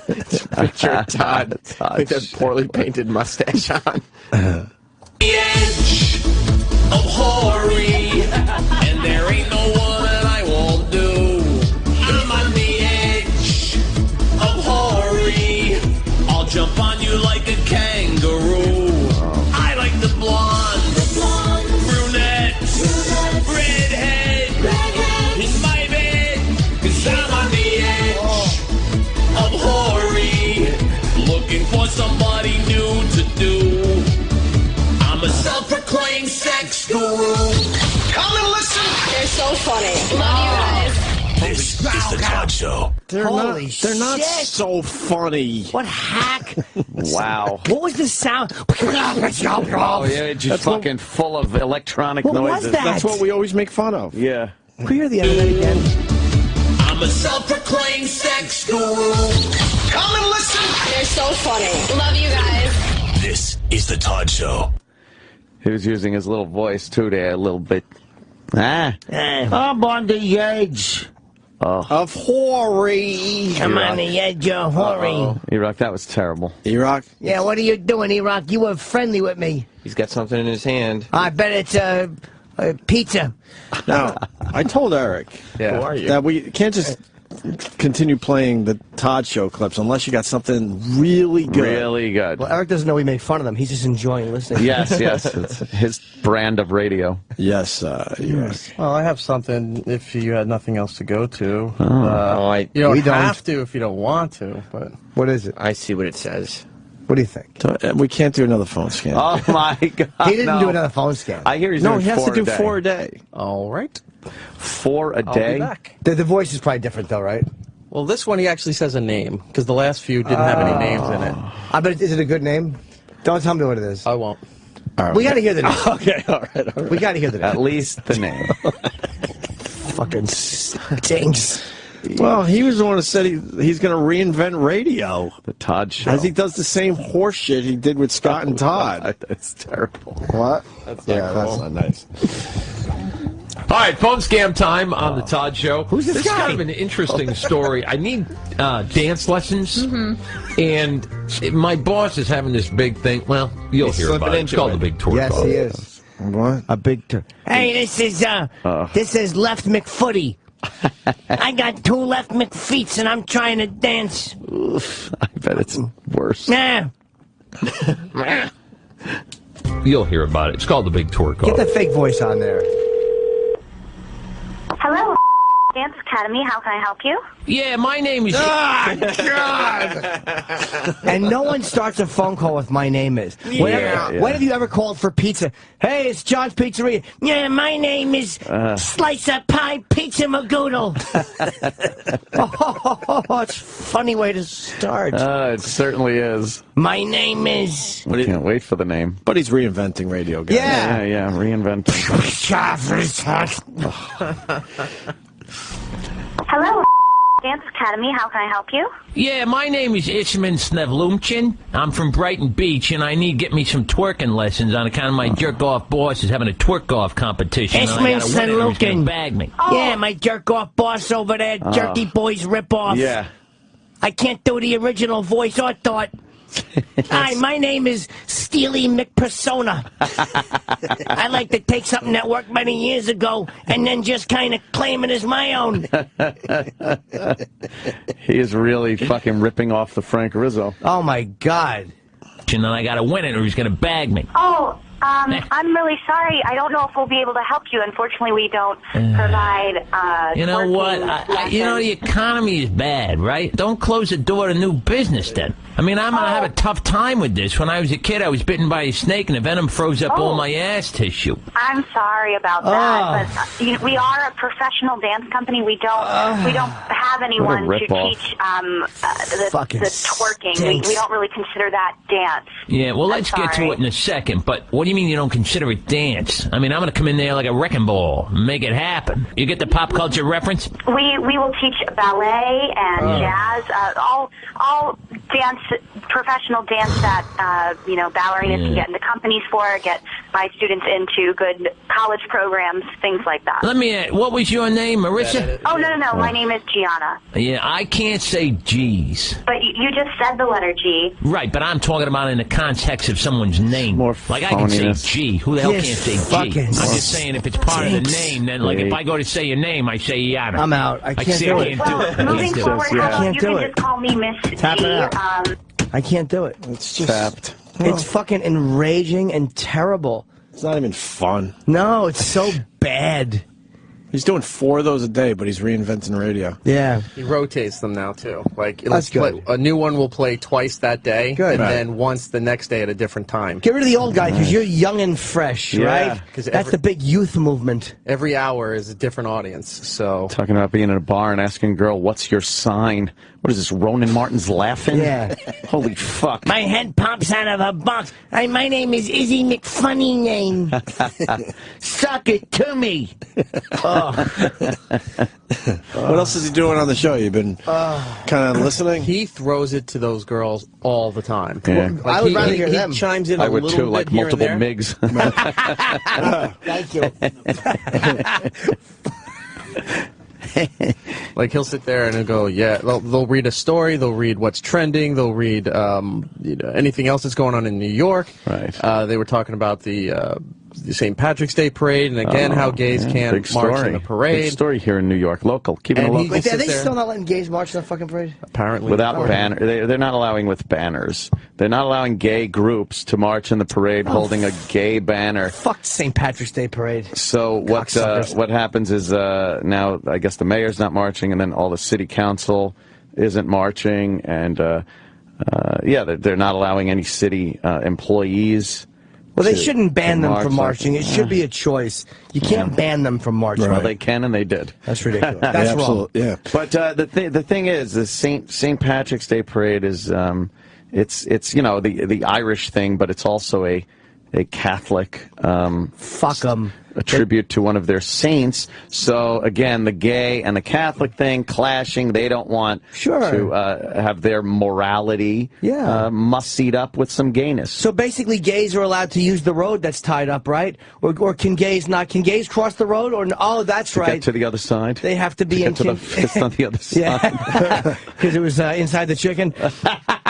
It's a picture of Todd with that poorly painted mustache on. The edge of hoary. And there ain't no one that I won't do. I'm on the edge of hoary. I'll jump on you like a kangaroo. I like the blonde, brunette, redhead in my bed. Cause I'm on the edge of hoary. Looking for somebody new to do. I'm a self-proclaimed sex guru. Come and listen. They're so funny. Love you guys. This is the Todd Show. They're not so funny. What hack? Wow. What was the sound? Oh, yeah, just fucking full of electronic What was noises. that? That's what we always make fun of. Yeah. Can we hear the end of that again? I'm a self-proclaimed sex guru. Come and listen. They're so funny. Love you guys. This is the Todd Show. He was using his little voice, too, there, a little bit. I'm on the edge. Of hoary. I'm on the edge of hoary. E-Rock, that was terrible. E-Rock? Yeah, what are you doing, E-Rock? You were friendly with me. He's got something in his hand. I bet it's pizza. Now, I told Eric that we can't just continue playing the Todd Show clips unless you got something really good. Really good. Well, Eric doesn't know we make fun of them. He's just enjoying listening. Yes. It's his brand of radio. Yes, Well, I have something if you had nothing else to go to. You don't have to if you don't want to, but... What is it? I see what it says. What do you think? We can't do another phone scan. Oh, my God. He didn't do another phone scan. I hear he's No, doing he has to do 4 a day. day. All right. 4 a I'll day? be back. The voice is probably different, though, right? Well, this one he actually says a name, because the last few didn't have any names in it. I bet, is it a good name? Don't tell me what it is. I won't. We got to hear the name. Okay, all right. We got to hear the name. At least the name. Fucking stinks. Well, he was the one who said he's going to reinvent radio. The Todd Show. As he does the same horse shit he did with Scott and Todd. That's terrible. What? That's That's not nice. All right, phone scam time on the Todd Show. Who's this This guy? is kind of an interesting story. I need dance lessons, and my boss is having this big thing. Well, you'll He's hear about slipping it. It's into called it. the Big Tour. Yes, he is. What? A big tour. Hey, this is Left McFooty. I got 2 left McFeets and I'm trying to dance. Oof, I bet it's worse. Nah. You'll hear about it. It's called the Big Tour. Get the fake voice on there. Hello, Dance Academy. How can I help you? Yeah, my name is... God! And no one starts a phone call with "my name is." Yeah. When have you ever called for pizza? Hey, it's John's Pizzeria. Yeah, my name is Slice of Pie Pizza Magoodle. Oh, it's a funny way to start. It certainly is. My name is... I can't wait for the name. But he's reinventing radio, guys. Yeah, reinventing. Hello, Dance Academy. How can I help you? Yeah, my name is Isman Snevlumchin. I'm from Brighton Beach, and I need to get me some twerking lessons on account of my jerk-off boss is having a twerk-off competition. and I Isman gotta win it or he's gonna Snevlumchin. bag me. Yeah, my jerk-off boss over there, Jerky Boys Rip-Off. Yeah. I can't do the original voice or thought. Hi, my name is Steely McPersona. I like to take something that worked many years ago and then just kind of claim it as my own. He is really fucking ripping off the Frank Rizzo. Oh my God! And then I gotta win it or he's gonna bag me. Oh, I'm really sorry. I don't know if we'll be able to help you. Unfortunately, we don't provide. You know what? twerking You know, lessons. the economy is bad, right? Don't close the door to new business then. I mean, I'm going to have a tough time with this. When I was a kid, I was bitten by a snake and the venom froze up all my ass tissue. I'm sorry about that, but we are a professional dance company. We don't have anyone to rip-off. teach the twerking. stinks. We don't really consider that dance. Yeah, well, I'm let's get to sorry. it in a second. But what do you mean you don't consider it dance? I mean, I'm going to come in there like a wrecking ball and make it happen. You get the pop culture reference? We will teach ballet and jazz, all dance, professional dance that ballerinas can get into companies for, get my students into good college programs, things like that. Let me what was your name, Marissa? Oh, no. My name is Gianna. Yeah, I can't say G's. But you just said the letter G. Right, but I'm talking about in the context of someone's name. Like, I can say phoniness. G. Who the hell Yes, can't say G? fucking I'm just saying if it's part of the stinks. name, then, like, if I go to say your name, I say Yana. I'm out. I can't say do I it. can't do Well, it. moving Can't do it. forward, how about Can't you do can it. just call me Miss Tap G. it out. I can't do it. It's just Tapped. It's fucking enraging and terrible. It's not even fun. No, it's so bad. He's doing 4 of those a day, but he's reinventing radio. Yeah. He rotates them now, too. Like, That's good. A new one will play twice that day, Good. and Right. then once the next day at a different time. Get rid of the old guy because you're young and fresh, Yeah. right? 'Cause That's the big youth movement. Every hour is a different audience, so... Talking about being in a bar and asking a girl, what's your sign? What is this, Ronan Martin's laughing? Yeah. Holy fuck. My head pops out of a box. My name is Izzy McFunny Name. Suck it to me. What else is he doing on the show? You've been kind of listening? He throws it to those girls all the time. Yeah. Like, I would rather hear he them. chimes in I a would little too, bit like here and multiple there. MIGs. Thank you. Like, he'll sit there and he'll go, yeah, they'll read a story, they'll read what's trending, they'll read anything else that's going on in New York. Right. They were talking about the St. Patrick's Day parade, and again, how gays can't Big march story. in the parade. Big story here in New York, local. Keeping it And he local. Wait, are they there. still not letting gays march in the fucking parade? Apparently. Without banner, they're not allowing with banners. They're not allowing gay groups to march in the parade holding a gay banner. Fuck St. Patrick's Day parade. So what happens is now I guess the mayor's not marching, and then all the city council isn't marching, and they're not allowing any city employees. Well, they to- shouldn't ban to them march from like- marching. It should be a choice. You can't ban them from marching. Well, they can and they did. That's ridiculous. That's wrong. Yeah. But the thing is, the St. Patrick's Day parade is it's the Irish thing, but it's also a Catholic fuck them. A tribute to one of their saints. So again, the gay and the Catholic thing clashing. They don't want to have their morality mussied up with some gayness. So basically, gays are allowed to use the road that's tied up, right? Or can gays not? Can gays cross the road? Or oh, that's right. Get to the other side. They have to be get to the fist on the other side. Because it was inside the chicken.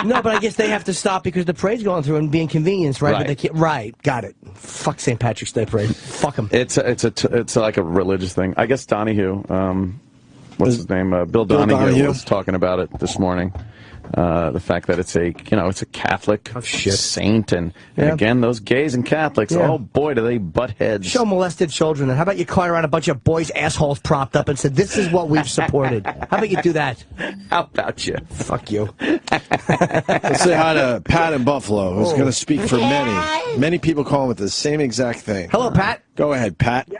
No, but I guess they have to stop because the parade's going through and be inconvenienced, right? Right. But they can't, right, got it. Fuck St. Patrick's Day parade. Fuck them. It's like a religious thing. I guess Donahue, what's his name? Bill Donahue was talking about it this morning. The fact that it's a Catholic saint, and again, those gays and Catholics, oh boy, do they butt heads. Show molested children, and how about you caught around a bunch of boys' assholes propped up and said, this is what we've supported. How about you do that? How about you? Fuck you. Let's say hi to Pat in Buffalo, who's going to speak for many. Many people call him with the same exact thing. Hello, Pat. Go ahead, Pat.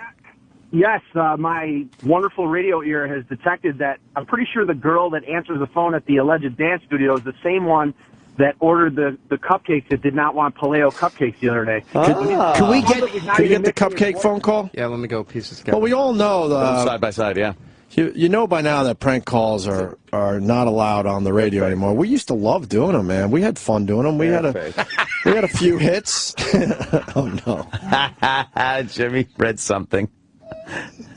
Yes, my wonderful radio ear has detected that I'm pretty sure the girl that answers the phone at the alleged dance studio is the same one that ordered the cupcakes that did not want paleo cupcakes the other day. Can we get the cupcake phone call? Yeah, let me go pieces. Well, we all know side by side, yeah. You know by now that prank calls are not allowed on the radio anymore. We used to love doing them, man. We had fun doing them. We had a few hits. Oh no, Jimmy read something.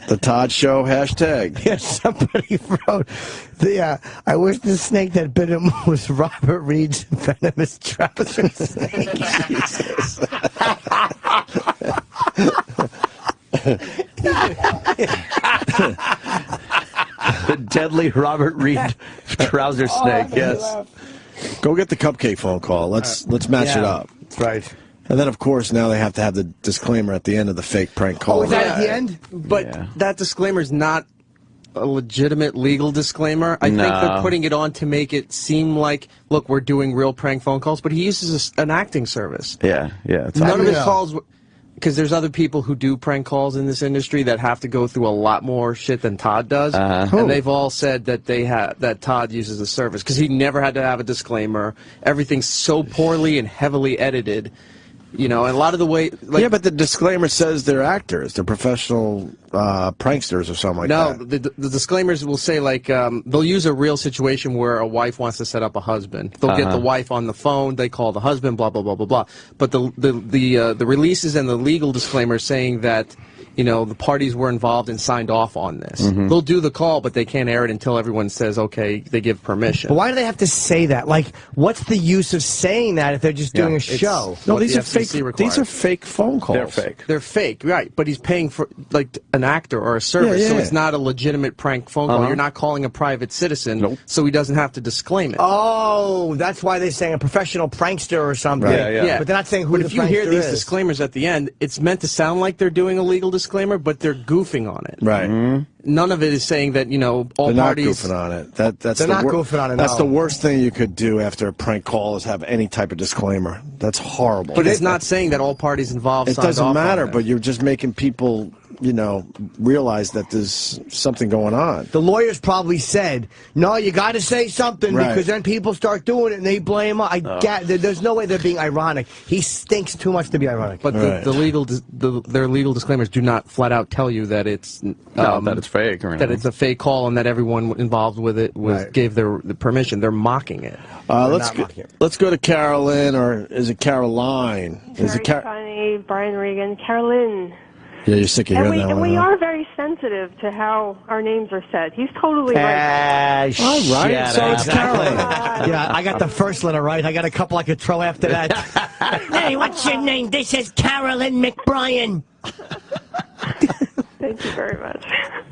The Todd Show hashtag. Yeah, somebody wrote, I wish the snake that bit him was Robert Reed's venomous trouser snake. Jesus. The deadly Robert Reed trouser snake, yes. Go get the cupcake phone call. Let's match it up. That's right. And then, of course, now they have to have the disclaimer at the end of the fake prank call. Oh, is that at the end? But that disclaimer is not a legitimate legal disclaimer. I think they're putting it on to make it seem like, look, we're doing real prank phone calls, but he uses an acting service. Yeah. None of his calls, because there's other people who do prank calls in this industry that have to go through a lot more shit than Todd does, and they've all said that that Todd uses the service because he never had to have a disclaimer. Everything's so poorly and heavily edited. You know, and a lot of the way... yeah, but the disclaimer says they're actors. They're professional pranksters or something like that. No, the disclaimers will say, like, they'll use a real situation where a wife wants to set up a husband. They'll get the wife on the phone, they call the husband, blah, blah, blah, blah, blah. But the releases and the legal disclaimer saying that, you know, the parties were involved and signed off on this. They'll do the call, but they can't air it until everyone says, okay, they give permission. But why do they have to say that? Like, what's the use of saying that if they're just doing a show? No, these are fake. These are fake phone calls. They're fake. They're fake, right? But he's paying for like an actor or a service, so it's not a legitimate prank phone call. You're not calling a private citizen, so he doesn't have to disclaim it. Oh, that's why they're saying a professional prankster or something. Right. Yeah. But they're not saying who the if you hear prankster these is. disclaimers at the end, it's meant to sound like they're doing a legal disclaimer, but they're goofing on it. Right. None of it is saying that, you know, all they're parties... not goofing on it. That's they're not goofing on it, That's no. the worst thing you could do after a prank call is have any type of disclaimer. That's horrible. But it's not saying that all parties involved It signed doesn't off matter, on it. but you're just making people, you know, realize that there's something going on. The lawyers probably said, no, you got to say something because then people start doing it and they blame us. There's no way they're being ironic. He stinks too much to be ironic. But their legal disclaimers do not flat out tell you that it's that it's fake or anything. that it's a fake call and that everyone involved with it gave the permission. They're mocking it. Let's go to Carolyn, or is it Caroline? Is it Funny, Brian Regan, Carolyn. Yeah, you're sick of hearing that And one. we huh? are very sensitive to how our names are said. He's totally right. All right, so it's Carolyn. Yeah, I got the first letter right. I got a couple I could throw after that. Hey, what's your name? This is Carolyn McBrien. Thank you very much.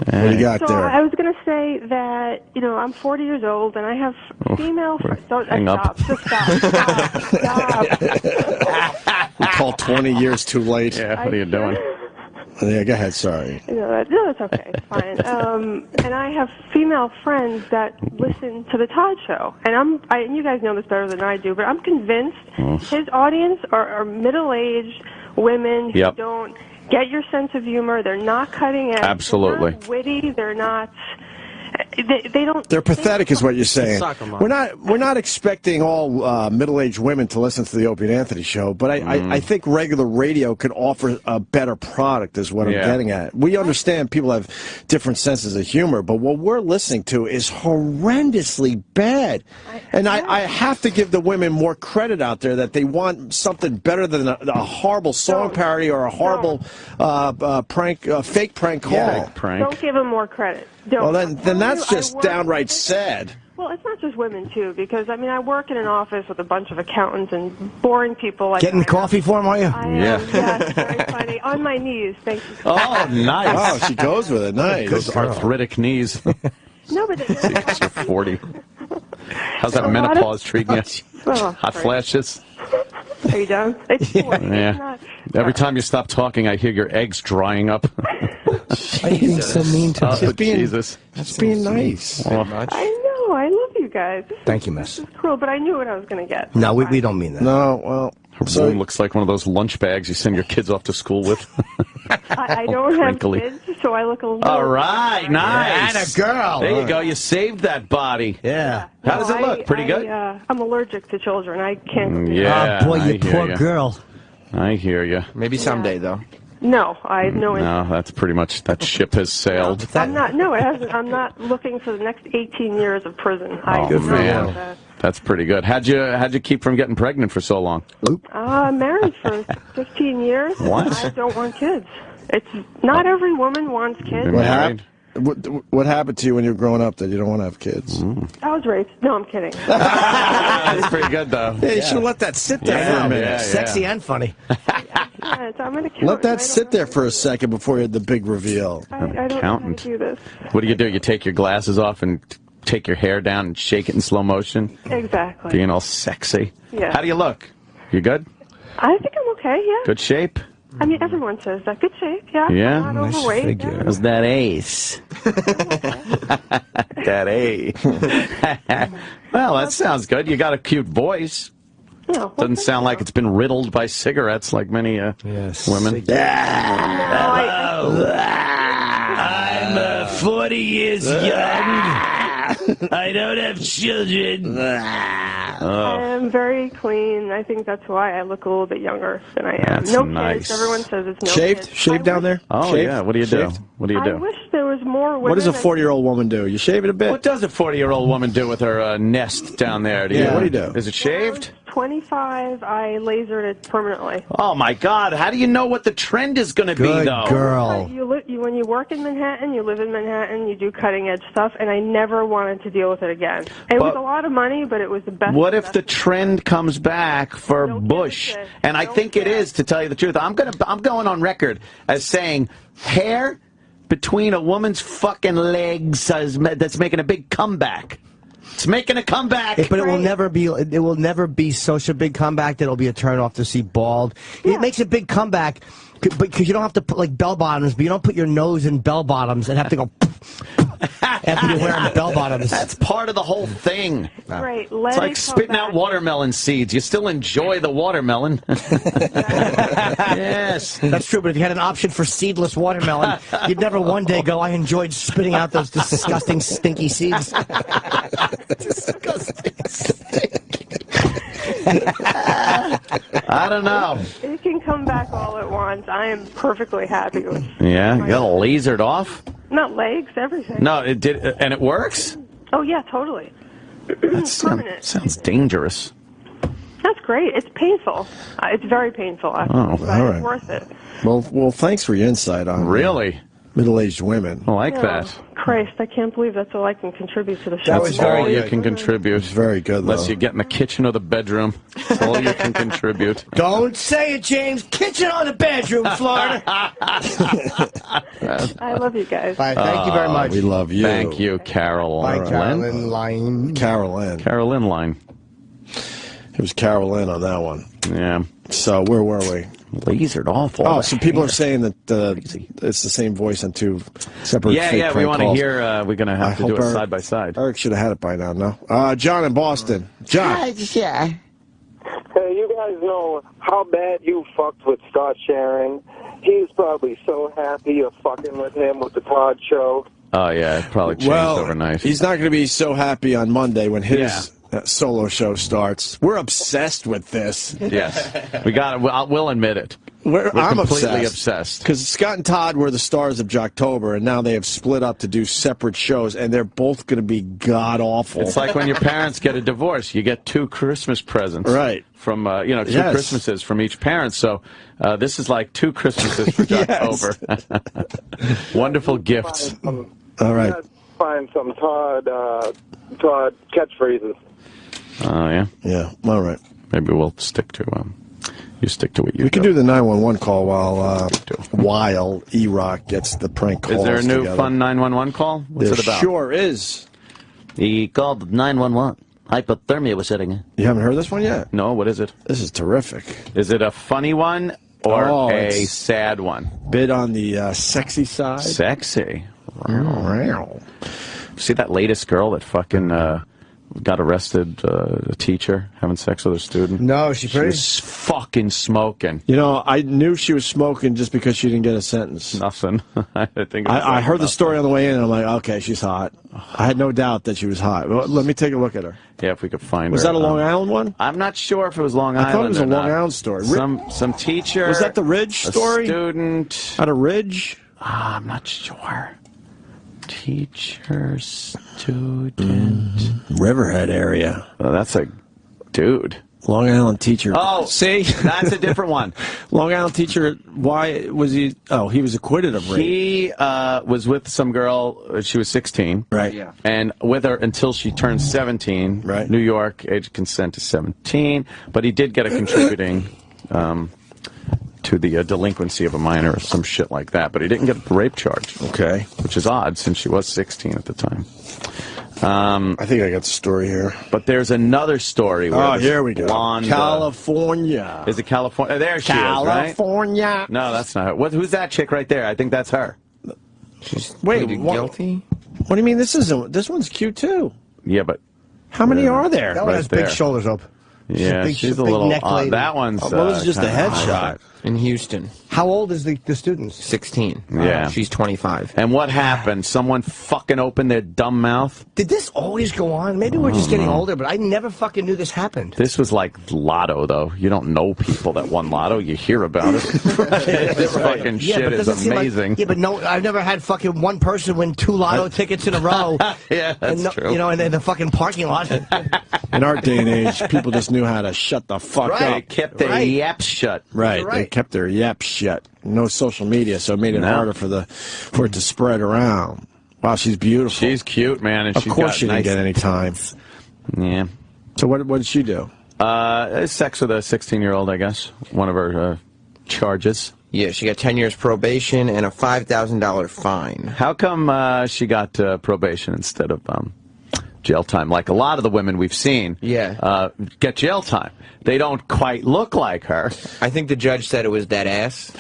What do you got So there? I was going to say that, you know, I'm 40 years old and I have female friends. Hang up. Stop. We called 20 years too late. Yeah, what are you doing? Yeah, go ahead, sorry. No, that's okay. It's fine. And I have female friends that listen to the Todd Show. And and you guys know this better than I do, but I'm convinced his audience are middle-aged women who don't get your sense of humor. They're not cutting edge. Absolutely. They're not witty. They're not... They don't. They're pathetic, is what you're saying. Soccer mom. We're not expecting all middle-aged women to listen to the Opie and Anthony show, but I think regular radio could offer a better product, is what I'm getting at. We understand people have different senses of humor, but what we're listening to is horrendously bad. And I have to give the women more credit out there that they want something better than a horrible song parody or a horrible fake prank call. Yeah, prank. Don't give them more credit. Don't. Well, then that's just downright sad. Well, it's not just women, too, because, I mean, I work in an office with a bunch of accountants and boring people. Like Getting coffee for them, are you? Yes, very funny. On my knees, thank you. Oh, nice. Oh, she goes with it. Nice. Those arthritic knees. No, but You're 40. How's that menopause treating you? Hot flashes? Are you done? It's 4. Yeah. Every time you stop talking, I hear your eggs drying up. Why are you being so mean to me? Jesus. That's being nice. I know. I love you guys. Thank you, miss. This is cruel, but I knew what I was going to get. No, we don't mean that. No, well... Her room looks like one of those lunch bags you send your kids off to school with. I don't have Crinkly. kids, so I look a little... All right, nice. And a girl. There you go. You saved that body. Yeah. How does it look? Pretty good? I'm allergic to children. I can't... Yeah. Oh, boy, I you hear poor ya. girl. I hear you. Maybe someday, though. No, I have no interest. No, that's pretty much, that ship has sailed. I'm not. No, it hasn't. I'm not looking for the next 18 years of prison. Oh, man. That's pretty good. How'd you keep from getting pregnant for so long? I'm married for 15 years. What? I don't want kids. It's not every woman wants kids. What happened to you when you were growing up that you don't want to have kids? I was raped. No, I'm kidding. That's pretty good, though. Yeah, you should have let that sit there for a minute. Sexy and funny. Yeah, so I'm an accountant. Let that sit there for a second before you had the big reveal. I don't know how to do this. What do? You take your glasses off and take your hair down and shake it in slow motion? Exactly. Being all sexy. Yeah. How do you look? You good? I think I'm okay, yeah. Good shape? I mean, everyone says that. Good shape, yeah. Yeah? I'm not overweight. Yeah. How's that ace? That A. Well, that sounds good. You got a cute voice. No, doesn't sound like it's been riddled by cigarettes like many women. I'm 40 years young. I don't have children. I am very clean. I think that's why I look a little bit younger than I am. That's no nice. kids. Everyone says it's no Shaved? kids. Shaved down there? Oh, Shaved? yeah. What do you do? Shaved? What do you I do? wish there was more women. What does a 40-year-old woman do? You shave it a bit? What does a 40-year-old woman do with her nest down there? What do you do? Is it shaved? 25, I lasered it permanently. Oh, my God. How do you know what the trend is going to be, though? girl. When you work in Manhattan, you live in Manhattan, you do cutting-edge stuff, and I never wanted to deal with it again. It was a lot of money, but it was the best. What if the trend comes back for Bush? And I think it is, to tell you the truth. I'm going on record as saying hair between a woman's fucking legs that's making a big comeback. It's making a comeback. But it will never be. It will never be such a big comeback that it'll be a turnoff to see bald. It makes a big comeback because you don't have to put like bell bottoms, but you don't put your nose in bell bottoms and have to go after you're wearing bell bottoms. That's part of the whole thing. Great. It's like spitting out watermelon seeds. You still enjoy the watermelon. Yes. That's true, but if you had an option for seedless watermelon, you'd never one day go, I enjoyed spitting out those disgusting, stinky seeds. Disgusting, stinky. I don't know. It can come back all at once. I am perfectly happy with Yeah, you got it lasered off? not legs, everything. No, it did, and it works? Oh, yeah, totally. That sounds dangerous. That's great. It's painful. It's very painful, actually. Oh, but all right. It's worth it. Well, thanks for your insight on Really? middle-aged women. I like Oh, that. Christ, I can't believe that's all I can contribute to the show. That was all you can contribute. It's very good, Unless though. you get in the kitchen or the bedroom. That's all you can contribute. Don't say it, James. Kitchen or the bedroom, Florida. I love you guys. Bye. Thank you very much. We love you. Thank you, Carol. Bye, Carolyn Line. Carolyn Line. It was Carolyn on that one. Yeah. So where were we? Lasered off. Oh, so people are saying that it's the same voice on two separate. fake we prank want to calls. hear. We're going to have to do it Eric- side by side. Eric should have had it by now. No, John in Boston. John. Yeah. Hey, you guys know how bad you fucked with Scott Sharon. He's probably so happy you're fucking with him with the Todd show. Oh, yeah, it probably changed overnight. He's not going to be so happy on Monday when his solo show starts. We're obsessed with this. Yes. We'll admit it. I'm completely obsessed. Because Scott and Todd were the stars of Jocktober, and now they have split up to do separate shows, and they're both going to be god-awful. It's like when your parents get a divorce. You get 2 Christmas presents. Right. From, 2 Christmases from each parent. So this is like 2 Christmases for Jocktober. Wonderful gifts. All right. Find some Todd catchphrases. Oh, yeah? Yeah, all right. Maybe we'll stick to you stick to what you We can do the 911 call while E-Rock gets the prank calls Is there a new together. fun 911 call? What's There it about? sure is. He called 911. Hypothermia was setting in. You haven't heard this one yet? No, what is it? This is terrific. Is it a funny one or a it's sad one? Bit on the sexy side. Sexy. See that latest girl that fucking got arrested, a teacher having sex with a student? No, she was fucking smoking. You know, I knew she was smoking just because she didn't get a sentence. Nothing. I heard the story on the way in, and I'm like, okay, she's hot. I had no doubt that she was hot. Well, let me take a look at her. Yeah, if we could find her. Was that a Long Island one? I'm not sure if it was Long Island. I thought it was a or Long not. Island story. Some teacher. Was that the Ridge story? A student. At a Ridge? I'm not sure. Teacher, student. Riverhead area. Oh, that's a dude. Long Island teacher. Oh, see? That's a different one. Long Island teacher, why was he? Oh, he was acquitted of rape. He was with some girl, she was 16. Right. Yeah. And with her until she turned 17. Right. New York, age of consent is 17. But he did get a contributing to the delinquency of a minor or some shit like that. But he didn't get the rape charge. Okay. Which is odd since she was 16 at the time. I think I got the story here. But there's another story. Where here we go. Blonde, California. Is it California? There she California. is, right? No, that's not her. Who's that chick right there? I think that's her. She's Wait, guilty? What do you mean? This one's cute too. Yeah, but how many are there? That one has big shoulders up. Yeah, she's a big little. neck lady. That one's. Well, this is just a headshot. In Houston. How old is the students? 16. Yeah. She's 25. And what happened? Someone fucking opened their dumb mouth? Did this always go on? Maybe we're just getting older, but I never fucking knew this happened. This was like Lotto, though. You don't know people that won Lotto. You hear about it. This fucking shit is amazing. But no, I've never had fucking one person win 2 Lotto tickets in a row. Yeah, that's true. You know, in the fucking parking lot. In our day and age, people just knew how to shut the fuck up. They kept their yaps shut. Right. They kept their yaps shut. No social media, so it made it harder for it to spread around. Wow, she's beautiful. She's cute, man. And of course she didn't get any time. Yeah. So what did she do? Sex with a 16-year-old, I guess. One of her charges. Yeah, she got 10 years probation and a $5,000 fine. How come she got probation instead of jail time? Like a lot of the women we've seen get jail time. They don't quite look like her. I think the judge said it was that ass.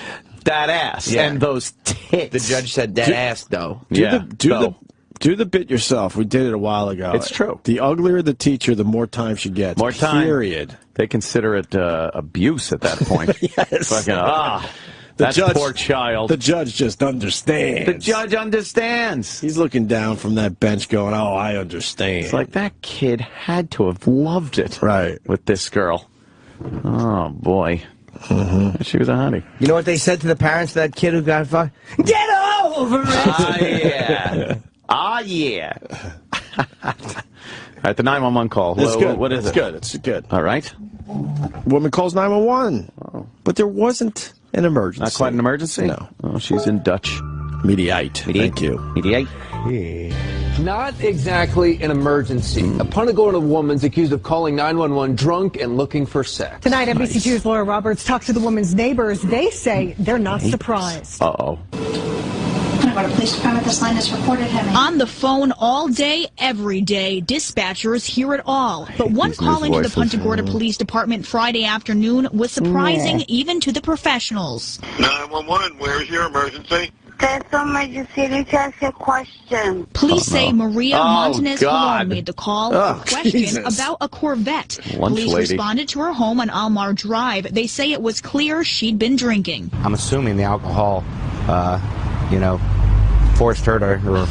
That ass. Yeah. And those tits. The judge said that ass, though. Do the bit yourself. We did it a while ago. It's true. The uglier the teacher, the more time she gets. More time. Period. They consider it abuse at that point. Yes. Fucking, that poor child. The judge just understands. The judge understands. He's looking down from that bench going, oh, I understand. It's like that kid had to have loved it. Right. With this girl. Oh, boy. She was a honey. You know what they said to the parents of that kid who got fucked? Get over it! Ah, yeah. Ah, yeah. All right, the 911 call. It's good. What is it? It's good. All right. Woman calls 911. Oh. But there wasn't an emergency. Not quite an emergency? No. Oh, she's in Dutch. Mediate. Thank you. Mediate. Not exactly an emergency. A Punta woman's accused of calling 911 drunk and looking for sex. Tonight, NBC2's Laura Roberts talked to the woman's neighbors. They say they're not surprised. Uh-oh. Punta Police Department, this line has reported him. On the phone all day, every day, dispatchers hear it all. But one call into the Punta Gorda Police Department Friday afternoon was surprising even to the professionals. 911, where's your emergency? There's some emergency. Need to ask you a question. Police say Maria Montanez Colon made the call. Oh, A question Jesus. about a Corvette. Lunch Police lady. responded to her home on Almar Drive. They say it was clear she'd been drinking. I'm assuming the alcohol, forced her to, or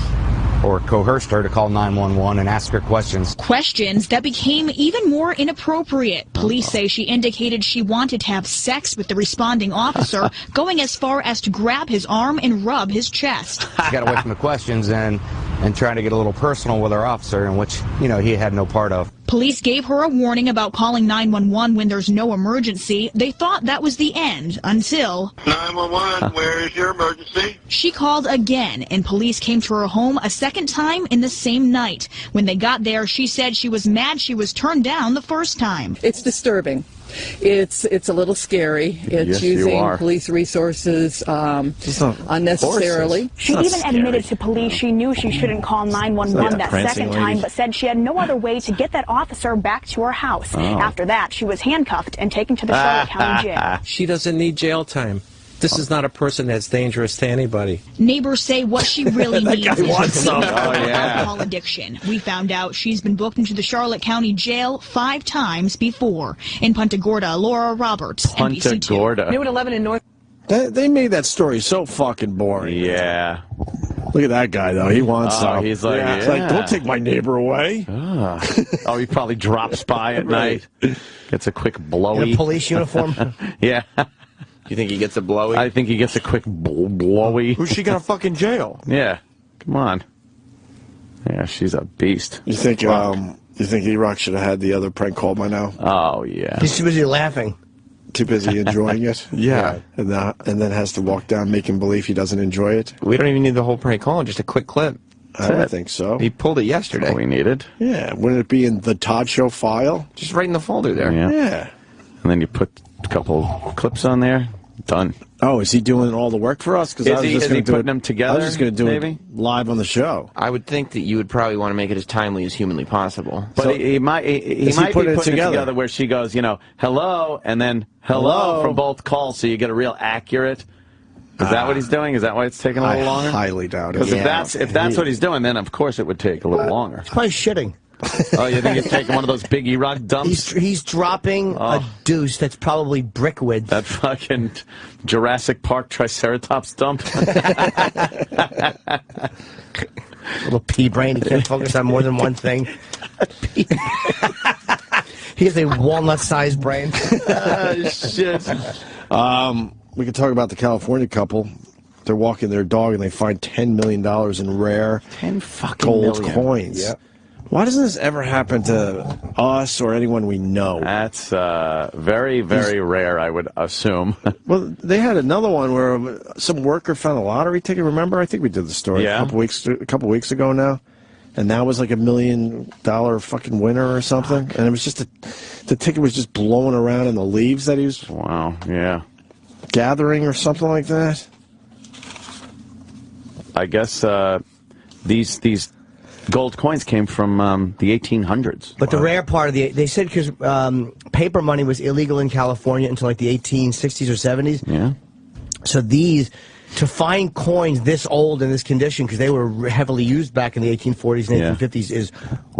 or coerced her to call 911 and ask her questions. Questions that became even more inappropriate. Police say she indicated she wanted to have sex with the responding officer, going as far as to grab his arm and rub his chest. She got away from the questions and trying to get a little personal with our officer, in which, you know, he had no part of. Police gave her a warning about calling 911 when there's no emergency. They thought that was the end until 911, where is your emergency? she called again, and police came to her home a second time in the same night. When they got there, she said she was mad she was turned down the first time. It's disturbing. It's a little scary. It's using police resources unnecessarily. She even admitted to police she knew she shouldn't call 911 that second time, but said she had no other way to get that officer back to her house. After that, she was handcuffed and taken to the Charlotte County Jail. She doesn't need jail time. This is not a person that's dangerous to anybody. Neighbors say what she really needs is alcohol addiction. We found out she's been booked into the Charlotte County Jail 5 times before. In Punta Gorda, Laura Roberts, Punta Gorda. New at 11 in North. They made that story so fucking boring. Yeah. Look at that guy, though. He wants some. He's like, It's like, don't take my neighbor away. Oh, he probably drops by at night. Gets a quick blowy. In a police uniform? Yeah. You think he gets a blowy? I think he gets a quick blowy. Who's she gonna fucking jail? Yeah. Come on. Yeah, she's a beast. You think E-Rock should have had the other prank call by now? Oh, yeah. He's too busy laughing. Too busy enjoying it? Yeah. And then has to walk down making believe he doesn't enjoy it? We don't even need the whole prank call, just a quick clip. I don't think so. He pulled it yesterday. That's all we needed. Yeah. Wouldn't it be in the Todd Show file? Just right in the folder there. Yeah. And then you put a couple clips on there. Done. Oh, is he doing all the work for us? Is he putting them together? I was just going to do maybe? it live on the show. I would think that you would probably want to make it as timely as humanly possible. But So, he might be putting it together where she goes, you know, hello, and then hello from both calls, so you get a real accurate. Is that what he's doing? Is that why it's taking a little longer? I highly doubt it. Because if that's what he's doing, then of course it would take a little longer. He's probably shitting. Oh, you think he's taking one of those big E-Rock dumps? He's dropping a deuce that's probably brick width. That fucking Jurassic Park Triceratops dump. Little pea brain. He can't focus on more than one thing. He has a walnut-sized brain. Shit. We could talk about the California couple. They're walking their dog and they find $10 million in rare gold coins. Yep. Why doesn't this ever happen to us or anyone we know? That's very, very rare, I would assume. Well, they had another one where some worker found a lottery ticket. Remember? I think we did the story a couple weeks ago now. And that was like $1 million fucking winner or something. And it was just the ticket was just blowing around in the leaves that he was gathering or something like that. I guess these gold coins came from the 1800s. But the rare part of they said because paper money was illegal in California until like the 1860s or 70s. Yeah. So to find coins this old in this condition, because they were heavily used back in the 1840s and 1850s, is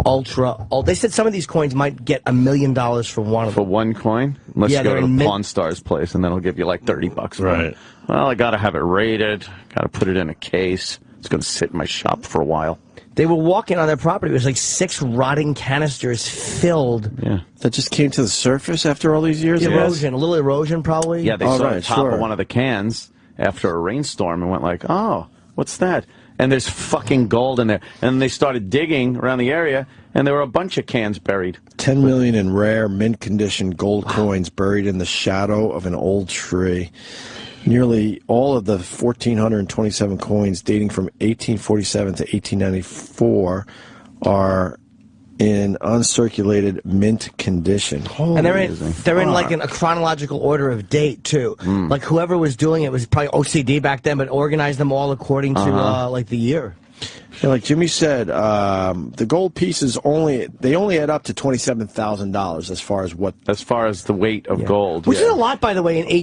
ultra old. They said some of these coins might get $1 million for one of them. For one coin? Unless you go to the Pawn Stars place, and then it'll give you like $30 for it. Well, I got to have it rated. Got to put it in a case. It's going to sit in my shop for a while. They were walking on their property. It was like 6 rotting canisters filled. Yeah. That just came to the surface after all these years? Erosion. A little erosion, probably. Yeah, they saw the top of one of the cans after a rainstorm and went like, oh, what's that? And there's fucking gold in there. And they started digging around the area, and there were a bunch of cans buried. 10 million in rare, mint-condition gold coins buried in the shadow of an old tree. Nearly all of the 1,427 coins dating from 1847 to 1894 are in uncirculated mint condition. And they're in like a chronological order of date too. Like whoever was doing it was probably OCD back then, but organized them all according to like the year. Yeah, like Jimmy said, the gold pieces only add up to $27,000 as far as the weight of gold. Which is a lot, by the way, in the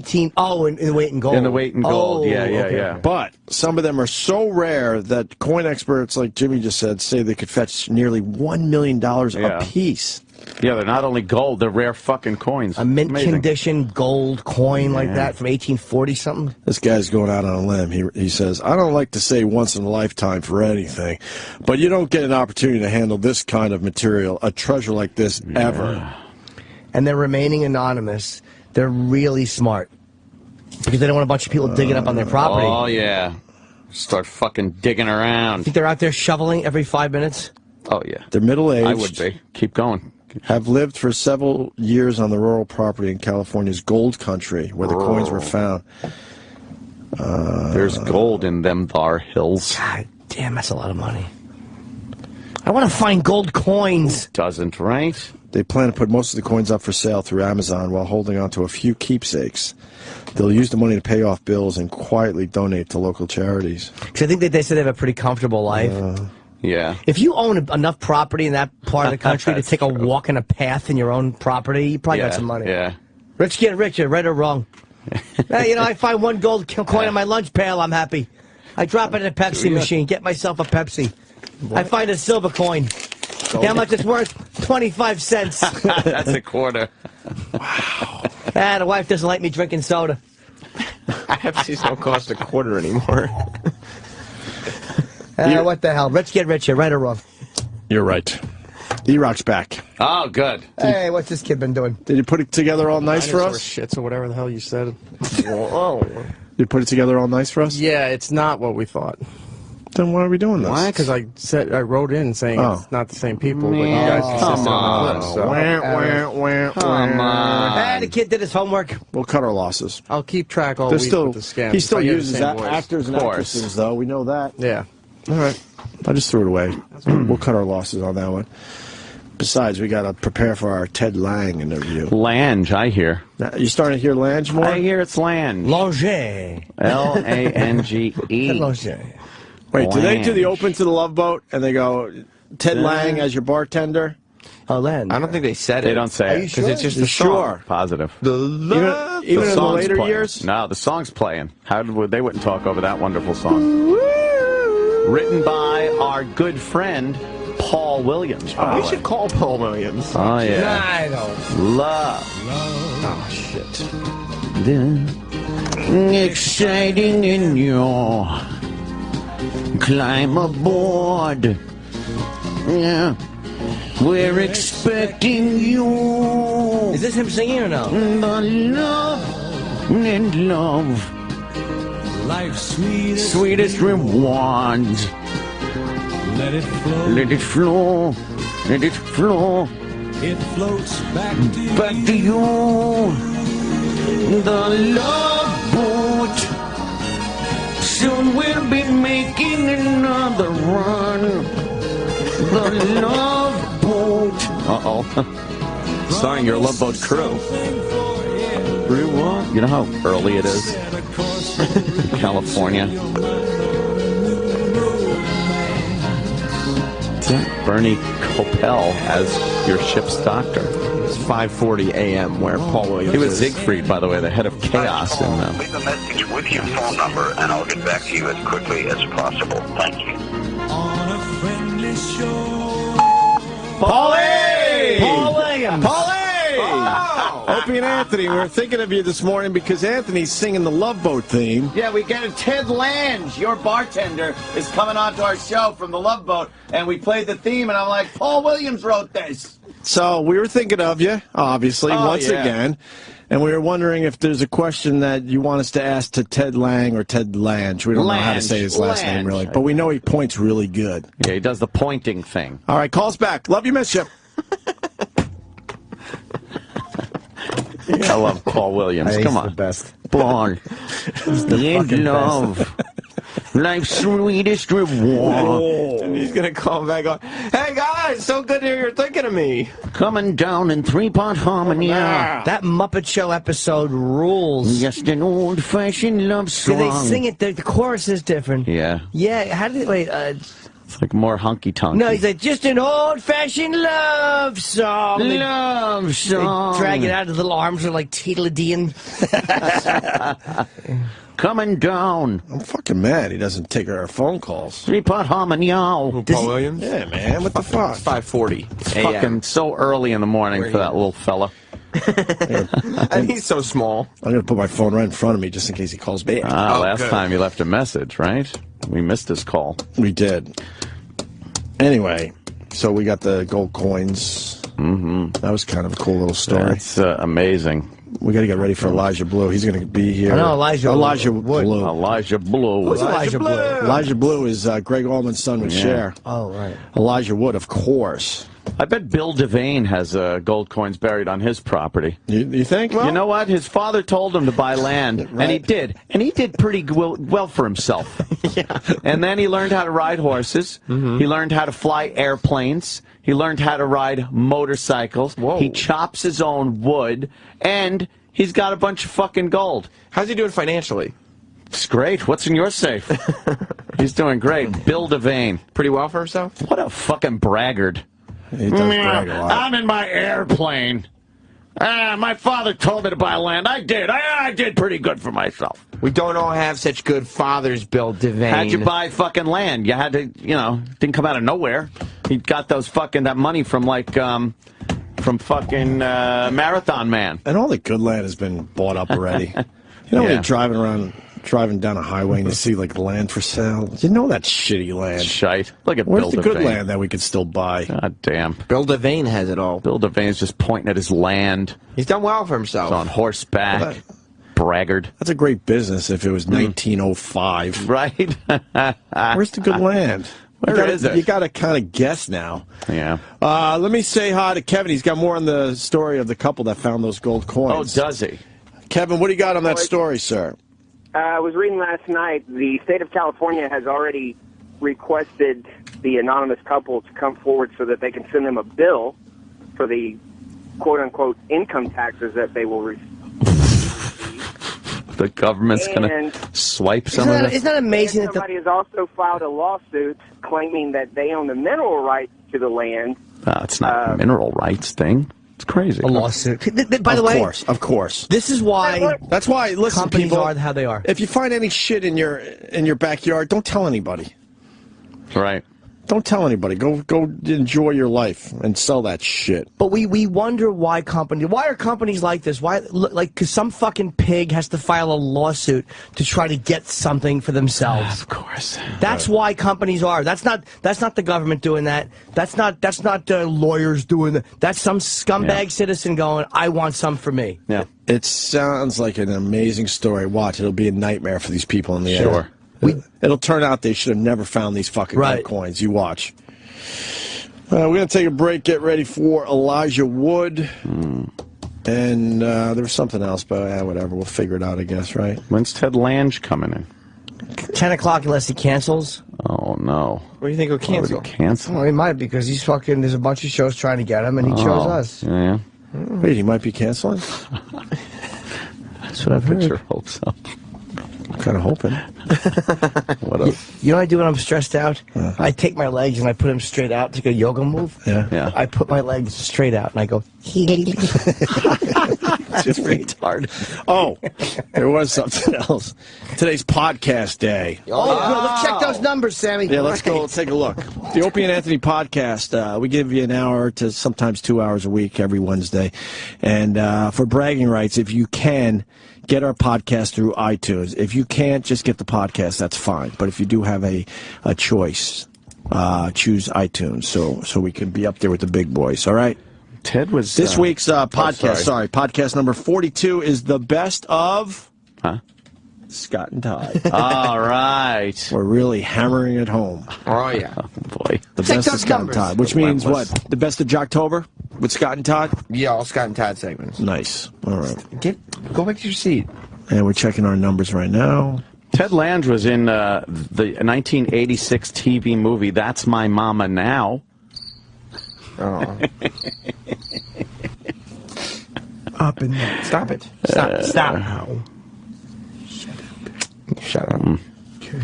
weight in gold. In the weight in gold, yeah. But some of them are so rare that coin experts, like Jimmy just said, say they could fetch nearly $1 million a piece. Yeah, they're not only gold, they're rare fucking coins. A mint condition gold coin like that from 1840 something. This guy's going out on a limb. He says, I don't like to say once in a lifetime for anything, but you don't get an opportunity to handle this kind of material, a treasure like this, ever. And they're remaining anonymous. They're really smart. Because they don't want a bunch of people digging up on their property. Oh, yeah. Start fucking digging around. Think they're out there shoveling every 5 minutes? Oh, yeah. They're middle-aged. I would be. Keep going. Have lived for several years on the rural property in California's gold country, where the coins were found. There's gold in them thar hills. God damn, that's a lot of money. I want to find gold coins. Who doesn't, right? They plan to put most of the coins up for sale through Amazon while holding on to a few keepsakes. They'll use the money to pay off bills and quietly donate to local charities. Because I think that they said they have a pretty comfortable life. Yeah. If you own enough property in that part of the country to take a walk in a path in your own property, you probably got some money. Yeah. Rich get richer, right or wrong. Hey, you know, I find one gold coin in my lunch pail, I'm happy. I drop it in a Pepsi machine, get myself a Pepsi. I find a silver coin. How much it's worth? 25 cents. That's a quarter. Wow. The wife doesn't like me drinking soda. Pepsi's don't cost a quarter anymore. What the hell? Rich get richer, right or wrong? You're right. E-Rock's back. Oh, good. Hey, what's this kid been doing? Did you put it together all nice for us? Shits or whatever the hell you said. Whoa. You put it together all nice for us? Yeah, it's not what we thought. Then why are we doing this? Why? Because I wrote in saying it's not the same people, but you guys insisted on the clip. So. Come on. The kid did his homework. We'll cut our losses. I'll keep track all week with the scams. He still uses the same voice. actors and actresses, though. We know that. Yeah. All right. I just threw it away. We'll cut our losses on that one. Besides, we got to prepare for our Ted Lange interview. Lange, I hear. You starting to hear Lange more? I hear it's Lange. Lange. L-A-N-G-E. Lange. Wait, do they do the Open to the Love Boat and they go, Ted Lange as your bartender? Oh, Lange. I don't think they said it. They don't say it. Because it's just the song. Sure. Positive. The love. Even in the later playing. years? No, the song's playing. They wouldn't talk over that wonderful song. Written by our good friend, Paul Williams. We should call Paul Williams. Oh, yeah. Nah, I don't. Love. Oh, shit. Exciting in your climb aboard. Yeah. We're expecting you. Is this him singing or no? The love and love. Life's sweetest rewards. Let it flow. Let it flow. Let it flow. It floats back to you. The love boat. Soon we'll be making another run. The love boat. Uh-oh. Starring your Love Boat crew. You know how early it is in California? Bernie Coppell as your ship's doctor. It's 5:40 a.m. where Paul Williams He was is. Siegfried, by the way, the head of chaos in them. Leave a message with your phone number, and I'll get back to you as quickly as possible. Thank you. on a friendly shore. Paulie! Paul Williams. Paulie! Opie and Anthony, we were thinking of you this morning because Anthony's singing the Love Boat theme. Yeah, we get a Ted Lange, your bartender, is coming on to our show from the Love Boat, and we played the theme, and I'm like, Paul Williams wrote this. So we were thinking of you, obviously, once yeah. again. And we were wondering if there's a question that you want us to ask to Ted Lange or Ted Lange. We don't know how to say his last name, really. But we know he points really good. Yeah, he does the pointing thing. All right, call us back. Love you, miss you. I love Paul Williams. He's Come on. the best. Born in love. Life's sweetest reward. And he's going to call back on, hey guys, so good to hear you're thinking of me. Coming down in three-part harmony. That Muppet Show episode rules. Just an old-fashioned love song. Do they sing it? The chorus is different. Yeah. Yeah. How did they wait? It's like more honky-tonk. No, he's like, just an old-fashioned love song. Love song. They drag it out, his little arms are like Tweedledeeing. Coming down. I'm fucking mad he doesn't take our phone calls. 3-pot harmony-ow. Paul Williams? Yeah, man, what the fuck? It's 5:40 a.m. Fucking so early in the morning for that little fella. And he's so small. I'm going to put my phone right in front of me just in case he calls back. Last time he left a message, right? We missed his call. We did. Anyway, so we got the gold coins. Mm-hmm. That was kind of a cool little story. That's amazing. We got to get ready for Elijah Blue. He's going to be here. I know, Elijah Blue. Elijah Blue. Who's Elijah Blue? Elijah Blue is Gregg Allman's son with Cher. Oh, right. Elijah Wood, of course. I bet Bill Devane has gold coins buried on his property. You think? Well, you know what? His father told him to buy land, and he did. And he did pretty well for himself. Yeah. And then he learned how to ride horses. Mm-hmm. He learned how to fly airplanes. He learned how to ride motorcycles. Whoa. He chops his own wood, and he's got a bunch of fucking gold. How's he doing financially? It's great. What's in your safe? He's doing great. Bill Devane. Pretty well for himself? What a fucking braggart. He does brag a lot. I'm in my airplane. My father told me to buy land. I did. I did pretty good for myself. We don't all have such good fathers, Bill Devane. How'd you buy fucking land? You had to, didn't come out of nowhere. He got that money from fucking Marathon Man. And all the good land has been bought up already. When you're driving down a highway and you see like land for sale, you know that's shitty land. Shite. Look at Where's Bill the good Devane. land that we could still buy? God damn. Bill Devane has it all. Bill Devane's just pointing at his land. He's done well for himself. He's on horseback. Braggart. That's a great business if it was 1905. Right? Where's the good land? Where is it? You got to kind of guess now. Yeah. Let me say hi to Kevin. He's got more on the story of the couple that found those gold coins. Oh, does he? Kevin, what do you got on that story, sir? I was reading last night, the state of California has already requested the anonymous couple to come forward so that they can send them a bill for the quote-unquote income taxes that they will receive. The government's going to swipe some of it? Isn't that amazing? And somebody has also filed a lawsuit claiming that they own the mineral rights to the land. It's not a mineral rights thing. It's crazy. A lawsuit. By the way, of course. This is why. That's why. Listen, companies people, are how they are. If you find any shit in your backyard, don't tell anybody. Right. Don't tell anybody. Go enjoy your life and sell that shit. But we wonder why are companies like this? Why, like, because some fucking pig has to file a lawsuit to try to get something for themselves. Of course. That's why companies are. That's not the government doing that. That's not lawyers doing that. That's some scumbag citizen going, I want some for me. Yeah. It sounds like an amazing story. Watch, it'll be a nightmare for these people in the air. Sure. It'll turn out they should have never found these fucking gold coins. You watch. We're going to take a break, get ready for Elijah Wood. And there was something else, but whatever. We'll figure it out, I guess, right? When's Ted Lange coming in? 10 o'clock unless he cancels. Oh, no. What do you think he'll cancel? Cancel? Well, he might because he's fucking, there's a bunch of shows trying to get him, and he chose us. Yeah. Wait, he might be canceling? That's what I've heard. Sure hope so. I'm kind of hoping. What else? You know what I do when I'm stressed out? I take my legs and I put them straight out, take a yoga move. Yeah. I put my legs straight out and I go, Just retarded. Oh, there was something else. Today's podcast day. Oh, good. Let's check those numbers, Sammy. Yeah, let's go. Let's take a look. The Opie and Anthony podcast. We give you an hour to sometimes 2 hours a week every Wednesday. And for bragging rights, if you can, get our podcast through iTunes. If you can't, just get the podcast. That's fine. But if you do have a choice, choose iTunes so we can be up there with the big boys. All right? Ted was... This week's podcast, podcast number 42 is the best of... Scott and Todd. All right. We're really hammering it home. Oh, yeah. Oh, boy. The best of Scott and Todd, which means what? The best of Jocktober with Scott and Todd? Yeah, all Scott and Todd segments. Nice. All right. Go back to your seat. And we're checking our numbers right now. Ted Lange was in the 1986 TV movie That's My Mama Now. Oh. Up and down. Stop it. Stop. Shut up. Okay.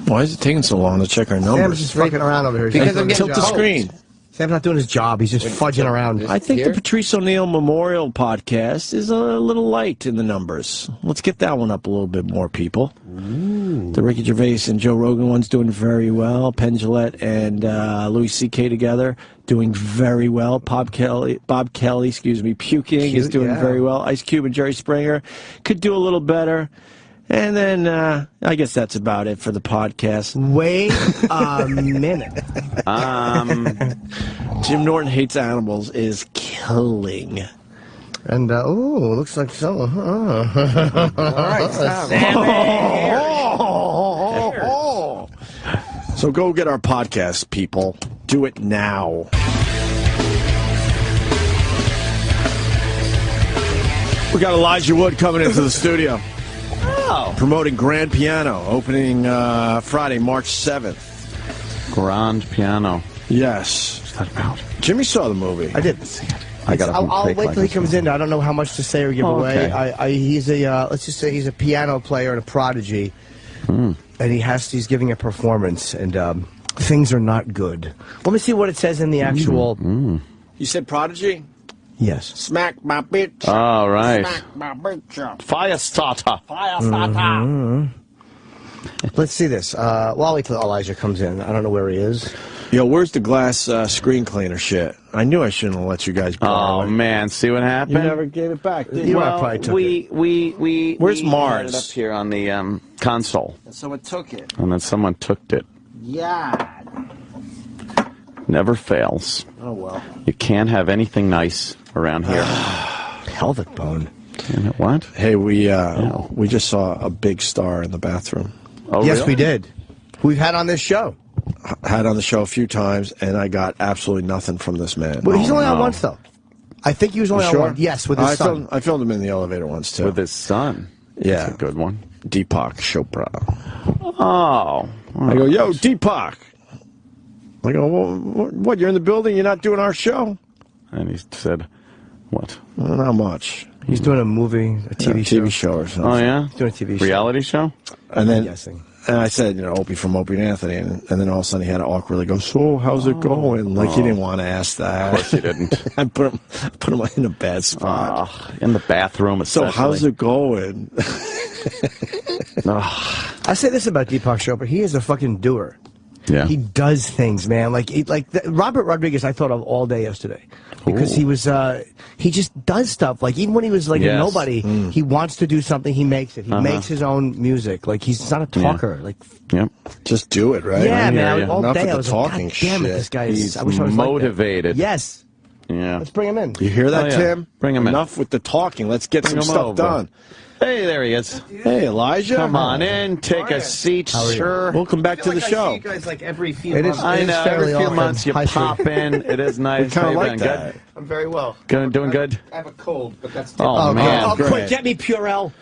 Why is it taking so long to check our numbers? Sam's just fucking around over here. Because I'm getting tilt the screen. Sam's not doing his job. He's just fudging around. I think the Patrice O'Neill Memorial podcast is a little light in the numbers. Let's get that one up a little bit more, people. Ooh. The Ricky Gervais and Joe Rogan one's doing very well. Penn Jillette and Louis C.K. together doing very well. Bob Kelly, puking is doing very well. Ice Cube and Jerry Springer could do a little better. And then I guess that's about it for the podcast. Wait a minute. Jim Norton Hates Animals is killing. And, looks like so. All right, So go get our podcast, people. Do it now. We got Elijah Wood coming into the studio. Oh. Promoting Grand Piano, opening Friday, March 7th. Grand Piano. Yes. What's that about? Jimmy saw the movie. I didn't see it. I'll wait till he comes in. I don't know how much to say or give away. Okay. He's a let's just say he's a piano player and a prodigy, and he's giving a performance, and things are not good. Let me see what it says in the actual. You said prodigy? Yes. Smack my bitch. All right. Smack my bitch. Fire starter. Fire starter. Let's see this. Well, I'll wait till Elijah comes in. I don't know where he is. Yo, where's the glass screen cleaner shit? I knew I shouldn't have let you guys borrow it. Oh, man. See what happened? You never gave it back, did you? Well, probably took we Where's we Mars? had it up here on the console. Someone took it. And then someone took it. Yeah. Never fails. Oh, well. You can't have anything nice around here. Pelvic bone. What? Hey, we just saw a big star in the bathroom. Oh, yes, really? we did. We've had on this show. Had on the show a few times, and I got absolutely nothing from this man. Well, he's only on once, though. I think he was only on one. Yes, with his son. I filmed him in the elevator once, too. With his son? Yeah. That's a good one. Deepak Chopra. Oh. I go, yo, Deepak. I go, well, what, you're in the building? You're not doing our show? And he said, what? Well, not much. He's doing a movie, a TV show or something. Oh, yeah? He's doing a TV show. Reality show? And then, I'm guessing. And I said, Opie from Opie and Anthony, and then all of a sudden he had to awkwardly go, so how's it going? Like he didn't want to ask that. Of course he didn't. I put him in a bad spot. In the bathroom, especially. So how's it going? I say this about Deepak Chopra. He is a fucking doer. Yeah. He does things, man. Robert Rodriguez I thought of all day yesterday. Because he was, he just does stuff. Like, even when he was, like, a nobody, he wants to do something, he makes it. He makes his own music. Like, he's not a talker. Like, just do it, right? Yeah, man. All Enough day of I the was talking like, God damn it, shit. this guy is, He's I wish I was motivated. Like that. Yes. Yeah. Let's bring him in. You hear that, Tim? Bring him in. Enough with the talking. Let's get some stuff done. Hey, there he is. Hey, Elijah. Come on in. Take a seat, sir. Welcome back to the show. you guys like every few months. I know. Every few months you pop in. It is nice. We kind of like that. Good? I'm very well. Doing good? I have a cold, but that's Oh, man. Oh, quick, get me Purell.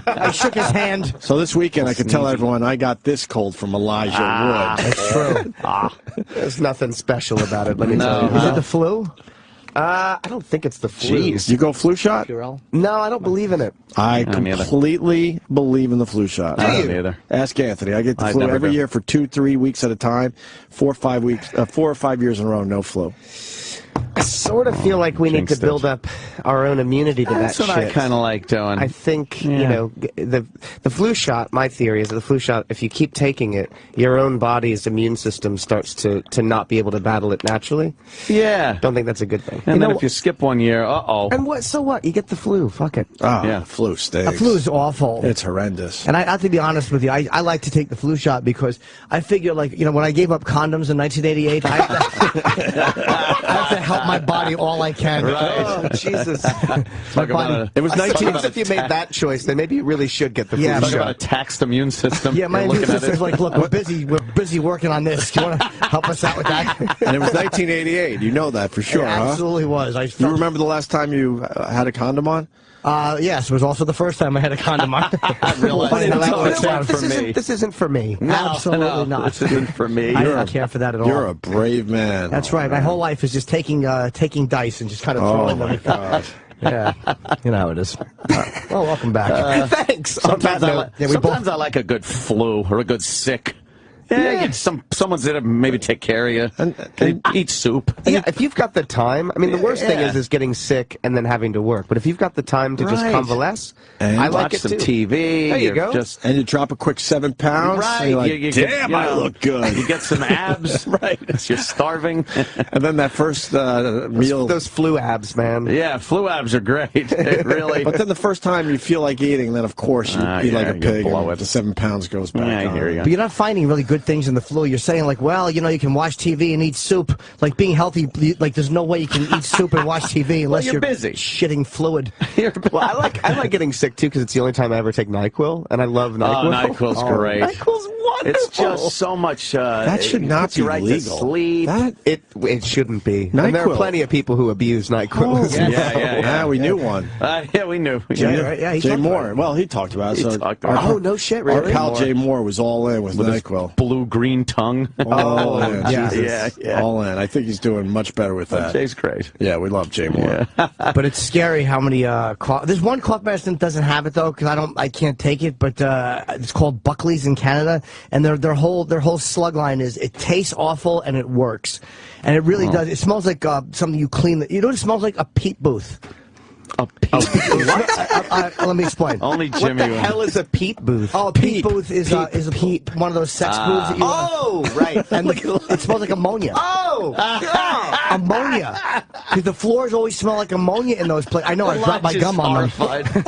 I shook his hand. So this weekend, I could tell everyone I got this cold from Elijah Wood. That's true. There's nothing special about it, let me tell you. Is it the flu? I don't think it's the flu. Jeez. You go flu shot? Purell? No, I don't believe in it. I completely believe in the flu shot. I don't either. Ask Anthony. I get the flu every year for 2-3 weeks at a time. 4 or 5 years in a row, no flu. I sort of feel like we need to build up our own immunity to that shit. That's what I kind of like doing. I think, the flu shot, my theory is that the flu shot, if you keep taking it, your own body's immune system starts to not be able to battle it naturally. Yeah. Don't think that's a good thing. And then if you skip 1 year, And so what? You get the flu. Fuck it. Flu stinks. The flu is awful. It's horrendous. And I have to be honest with you, I like to take the flu shot because I figure, when I gave up condoms in 1988, I have to help my body all I can. Right. Oh, Jesus. My body. It was 19. If you made that choice, then maybe you really should get the flu shot. Talk about a taxed immune system. Yeah, my immune system's like, look, we're busy working on this. Do you want to help us out with that? And it was 1988. You know that for sure, It absolutely was. You remember the last time you had a condom on? Yes, it was also the first time I had a condom on. I realized This isn't for me. No, absolutely not. This isn't for me. I don't care for that at all. You're a brave man. That's right. My whole life is just taking dice and just kind of throwing them. God. Yeah, you know how it is. Well, welcome back. Thanks. Sometimes I like a good flu or a good sick. Yeah, get someone's there to maybe take care of you. And eat soup. Yeah, if you've got the time. I mean, the worst thing is getting sick and then having to work. But if you've got the time to just convalesce, and I like watch it some too. TV. There you go. And you drop a quick 7 pounds. Right. And you're like, you damn, get, I look good. You get some abs. Right. You're starving. And then that first meal. Those flu abs, man. Yeah, flu abs are great. Really. But then the first time you feel like eating, then of course you eat like a pig. blow And the 7 pounds goes back. Yeah, I hear you. But you're not finding really good things in the flu. You're saying like, well, you know, you can watch TV and eat soup. Like being healthy, like there's no way you can eat soup and watch TV unless you're busy, shitting fluid. Well, I like getting sick too because it's the only time I ever take NyQuil, and I love NyQuil. Oh, NyQuil's great. NyQuil's wonderful. It's just so much. That should not puts you be right legal. To sleep. It shouldn't be. NyQuil. And there are plenty of people who abuse NyQuil. Yeah, we knew one. Yeah, we knew. Jay Moore. Well, he talked about it. Oh, no shit, really? Our pal Jay Moore was all in with NyQuil. Blue-green tongue. All in. Yeah. All in. I think he's doing much better with that. Jay's great. Yeah, we love Jay Moore. But it's scary how many there's one cough medicine that doesn't have it though because I can't take it, but it's called Buckley's in Canada, and their whole slug line is it tastes awful and it works, and it really does. It smells like something you clean. You know what it smells like? A peat booth. A peat booth? Let me explain. Only Jimmy. What the hell is a peat booth? Oh, a peat booth is one of those sex booths that you. Oh, right. And it smells like ammonia. Oh, ammonia. Because the floors always smell like ammonia in those places. I know. I dropped my gum on them.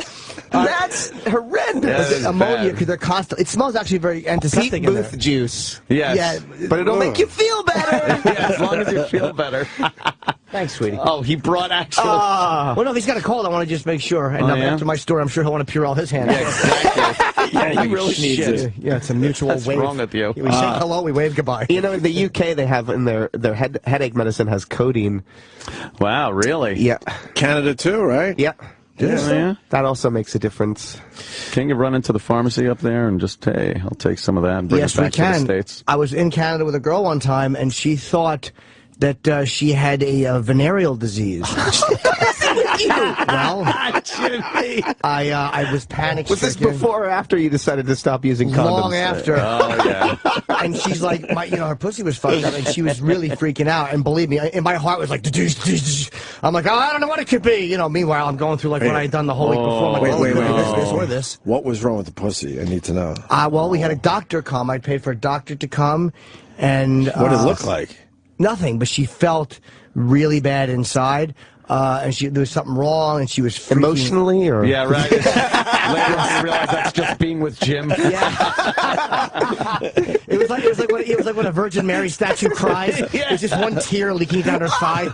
That's horrendous. Ammonia, because they're constant. It smells actually very antiseptic. Peat booth juice. Yes. Yeah, but it'll make you feel better. Yeah, as long as you feel better. Thanks, sweetie. Oh, he brought actual. Well, no, if he's got a cold, I want to just make sure. And after my story, I'm sure he'll want to Purell his hand. Yeah, exactly. He really needs it. Yeah, it's a mutual What's wave. wrong with you? We say hello, we wave goodbye. You know, in the UK, they have in their headache medicine has codeine. Wow, really? Yeah. Canada too, right? Yeah. Yeah. That also makes a difference. Can you run into the pharmacy up there and just, hey, I'll take some of that and bring it back to the States? I was in Canada with a girl one time, and she thought that she had a venereal disease. Well, I was panicked. Was this before or after you decided to stop using condoms? Long after. Oh, yeah. And she's like, her pussy was fucked up, and she was really freaking out. And believe me, in my heart was like, I'm like, I don't know what it could be. You know, meanwhile, I'm going through like what I had done the whole week before. I'm like, this or this. What was wrong with the pussy? I need to know. Well, we had a doctor come. I paid for a doctor to come, and what did it look like? Nothing, but she felt really bad inside. And there was something wrong, and she was freaking. Emotionally, or yeah, right. Later on, you realize that's just being with Jim. Yeah. it was like when a Virgin Mary statue cries. Yeah. There's just one tear leaking down her thigh.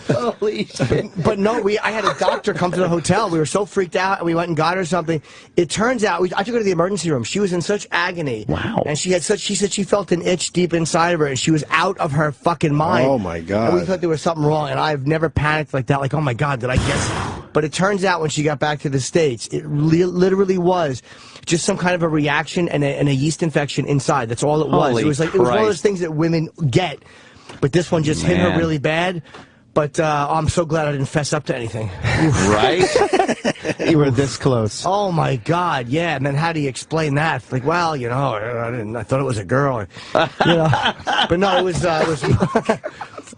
Holy shit. But no, I had a doctor come to the hotel. We were so freaked out, and we went and got her something. It turns out, I took her to the emergency room. She was in such agony. Wow. And she said she felt an itch deep inside of her, and she was out of her fucking mind. Oh, my God. And we thought there was something wrong, and I've never panicked like that. Like, oh, my God, did I guess? But it turns out when she got back to the States, it literally was just some kind of a reaction and a yeast infection inside. That's all it was. Holy It was one of those things that women get, but this one just hit her really bad. But I'm so glad I didn't fess up to anything. Right? You were this close. Oh my God, yeah. And then how do you explain that? Like, well, you know, I thought it was a girl. You know, but no, it was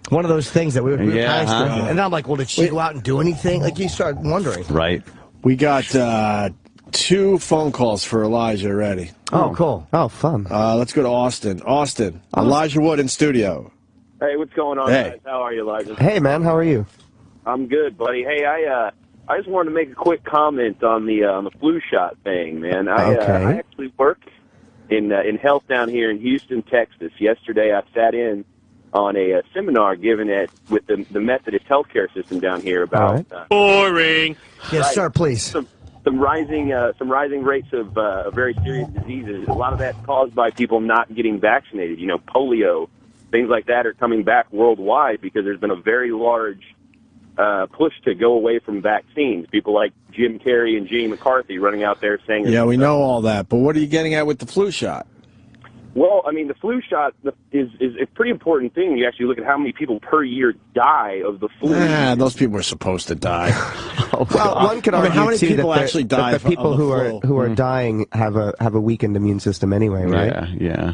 one of those things that we were kind of And I'm like, well, did she go out and do anything? Like, you start wondering. Right. We got 2 phone calls for Elijah already. Oh, cool. Oh, fun. Let's go to Austin. Austin, Elijah Wood in studio. Hey, what's going on, guys? How are you, Elijah? Hey, man, how are you? I'm good, buddy. Hey, I just wanted to make a quick comment on the flu shot thing, man. I actually work in health down here in Houston, Texas. Yesterday, I sat in on a seminar given with the Methodist healthcare system down here about boring. Yes, sir. Please. Some rising rates of very serious diseases. A lot of that's caused by people not getting vaccinated. You know, polio. Things like that are coming back worldwide because there's been a very large push to go away from vaccines. People like Jim Carrey and Jenny McCarthy running out there saying... Yeah, we know all that, but what are you getting at with the flu shot? Well, I mean, the flu shot is a pretty important thing. You actually look at how many people per year die of the flu. Those people are supposed to die. Well, one could argue how many too people that actually die the people who are dying have a weakened immune system anyway, right? Yeah.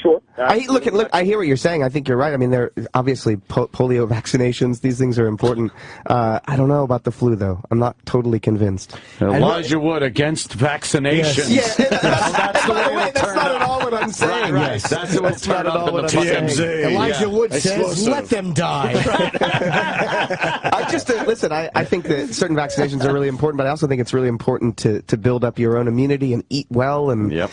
Sure. I hear what you're saying. I think you're right. I mean, there obviously polio vaccinations. These things are important. I don't know about the flu, though. I'm not totally convinced. Elijah Wood against vaccinations. Yes. Yeah, that's the way that's not at all what I'm saying. Right. Yes. That's what's not at all what I'm saying. Elijah Wood says, "Let them die." Listen. I think that certain vaccinations are really important, but I also think it's really important to build up your own immunity and eat well. And you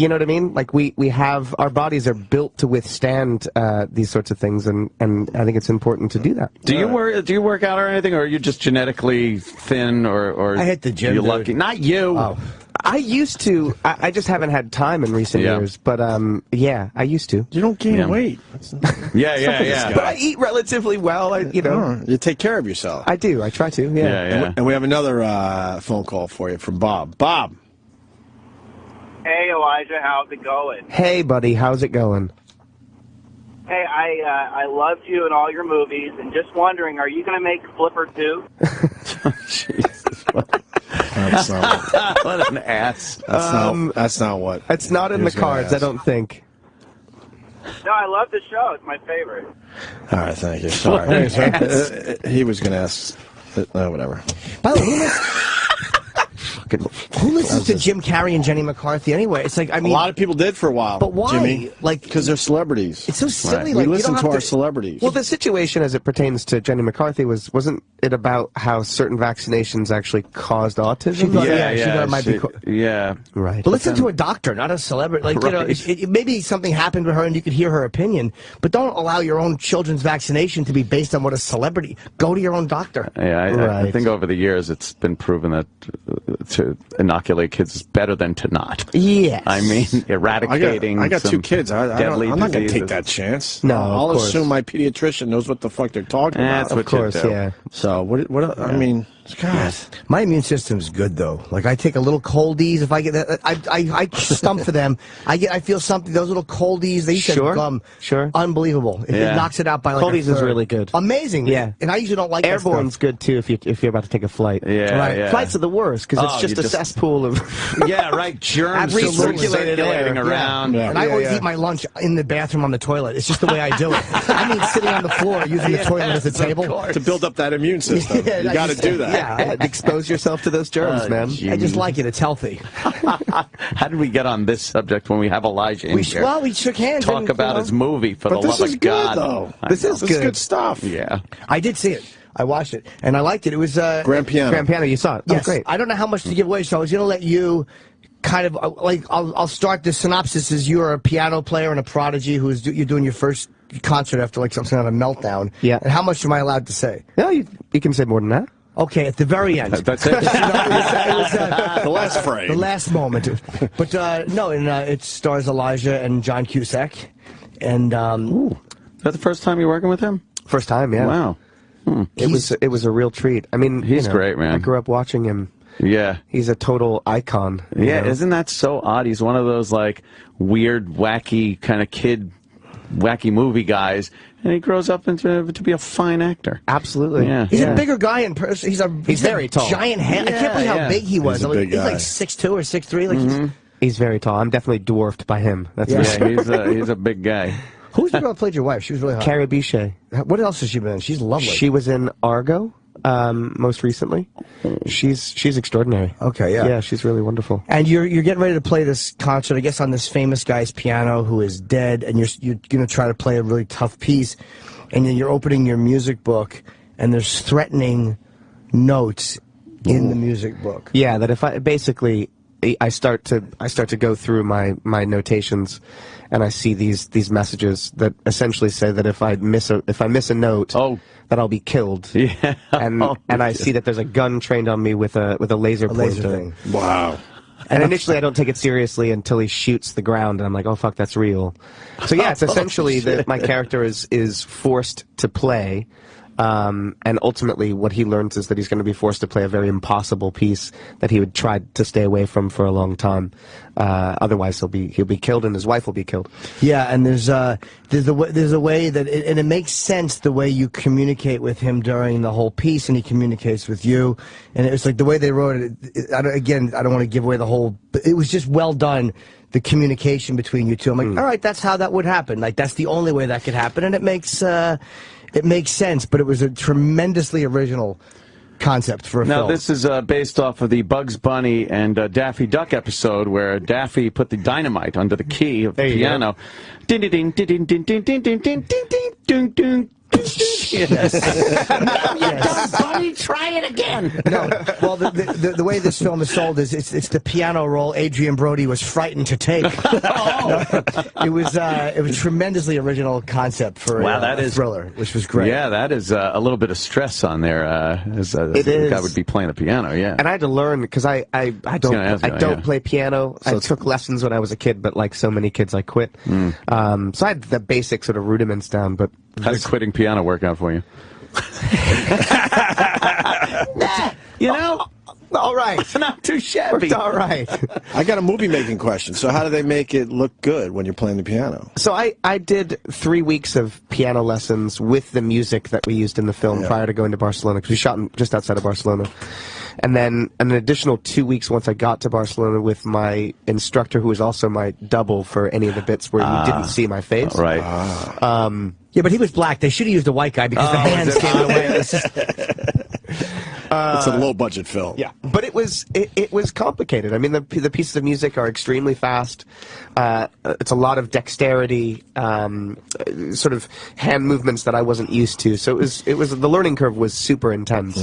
know what I mean? Like we have our bodies are built to withstand these sorts of things, and I think it's important to do that. Do you work out or anything, or are you just genetically thin, or I hit the gym? You're lucky. Not you. Oh. I used to. I just haven't had time in recent years. But yeah, I used to. You don't gain weight. Yeah. But I eat relatively well. You take care of yourself. I do. I try to. Yeah. And we have another phone call for you from Bob. Bob. Hey, Elijah, how's it going? Hey, buddy, how's it going? Hey, I loved you in all your movies, and just wondering, are you going to make Flipper 2? Jesus. What an ass. That's not what. It's not in the cards, I don't think. No, I love the show. It's my favorite. All right, thank you. Sorry. He was going to ask. Whatever. By the way, who listens to Jim Carrey and Jenny McCarthy anyway? It's like, I mean, a lot of people did for a while. But why? Jimmy? Like, because they're celebrities. It's so silly. Right. Like, we listen to our celebrities. Well, the situation as it pertains to Jenny McCarthy wasn't it about how certain vaccinations actually caused autism? She thought it might be. Right. But listen to a doctor, not a celebrity. Like, maybe something happened to her and you could hear her opinion, but don't allow your own children's vaccination to be based on what a celebrity. Go to your own doctor. Yeah, I think over the years it's been proven that to inoculate kids is better than to not. Yes. I mean, eradicating. I got two kids. I'm not going to take diseases. that chance. No, I'll assume my pediatrician knows what the fuck they're talking about. That's what you do. Yeah. So what? I mean, God. My immune system's good though. Like I take a little coldies if I get that. I stump for them. I feel something. Those little coldies. They used to have gum. Sure. Unbelievable. It knocks it out by like coldies is really good. Amazing. Yeah. And I usually don't like airborne's good too if you're about to take a flight. Yeah. Right. Yeah. Flights are the worst because it's just a cesspool of germs circulating around. Yeah. And I always eat my lunch in the bathroom on the toilet. It's just the way I do it. I mean, sitting on the floor using the toilet as a table to build up that immune system. You got to do that. Yeah. Expose yourself to those germs, man. I just like it. It's healthy. How did we get on this subject when we have Elijah in here? Well, we shook hands. Talk about his movie, for the love of God. Though. This is good stuff. Yeah. I did see it. I watched it, and I liked it. It was Grand Piano. Grand Piano, you saw it. Yes. Oh, great. I don't know how much to give away, so I was going to let you kind of, I'll start the synopsis as you're a piano player and a prodigy you're doing your first concert after like something on a meltdown. Yeah. And how much am I allowed to say? No, you can say more than that. Okay, at the very end. That's it. It was, the last frame. The last moment. But no, and it stars Elijah and John Cusack. And is that the first time you're working with him? First time, yeah. Wow. It was a real treat. I mean, he's great, man. I grew up watching him. Yeah. He's a total icon. Yeah, isn't that so odd? He's one of those like weird, wacky kind of kid, wacky movie guys. And he grows up to be a fine actor. Absolutely. Yeah. He's a bigger guy in person. He's very tall. Giant head. I can't believe how big he was. He's like 6'2" or 6'3". Like he's very tall. I'm definitely dwarfed by him. That's he's a big guy. Who's the girl that played your wife? She was really hot. Carrie Bichet. What else has she been in? She's lovely. She was in Argo. Most recently, she's extraordinary. Okay, yeah, she's really wonderful. And you're getting ready to play this concert, I guess, on this famous guy's piano who is dead, and you're going to try to play a really tough piece, and then you're opening your music book, and there's threatening notes in the music book. Yeah, that if I start to go through my notations, and I see these messages that essentially say that if I miss a note, that I'll be killed. Yeah. And I see that there's a gun trained on me with a laser pointer. Thing. Wow. And initially I don't take it seriously until he shoots the ground, and I'm like, oh fuck, that's real. So yeah, it's essentially that my character is forced to play And ultimately, what he learns is that he's going to be forced to play a very impossible piece that he would try to stay away from for a long time. Otherwise, he'll be killed, and his wife will be killed. Yeah, and there's a way that, and it makes sense the way you communicate with him during the whole piece, and he communicates with you, and it was like the way they wrote it. I don't want to give away the whole, but it was just well done. The communication between you two. I'm like, all right, that's how that would happen. Like, that's the only way that could happen, and it makes sense. But it was a tremendously original concept for a film. Now, this is based off of the Bugs Bunny and Daffy Duck episode where Daffy put the dynamite under the key of the piano. Ding ding ding ding ding ding ding ding ding ding ding. Yes. No, you're done, Bunny. Try it again. No, well, the way this film is sold is it's the piano role Adrian Brody was frightened to take. It was a tremendously original concept for a thriller, which was great. Yeah, that is a little bit of stress on there. As the guy would be playing the piano. Yeah, and I had to learn because I don't play piano. So I took lessons when I was a kid, but like so many kids, I quit. So I had the basic sort of rudiments down, but. How did quitting piano work out for you? You know? All right. Not too shabby. Worked all right. I got a movie-making question. So how do they make it look good when you're playing the piano? So I did 3 weeks of piano lessons with the music that we used in the film prior to going to Barcelona, because we shot just outside of Barcelona. And then an additional 2 weeks once I got to Barcelona with my instructor, who was also my double for any of the bits where you didn't see my face. Right. Yeah, but he was black. They should have used a white guy because the hands came away. It's a low-budget film. Yeah, but it was complicated. I mean, the pieces of music are extremely fast. It's a lot of dexterity, sort of hand movements that I wasn't used to. So it was the learning curve was super intense.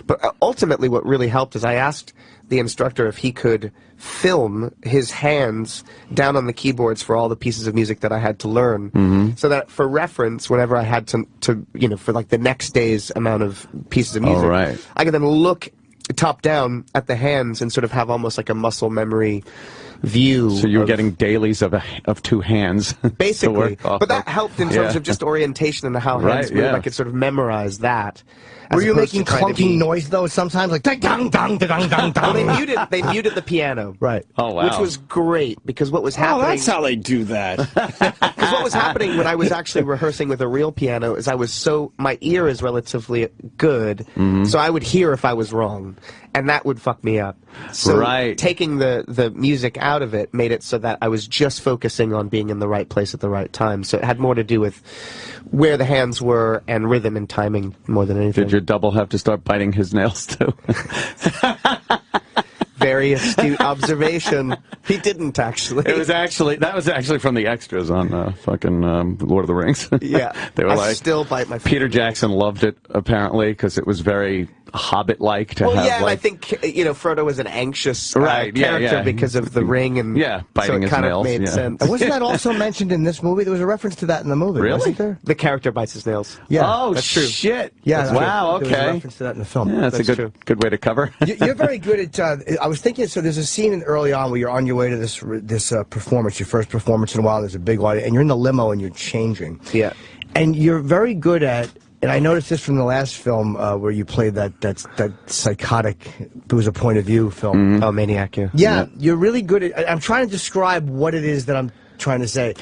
But ultimately, what really helped is I asked the instructor if he could film his hands down on the keyboards for all the pieces of music that I had to learn, so that for reference, whenever I had to for like the next day's amount of pieces of music, I could then look top down at the hands and sort of have almost like a muscle memory view. So you were getting dailies of 2 hands. Basically. But that helped in terms of just orientation and how hands move. I could sort of memorize that. Were you making clunking noise, though, sometimes? Like, dang, dang, dang, dang, dang. Well, they muted the piano. Right. Oh, wow. Which was great, because what was happening... Oh, that's how they do that. Because what was happening when I was actually rehearsing with a real piano is my ear is relatively good, so I would hear if I was wrong, and that would fuck me up. So taking the music out of it made it so that I was just focusing on being in the right place at the right time. So it had more to do with where the hands were and rhythm and timing more than anything. Did your double have to start biting his nails too? Very astute observation. He didn't actually. That was actually from the extras on fucking Lord of the Rings. Yeah, they were I still bite my finger. Peter Jackson loved it apparently because it was very Hobbit-like to have. Yeah, and I think Frodo was an anxious character because of the ring and biting his kind nails. Of made sense. And wasn't that also mentioned in this movie? There was a reference to that in the movie. Really? Wasn't there? The character bites his nails. Yeah. Oh, that's true. Shit. Yeah. Wow. Okay. There was a reference to that in the film. Yeah, that's a good way to cover. You're very good at. I was thinking. So there's a scene early on where you're on your way to this performance, your first performance in a while. There's a big audience, and you're in the limo and you're changing. Yeah. And you're very good at. And I noticed this from the last film where you played that psychotic, it was a point of view film. Oh, Maniac, yeah. You're really good at, I'm trying to describe what it is that I'm trying to say.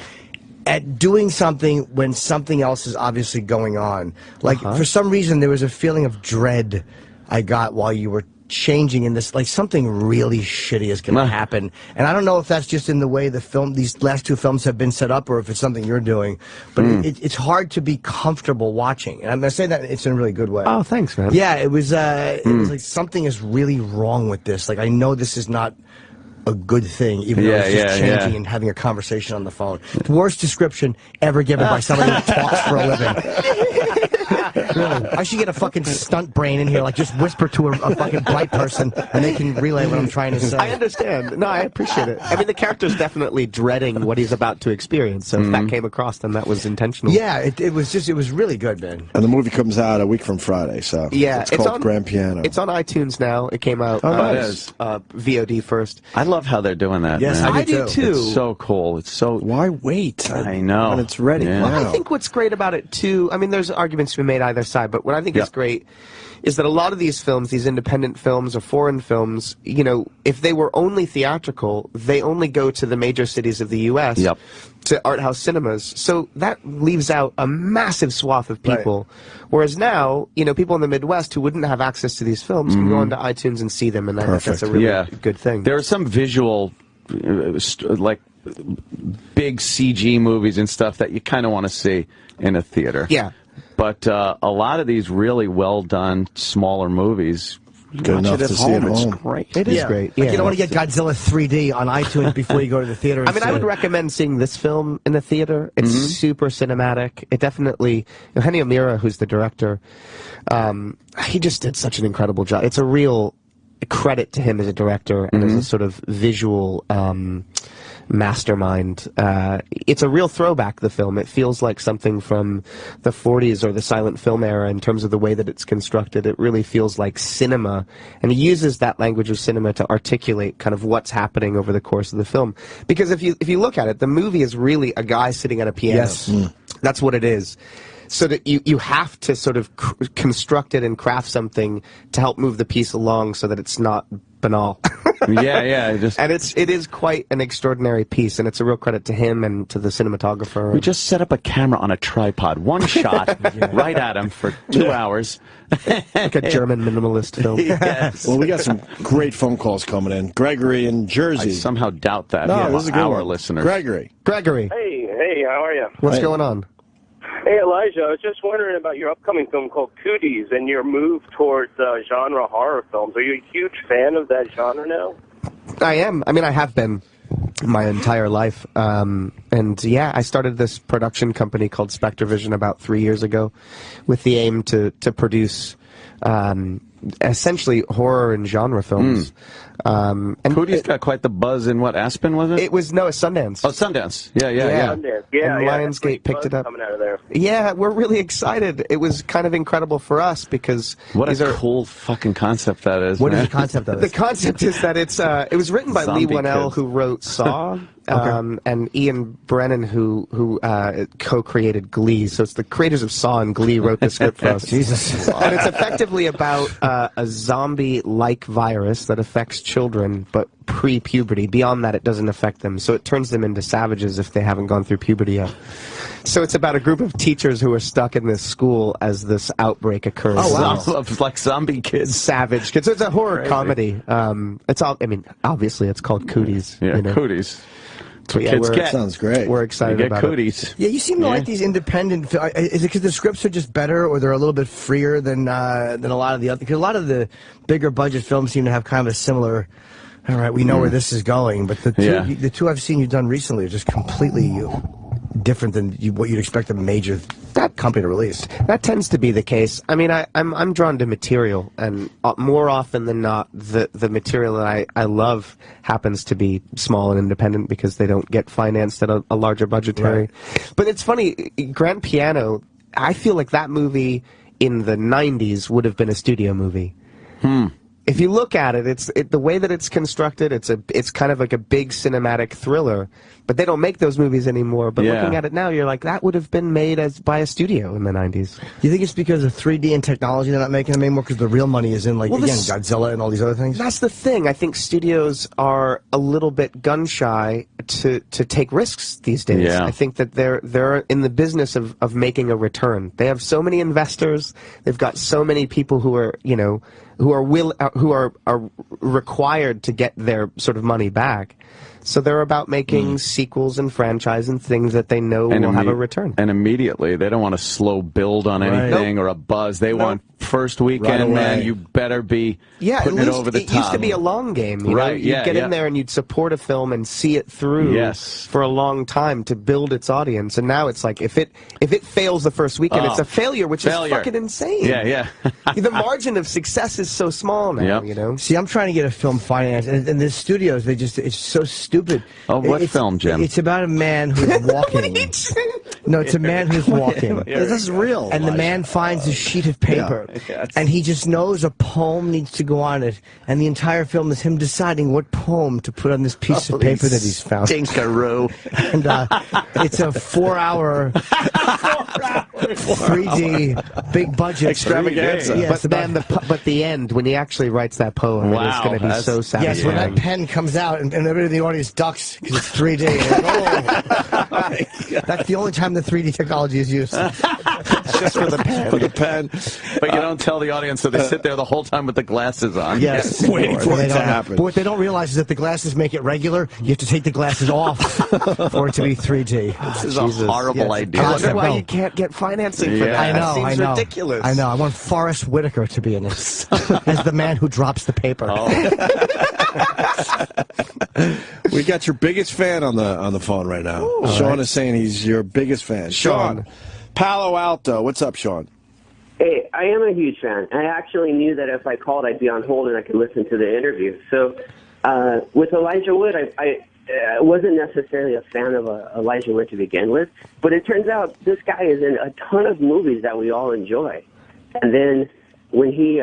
At doing something when something else is obviously going on. Like, for some reason, there was a feeling of dread I got while you were changing in this, like something really shitty is going to happen. And I don't know if that's just in the way these last 2 films have been set up or if it's something you're doing, but it's hard to be comfortable watching. And I'm going to say that it's in a really good way. Oh, thanks, man. Yeah, it was like something is really wrong with this. Like, I know this is not a good thing, even though it's just changing and having a conversation on the phone. The worst description ever given by somebody who talks for a living. Really. I should get a fucking stunt brain in here, like just whisper to a fucking bright person, and they can relay what I'm trying to say. I understand. No, I appreciate it. I mean, the character's definitely dreading what he's about to experience, so if that came across, then that was intentional. Yeah, it was really good, man. And the movie comes out a week from Friday, so it's called Grand Piano. It's on iTunes now. It came out VOD first. I love how they're doing that. Yes, man. I do too. It's so cool. It's so. Why wait? I know. When it's ready. Well, I think what's great about it too. I mean, there's arguments to be made either side. But what I think is great is that a lot of these films, these independent films or foreign films, you know, if they were only theatrical, they only go to the major cities of the U.S., to art house cinemas. So that leaves out a massive swath of people. Right. Whereas now, you know, people in the Midwest who wouldn't have access to these films can go onto iTunes and see them, and I think that's a really good thing. There are some visual, like, big CG movies and stuff that you kind of want to see in a theater. Yeah. But a lot of these really well-done, smaller movies, good enough to see at home. It's great. It is great. Like you don't want to get Godzilla 3D on iTunes before you go to the theater. I mean, I would recommend seeing this film in the theater. It's super cinematic. It definitely... Eugenio Mira, who's the director, he just did such an incredible job. It's a real credit to him as a director and as a sort of visual... mastermind. It's a real throwback, the film. It feels like something from the 40s or the silent film era in terms of the way that it's constructed. It really feels like cinema, and he uses that language of cinema to articulate kind of what's happening over the course of the film. Because if you look at it, the movie is really a guy sitting at a piano. Yes. That's what it is. So that you have to sort of construct it and craft something to help move the piece along so that it's not banal. And it is quite an extraordinary piece, and it's a real credit to him and to the cinematographer. We just set up a camera on a tripod, one shot, right at him for 2 hours. Like a German minimalist film. Yes. Well, we got some great phone calls coming in. Gregory in Jersey. I somehow doubt that. No, this is a good our one. listeners. Gregory. Hey, how are you? What's going on? Hey, Elijah, I was just wondering about your upcoming film called Cooties and your move towards genre horror films. Are you a huge fan of that genre now? I am. I mean, I have been my entire life. And yeah, I started this production company called Spectre Vision about 3 years ago with the aim to produce essentially horror and genre films. And Cootie's got quite the buzz in what, Aspen, was it? It was, no, Sundance. Oh, Sundance. Yeah. Sundance. Yeah, and Lionsgate picked it up. Coming out of there. Yeah, we're really excited. It was kind of incredible for us because... What a cool fucking concept that is, What is the concept of it? The concept is that it was written by Lee Winnell, who wrote Saw, and Ian Brennan, who co-created Glee. So it's the creators of Saw and Glee wrote the script for us. Jesus. And it's effectively about a zombie-like virus that affects children, but pre-puberty. Beyond that, it doesn't affect them. So it turns them into savages if they haven't gone through puberty yet. So it's about a group of teachers who are stuck in this school as this outbreak occurs. Oh, wow. Like zombie kids. Savage kids. So it's a horror comedy. It's all, I mean, obviously it's called Cooties. Yeah, you know? Cooties. That's what kids get. Sounds great. We're excited about cooties. Yeah, you seem to like these independent. Is it because the scripts are just better, or they're a little bit freer than a lot of the other? Because a lot of the bigger budget films seem to have kind of a similar. All right, we know where this is going, but the two I've seen you done recently are just completely different than what you'd expect a major company to release. That tends to be the case. I mean, I'm drawn to material, and more often than not, the material that I love happens to be small and independent because they don't get financed at a larger budgetary. Right. But it's funny, Grand Piano, I feel like that movie in the 90s would have been a studio movie. If you look at it, the way that it's constructed, it's kind of like a big cinematic thriller. But they don't make those movies anymore. But looking at it now, you're like, that would have been made by a studio in the 90s. Do you think it's because of 3D and technology they're not making them anymore? Because the real money is in, Godzilla and all these other things? That's the thing. I think studios are a little bit gun-shy to take risks these days. Yeah. I think that they're in the business of making a return. They have so many investors. They've got so many people who are, who are required to get their sort of money back. So they're about making sequels and franchise and things that they know will have a return. And immediately, they don't want a slow build on anything or a buzz. They want first weekend, man, you better be putting it over the top. It used to be a long game, you know? You'd get in there and you'd support a film and see it through for a long time to build its audience. And now it's like, if it fails the first weekend, it's a failure, which is fucking insane. The margin of success is so small now, you know? See, I'm trying to get a film financed, and the studios, it's so stupid. Oh, what film, Jim? It's about a man who's walking. No, it's a man who's walking. This is real. And the man finds a sheet of paper, and he just knows a poem needs to go on it, and the entire film is him deciding what poem to put on this piece of paper that he's found. Dinkaroo. And it's a 4-hour 3D big budget extravaganza. Yes, but the end, when he actually writes that poem, it is going to be so satisfying. Yes, when that pen comes out and everybody in the audience ducks because it's 3D. That's the only time the 3D technology is used. Just for the pen. For the pen. But you don't tell the audience, so they sit there the whole time with the glasses on. Yes. Waiting for it to happen. But what they don't realize is that the glasses make it regular. You have to take the glasses off for it to be 3D. This is a horrible idea. I wonder why you can't get financing for that. I know, That seems ridiculous. I know. I want Forrest Whitaker to be in it as the man who drops the paper. We got your biggest fan on the phone right now. Ooh, Sean is saying he's your biggest fan. Sean, Palo Alto. What's up, Sean? Hey, I am a huge fan. I actually knew that if I called, I'd be on hold and I could listen to the interview. So with Elijah Wood, I wasn't necessarily a fan of Elijah Wood to begin with, but it turns out this guy is in a ton of movies that we all enjoy. And then when he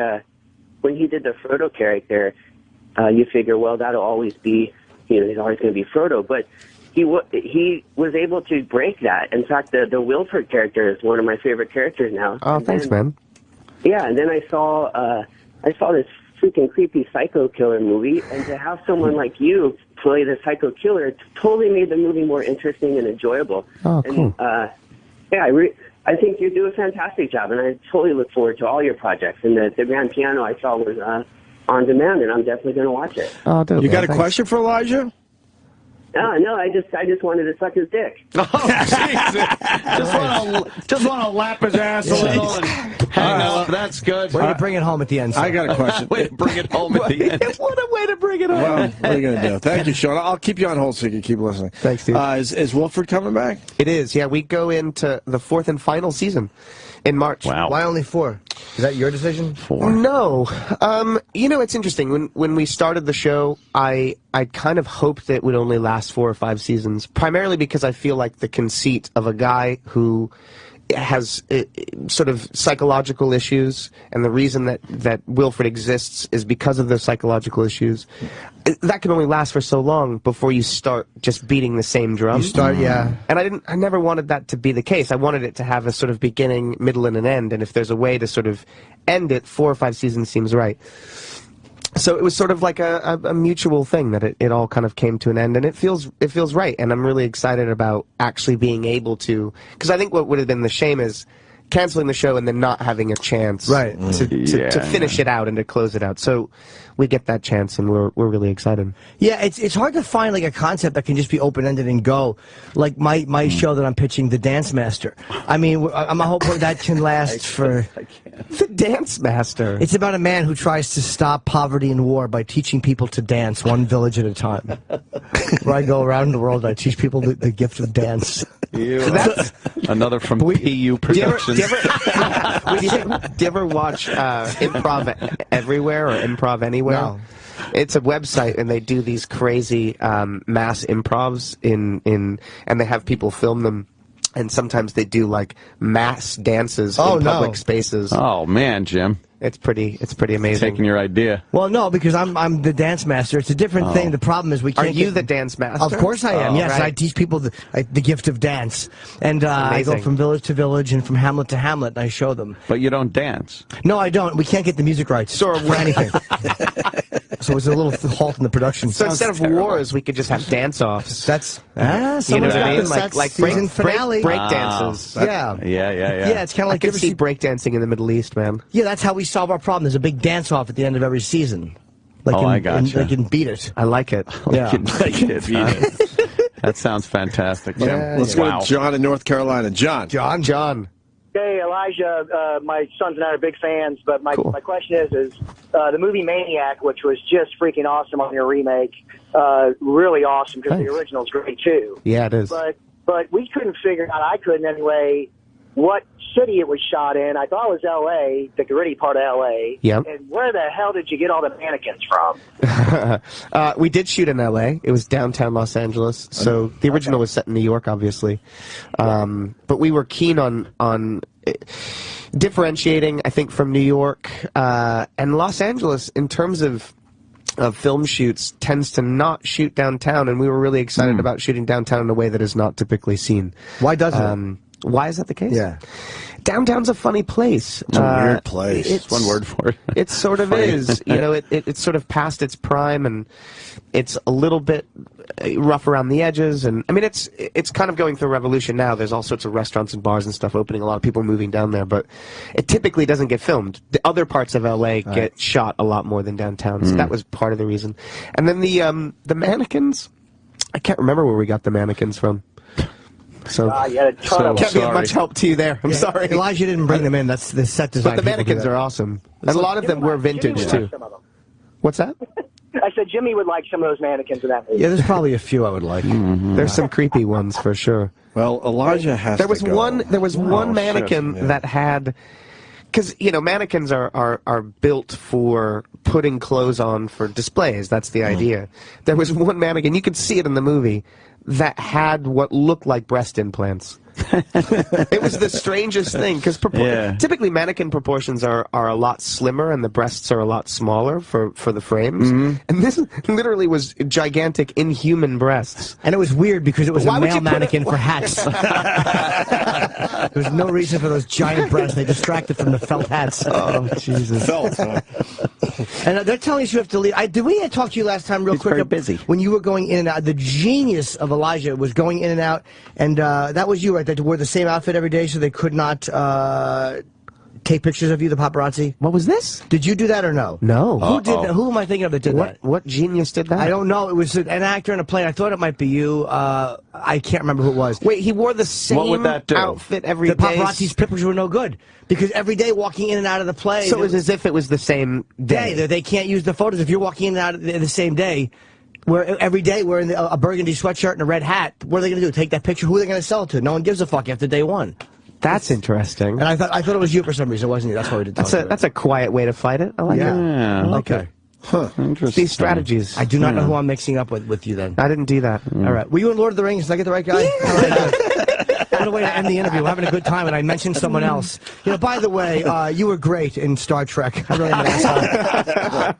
did the Frodo character, you figure, well, that'll always be, he's always going to be Frodo. But he was able to break that. In fact, the Wilford character is one of my favorite characters now. Oh, thanks, man. Yeah, and then I saw this freaking creepy psycho killer movie, and to have someone like you play the psycho killer totally made the movie more interesting and enjoyable. Oh, cool. And, I think you do a fantastic job, and I totally look forward to all your projects. And the grand piano I saw was on demand, and I'm definitely going to watch it. Oh, you got a question for Elijah? No, I just wanted to suck his dick. Oh, Jesus. just want to lap his ass a little and hang up. That's good. Way to bring it home at the end. I got a question. Way to bring it home at the end. What a way to bring it home. Well, what are you going to do? Thank you, Sean. I'll keep you on hold so you can keep listening. Thanks, Steve. Is Wilford coming back? It is, yeah. We go into the 4th and final season in March. Wow. Why only 4? Is that your decision? 4. No. It's interesting. When we started the show, I kind of hoped that it would only last 4 or 5 seasons, primarily because I feel like the conceit of a guy who has sort of psychological issues, and the reason that Wilford exists is because of those psychological issues. That can only last for so long before you start just beating the same drum. And I never wanted that to be the case. I wanted it to have a sort of beginning, middle, and an end, and if there's a way to sort of end it, 4 or 5 seasons seems right. So it was sort of like a mutual thing that it all kind of came to an end, and it feels right, and I'm really excited about actually being able to, because I think what would have been the shame is canceling the show and then not having a chance to finish it out and to close it out. So we get that chance, and we're really excited. Yeah, it's hard to find like a concept that can just be open-ended and go. Like my show that I'm pitching, The Dance Master. I mean, I'm hoping that can last for... The Dance Master. It's about a man who tries to stop poverty and war by teaching people to dance one village at a time. Where I go around the world, I teach people the gift of dance. Another from PU Productions. Do you ever watch Improv Everywhere or Improv Anywhere? No. It's a website, and they do these crazy mass improvs and they have people film them. And sometimes they do like mass dances in public spaces. Oh man, Jim. It's pretty amazing. Taking your idea. Well, no, because I'm the dance master. It's a different thing. The problem is we can't. Are you the dance master? Of course I am. Yes, right. I teach people the gift of dance, and I go from village to village and from hamlet to hamlet, and I show them. But you don't dance. No, I don't. We can't get the music rights for anything. So it's a little halt in the production. So instead of wars, we could just have dance-offs. That's you know what I mean? Like season finale. break dances. Yeah, it's kind of like I could see breakdancing in the Middle East, man. Yeah, that's how we solve our problem. There's a big dance-off at the end of every season. Like I gotcha. Like in Beat It. I like it. Yeah. That sounds fantastic, Jim. Let's go to John in North Carolina. John. Hey, Elijah, my sons and I are big fans, but my question is the movie Maniac, which was just freaking awesome on your remake, really awesome because the original's great too. Yeah, it is. But we couldn't figure out, I couldn't anyway, what city it was shot in. I thought it was L.A., the gritty part of L.A. Yep. And where the hell did you get all the mannequins from? We did shoot in L.A. It was downtown Los Angeles. So the original was set in New York, obviously. But we were keen on differentiating, I think, from New York and Los Angeles in terms of film shoots tends to not shoot downtown, and we were really excited about shooting downtown in a way that is not typically seen. Why doesn't it? Why is that the case? Yeah. Downtown's a funny place. It's a weird place. It's one word for it. It sort of is. You know, it's sort of past its prime, and it's a little bit rough around the edges. And I mean, it's kind of going through a revolution now. There's all sorts of restaurants and bars and stuff opening. A lot of people moving down there, but it typically doesn't get filmed. The other parts of LA get shot a lot more than downtown. So that was part of the reason. And then the mannequins. I can't remember where we got the mannequins from. So, can't be of much help to you there. I'm sorry. Elijah didn't bring them in. That's the set design. But the mannequins are awesome. And a lot of them were vintage, too. What's that? I said Jimmy would like some of those mannequins in that movie. Yeah, there's probably a few I would like. There's some creepy ones, for sure. Well, Elijah has There was to go. one mannequin that had... Because, you know, mannequins are built for putting clothes on for displays. That's the idea. There was one mannequin, you could see it in the movie, that had what looked like breast implants. It was the strangest thing, because typically mannequin proportions are a lot slimmer and the breasts are a lot smaller for the frames. And this literally was gigantic, inhuman breasts. And it was weird because it was a male mannequin for hats. There was no reason for those giant breasts. They distracted from the felt hats. Oh, Jesus. Felt, huh? And they're telling us you have to leave. Did we talk to you last time real quick? Very busy. When you were going in and out. The genius of Elijah was going in and out. And that was you, right? That wore the same outfit every day so they could not take pictures of you, the paparazzi? What was this? Did you do that or no? No. Who did that? Who am I thinking of that did that? What genius did that? I don't know. It was an actor in a plane. I thought it might be you. I can't remember who it was. Wait, he wore the same outfit every day? The paparazzi's pictures were no good. Because every day walking in and out of the plane... So it was as if it was the same day. They can't use the photos. If you're walking in and out the same day... every day wearing a burgundy sweatshirt and a red hat. What are they going to do? Take that picture? Who are they going to sell it to? No one gives a fuck after day one. That's interesting. And I thought it was you for some reason. It wasn't you. That's why we did. That's a quiet way to fight it. I like it. Yeah. Okay. Huh. Interesting. These strategies. I do not know who I'm mixing up with you then. I didn't do that. All right. Were you in Lord of the Rings? Did I get the right guy? Yeah. All right, what a way to end the interview. We're having a good time, and I mentioned someone else. You know, by the way, you were great in Star Trek. I really am an asshole.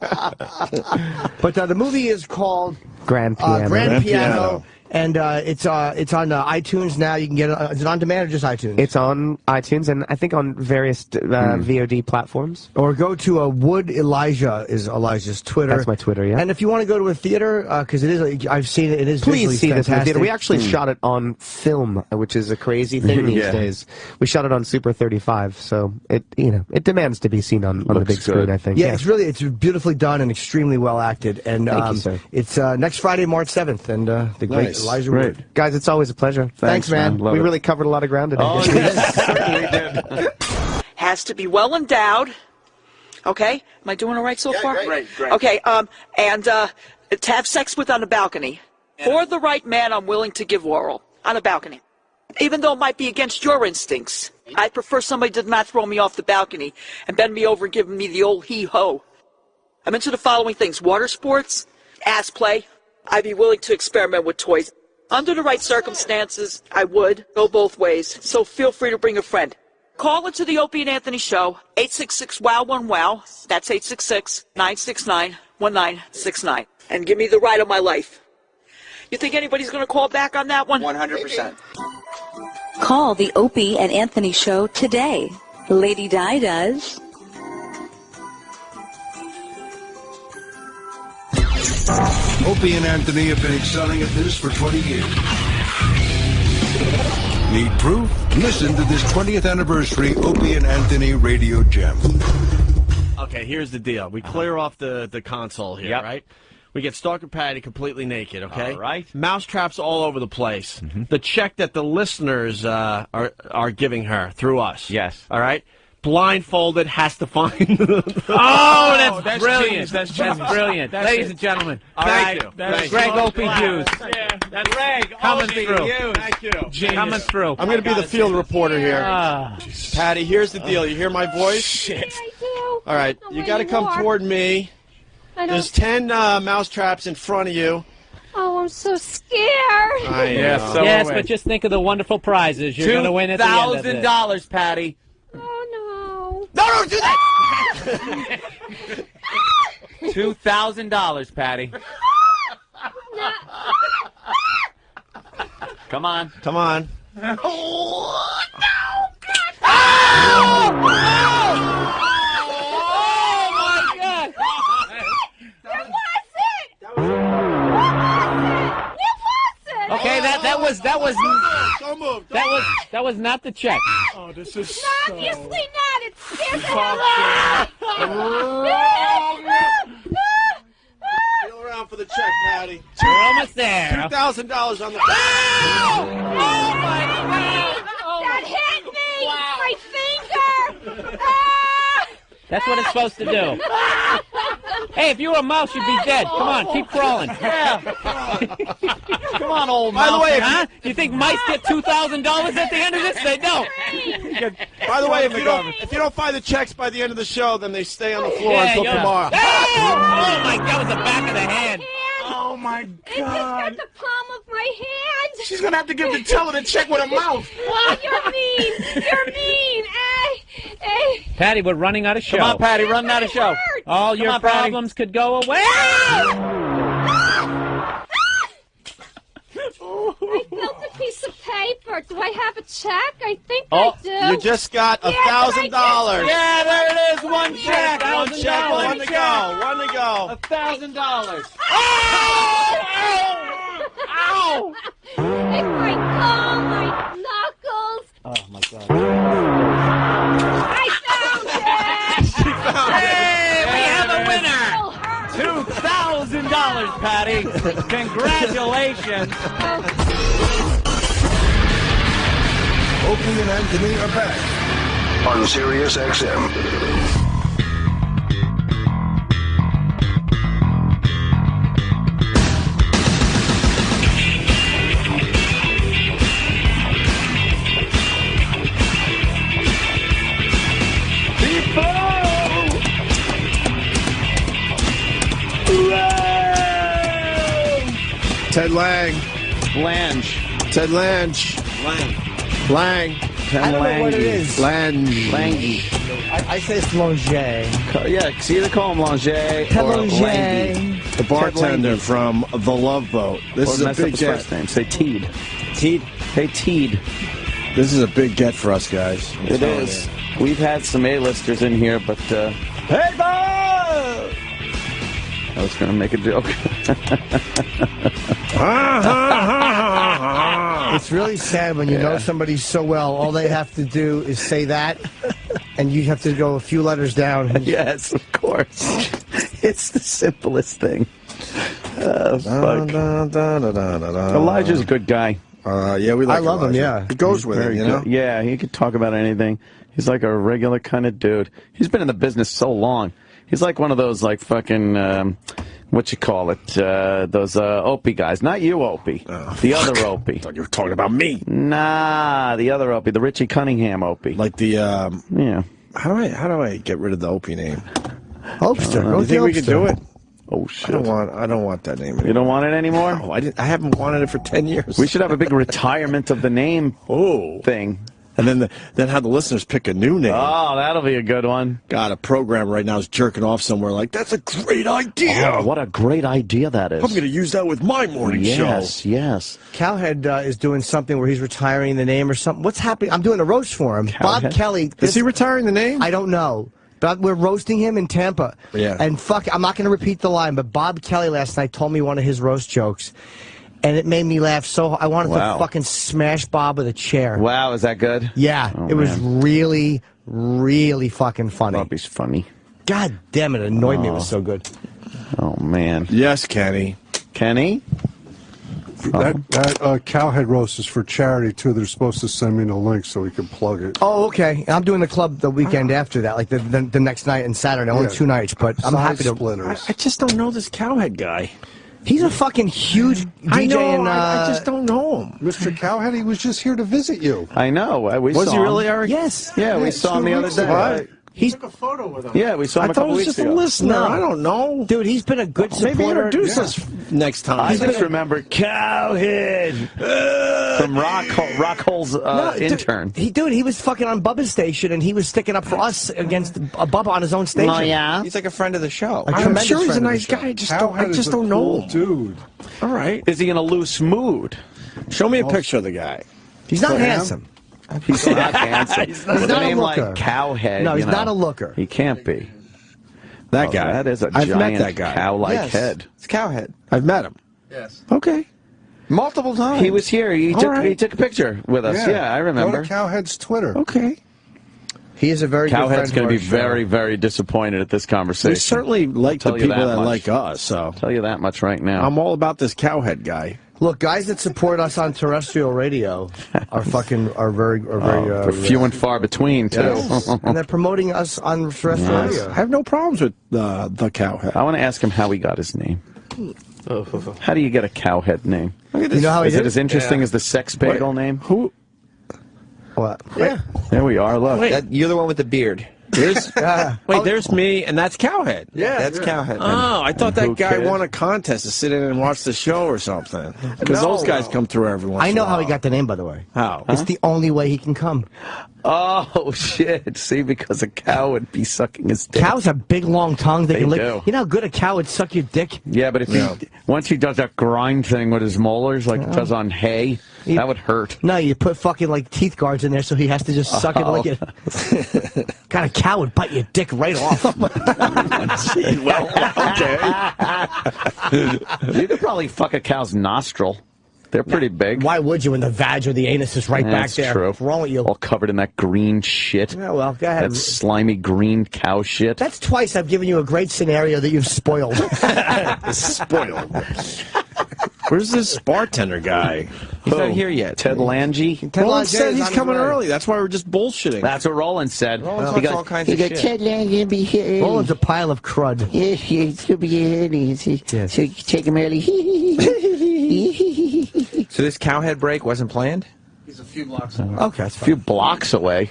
But the movie is called Grand Piano. Grand Piano. And it's on iTunes now. You can get it. Is it on demand or just iTunes? It's on iTunes and I think on various VOD platforms. Or go to Wood Elijah is Elijah's Twitter. That's my Twitter, yeah. And if you want to go to a theater, because it is, I've seen it. It is Please see this in the theater. We actually Mm. shot it on film, which is a crazy thing these days. We shot it on Super 35, so it demands to be seen on the big screen. I think. Yeah, it's beautifully done and extremely well acted. And Thank you, sir. It's next Friday, March 7th, and the great Elijah Wood. Guys, it's always a pleasure. Thanks, man. We really covered a lot of ground today. Oh, yes, certainly did. Has to be well endowed. Okay, am I doing all right so far? Great. Okay, and to have sex with on a balcony. For the right man, I'm willing to give oral on a balcony. Even though it might be against your instincts, I prefer somebody did not throw me off the balcony and bend me over and give me the old hee-ho. I'm into the following things: water sports, ass play. I'd be willing to experiment with toys. Under the right circumstances, I would go both ways, so feel free to bring a friend. Call into the Opie and Anthony Show, 866-WOW-1-WOW. That's 866-969-1969. And give me the ride of my life. You think anybody's going to call back on that one? 100%. Call the Opie and Anthony Show today. Lady Di does. Opie and Anthony have been excelling at this for 20 years. Need proof? Listen to this 20th anniversary Opie and Anthony radio gem. Okay, here's the deal. We clear off the console here, right? We get Stalker Patty completely naked, okay? All right. Mouse traps all over the place. The check that the listeners are giving her through us. Yes. All right? blindfolded, has to find. Oh, that's brilliant. That's brilliant. Ladies and gentlemen, Thank you. Greg Opie Hughes. That's Greg Coming through. Thank you. Coming through. I'm going to be the field reporter here. Patty, here's the deal. You hear my voice? Shit. All right, you got to come toward me. There's 10 mousetraps in front of you. Oh, I'm so scared. Yes, but just think of the wonderful prizes you're going to win at the end of this. $2,000, Patty. Oh, No, don't do that! $2,000, Patty. Come on. Come on. Okay, that was not the check. Oh, this is obviously not. It scares the Fuck hell out of me. Feel around for the check, Patty. We're almost there. $2,000 on the. Oh my God! That hit me! My finger! That's what it's supposed to do. Hey, if you were a mouse, you'd be dead. Come on, keep crawling. Yeah. Come on, old mouse. By the way, you think mice get $2,000 at the end of this? They don't. By the way, if you don't find the checks by the end of the show, then they stay on the floor until tomorrow. Oh my God, it was the back of the hand. Oh my God. It just got the palm of my hand. She's going to have to give the teller the check with her mouth. Oh, you're mean. You're mean. Patty, we're running out of show. Come on, Patty, running out of show. All your problems could go away. I felt a piece of paper. Do I have a check? I think Oh, I do. you just got $1,000. Yeah, there it is. One check. One check. One to go. One to go. $1,000. Ow! It's my palm, my knuckles. Oh, my God. I found it! She found it. Hey, we have a winner. $2,000, Patty. Congratulations. Opie and Anthony are back on Sirius XM. Ted Lange. Lange. Ted Lange. Lange. Lange. I don't know what it is. Lange. Lange. I say it's Lange. Yeah, see, they call him Lange or Lange. Lange. The bartender from The Love Boat. This is a big get. First name. Say Teed. Teed. Hey, Teed. This is a big get for us, guys. It is. We've had some A-listers in here, but, hey, Bob! I was going to make a joke. It's really sad when you know somebody so well, all they have to do is say that, and you have to go a few letters down. Yes, of course. It's the simplest thing. Fuck. Elijah's a good guy. Yeah, we like I love Elijah. him, yeah. It goes with it, you know? Yeah, he could talk about anything. He's like a regular kind of dude. He's been in the business so long. He's like one of those, like, fucking, what you call it, those Opie guys. Not you, Opie. The other Opie. I thought you were talking about me. Nah, the other Opie, the Richie Cunningham Opie. Like the, yeah. How do I get rid of the Opie name? Opster. You think we could do it? Oh, shit. I don't want that name anymore. You don't want it anymore? No, I haven't wanted it for 10 years. We should have a big retirement of the name thing. And then have the listeners pick a new name. Oh, that'll be a good one. God, a program right now is jerking off somewhere like, that's a great idea. Oh, what a great idea that is. I'm going to use that with my morning show. Yes, yes. Cowhead is doing something where he's retiring the name or something. What's happening? I'm doing a roast for him. Cowhead? Bob Kelly. Is he retiring the name? I don't know. But we're roasting him in Tampa. Yeah. And fuck, I'm not going to repeat the line, but Bob Kelly last night told me one of his roast jokes. And it made me laugh so I wanted to fucking smash Bob with a chair. Wow, is that good? Yeah, it was really, really fucking funny. Bobby's funny. God damn it, annoyed me. It was so good. Oh, man. Yes, Kenny. Kenny? That cowhead roast is for charity, too. They're supposed to send me the link so we can plug it. Oh, okay. I'm doing the club the weekend after that, like the next night and Saturday. Only 2 nights, but I'm happy to. Splitters. I just don't know this cowhead guy. He's a fucking huge DJ. I know, and, I just don't know him. Mr. Cowhead, he was just here to visit you. I know. We Was saw he really, him. Eric? Yes. Yeah, we saw him the other day. He took a photo with him. Yeah, we saw him a couple weeks ago. I thought he was just a listener. I don't know. Dude, he's been a good supporter. Maybe introduce us next time. I just remember Cowhead from Rockhole's intern. He was fucking on Bubba's station, and he was sticking up for us against Bubba on his own station. Oh, yeah? He's like a friend of the show. I'm sure he's a nice guy. I just don't know him. Dude. All right. Is he in a loose mood? Show me a picture of the guy. He's not handsome. He's not handsome. He's With not a name a looker. like Cowhead. No, he's you know, not a looker. He can't be. That guy. That is a I've giant met that guy. cow-like head. It's Cowhead. I've met him. Yes. Okay. Multiple times. He was here. He took a picture with us. Yeah, I remember. Go to Cowhead's Twitter. Okay. He is a very good friend. Cowhead's going to be very, very disappointed at this conversation. We certainly like the people that like us. So I'll tell you that much right now. I'm all about this Cowhead guy. Look, guys that support us on terrestrial radio are very they're few and far between too. Yes. And they're promoting us on terrestrial radio. I have no problems with the Cowhead. I want to ask him how he got his name. How do you get a Cowhead name? You know how he is did it as interesting as the sex bagel Wait, name? Who? What? Yeah. There we are. Look. You're the one with the beard. There's, wait, there's me, and that's Cowhead. Yeah, that's Cowhead. Oh, I thought that Who guy cares? won a contest to sit in and watch the show or something. Because those guys come through every once in a while. I know how he got the name, by the way. How? It's the only way he can come. Oh, shit. See, because a cow would be sucking his dick. Cows have big, long tongues. They can lick. do. You know how good a cow would suck your dick? Yeah, but if once he does that grind thing with his molars, like he does on hay, that would hurt. No, you put fucking like teeth guards in there so he has to just suck it like it. God, a cow would bite your dick right off. Well, okay. You could probably fuck a cow's nostril. They're pretty big. Why would you when the vag or the anus is right back That's there? true. What's wrong with you? All covered in that green shit. Yeah, well, go ahead. That slimy green cow shit. That's twice I've given you a great scenario that you've spoiled. Spoiled. Where's this bartender guy? He's not here yet. Ted Lange? Roland said he's coming early. That's why we're just bullshitting. That's what Roland said. Roland talks all kinds of shit. Ted Lange be here early. Roland's a pile of crud. Yes, he's going to be here early. So you can take him early. So this Cowhead break wasn't planned? He's a few blocks away. Okay, that's A few blocks away.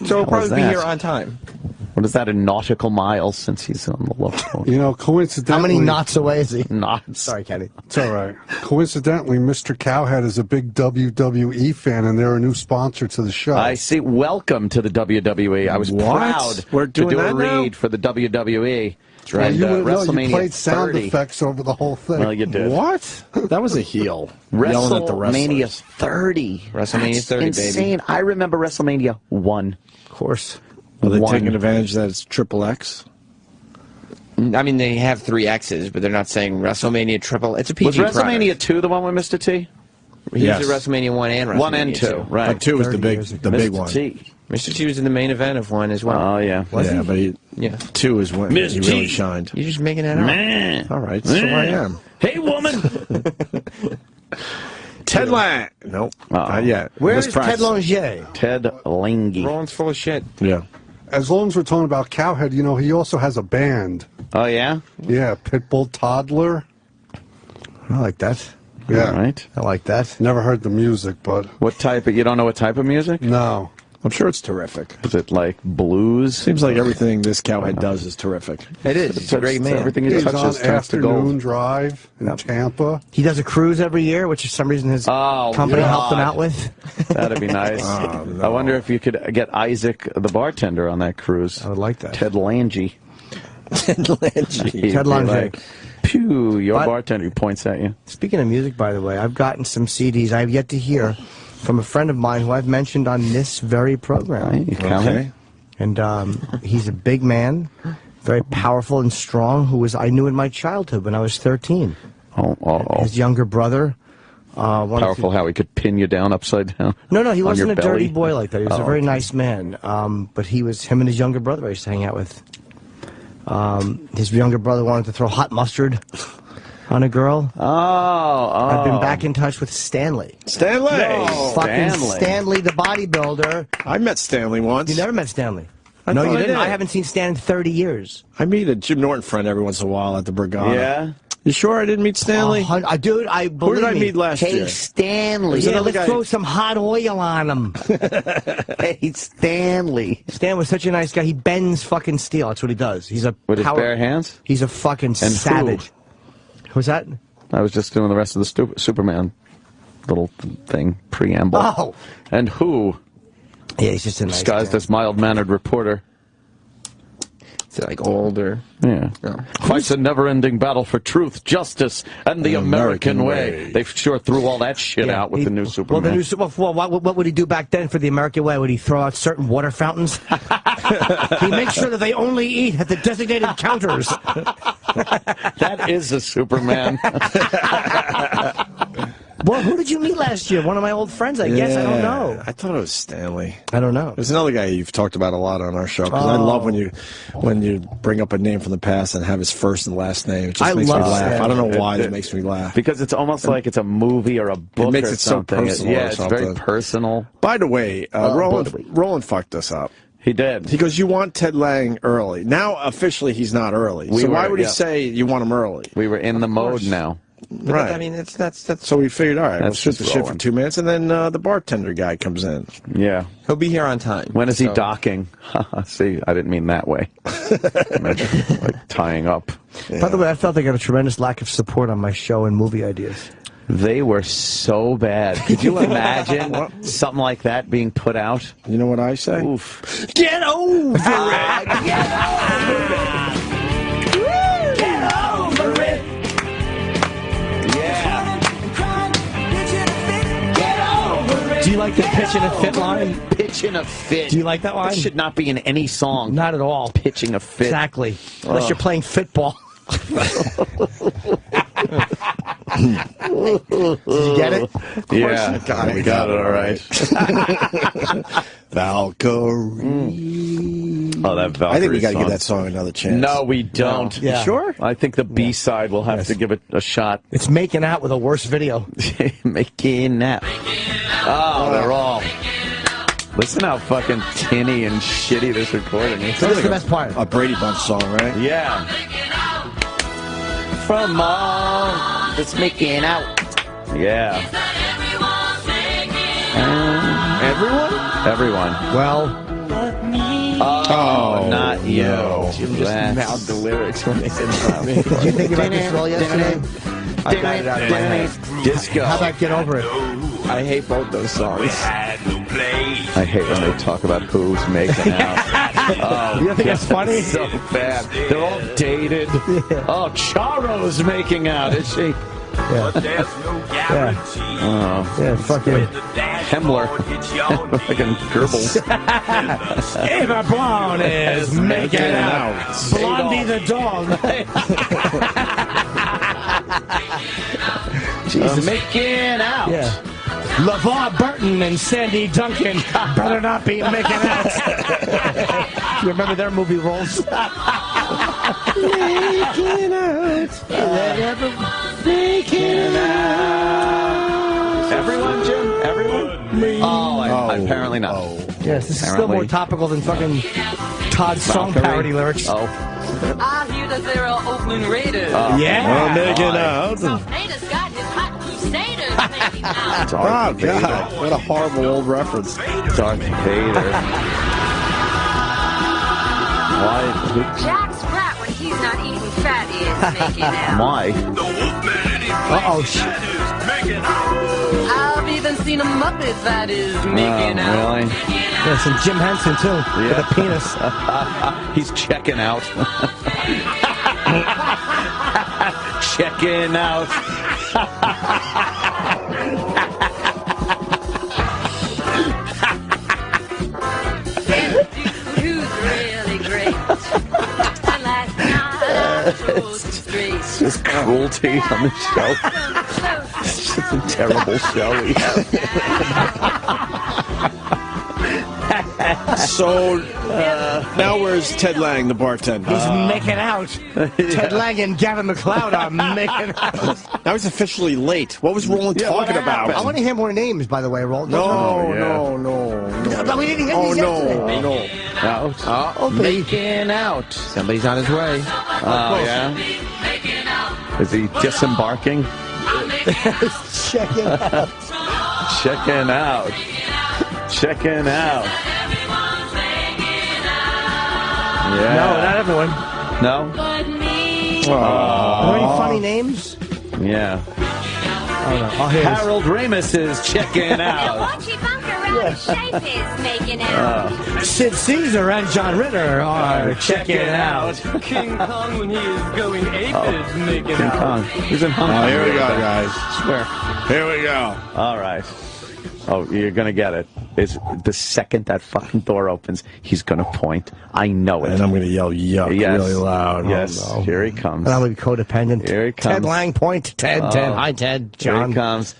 So he'll probably be that? here on time. What is that in nautical miles since he's on the local? You know, coincidentally... How many knots away is he? Knots. Sorry, Kenny. It's all right. Coincidentally, Mr. Cowhead is a big WWE fan, and they're a new sponsor to the show. I see. Welcome to the WWE. I was proud We're doing to do a that now? read for the WWE. Well, And, you wouldn't know. You WrestleMania played sound 30. effects over the whole thing. Well, you did. What? That was a heel. Yelling at the WrestleMania wrestlers. 30. WrestleMania That's 30, insane. baby. I remember WrestleMania 1. Of course. Are they 1. taking advantage that it's triple X? I mean, they have 3 X's, but they're not saying WrestleMania triple. It's a PG Was WrestleMania product. 2 the one with Mr. T? He Yes. was at WrestleMania 1 and WrestleMania 1 and 2, right. But 2 was the 30 big, years the big Mr. one. T. Mr. T was in the main event of 1 as well. Oh, yeah. Yeah, but Yeah. 2 is when Miss he T. really shined. You're just making that up. Man. All right, so I am. Hey, woman. Ted Lange. Nope, not yet. Where's Let's Ted practice. Lange? Ted Lange. Roland's full of shit. Yeah. As long as we're talking about Cowhead, you know, he also has a band. Oh, yeah? Yeah, Pitbull Toddler. I like that. Yeah. All right. I like that. Never heard the music, but... What type you don't know what type of music? No. I'm sure it's terrific. Is it like blues? Seems like everything this Cowhead does is terrific. It is. He's a great man. Everything he He's touches on turns to Afternoon gold. Drive in Tampa. He does a cruise every year, which for some reason his Oh, company God. helped him out with. That'd be nice. Oh, no. I wonder if you could get Isaac, the bartender, on that cruise. I would like that. Ted Lange. Ted Lange. He'd Ted be Lange. like, Pew, your But- bartender who points at you. Speaking of music, by the way, I've gotten some CDs I have yet to hear from a friend of mine who I've mentioned on this very program. Okay. And he's a big man, very powerful and strong, I knew in my childhood when I was 13. Oh. His younger brother. Powerful how he could pin you down upside down. No, he on wasn't your a dirty belly. boy like that. He was a Oh, very okay. nice man. But him and his younger brother I used to hang out with. His younger brother wanted to throw hot mustard on a girl. Oh. I've been back in touch with Stanley. Stanley! No. Fucking Stanley, the bodybuilder. I met Stanley once. You never met Stanley? I No, thought you I didn't. did. I haven't seen Stan in 30 years. I meet a Jim Norton friend every once in a while at the Brigada. Yeah? You sure I didn't meet Stanley? Dude, I believe Who did I me. meet last Hey, year? Stanley. Yeah, let's guy- throw some hot oil on him. Hey, Stanley. Stan was such a nice guy. He bends fucking steel. That's what he does. He's a With his bare hands? He's a fucking And savage. Who's that? I was just doing the rest of the Superman little thing, preamble. Oh. And who? Yeah, he's just a nice disguised guy. as mild-mannered reporter. Is it like older? Yeah. Fights a never-ending battle for truth, justice, and the American way. They sure threw all that shit out with the new Superman. What would he do back then for the American way? Would he throw out certain water fountains? He makes sure that they only eat at the designated counters. That is a Superman. Well, who did you meet last year? One of my old friends, I guess. I don't know. I thought it was Stanley. I don't know. There's another guy you've talked about a lot on our show, because I love when you bring up a name from the past and have his first and last name. It just makes me laugh. Stanley. I don't know why that makes me laugh. Because it's almost like it's a movie or a book makes or it so something. personal Yeah, or it's something. very personal. By the way, Roland fucked us up. He did. He goes, you want Ted Lange early. Now, officially, he's not early. So why would he say you want him early? We were in the mode now. Right. I mean, that's So we figured, all right, we'll That's shoot the just shit for rolling. 2 minutes, and then the bartender guy comes in. Yeah. he'll be here on time. When is he So- docking? See, I didn't mean that way. I meant like tying up. By the way, I felt I got a tremendous lack of support on my show and movie ideas. They were so bad. Could you imagine something like that being put out? You know what I say? Oof. Get over it! Get over it! Get over it! Yeah. Get over it! Do you like the pitch in a fit line? Pitch in a fit. Do you like that line? That should not be in any song. Not at all. Pitching a fit. Exactly. Unless you're playing football. Did you get it? Of course Yeah. you got it. We got it all right. Valkyrie. Oh, that Valkyrie I think we got to song. give that song another chance. No, we don't. Yeah. You sure? I think the B-side will have to give it a shot. It's making out with a worse video. Making out. Oh, they're all. Listen how fucking tinny and shitty this recording is. So this is the best part. A Brady Bunch song, right? Yeah. From all that's making out. Yeah. Everyone? Well, Oh, not you. Jim just mouthed the lyrics when they said something. did you think about this role yesterday? I got it out of my head. Disco. How about Get Over It? I hate both those songs. I hate when they talk about who's making out. Oh, You don't think that's funny? So bad. They're all dated. Oh, Charo's making out, is she? Yeah. Oh, Yeah, fucking. Hemmler. Fucking Goebbels. Eva Braun is making out. Blondie the dog. Jesus. Making out. Yeah. LeVar Burton and Sandy Duncan better not be making out. You remember their movie roles? Making out. Making out. Everyone, Jim? Everyone? Oh, apparently not. Yes, this is still more topical than fucking Todd's song parody lyrics. Oh. I hear that there are Oakland Raiders. Yeah. Making out. Raiders got his hot crusaders making out. Oh, God. What a horrible old reference. Darth Vader. Why? Jack Sprat, when he's not eating fat, is making out. Why? Uh-oh, shit. I've even seen a Muppet that is making out. Really? Yeah, some Jim Henson, too, with a penis. He's checking out. Checking out. Who's really great? And last night I chose him straight. It's just cruelty on the show. It's just a terrible show we have. So now where's Ted Lange, the bartender? He's making out. Ted Lange and Gavin McLeod are making out. Now he's officially late. What was Roland talking about? I want to hear more names, by the way, Roland. No. But we didn't hear these yesterday. Making out. Somebody's on his way. Oh, yeah? Is he disembarking? Checking out. Checking out. Checking out. Yeah. No, not everyone. No? Are there any funny names? Yeah. I don't know. Harold Ramis is checking out. Archie Bunker around shape is making out. Sid Caesar and John Ritter are checking out. King Kong, when he is going ape, is making King out. Kong. He's in Hong Kong. Here we go, guys. Swear. Here we go. All right. Oh, you're going to get it. Is the second that fucking door opens, he's going to point. I know it. And I'm going to yell yuck really loud. Yes. Oh, no. Here he comes. And I'm going to be codependent. Here he comes. Ted Lange, point. Ted. Hi, Ted. John. Here he comes.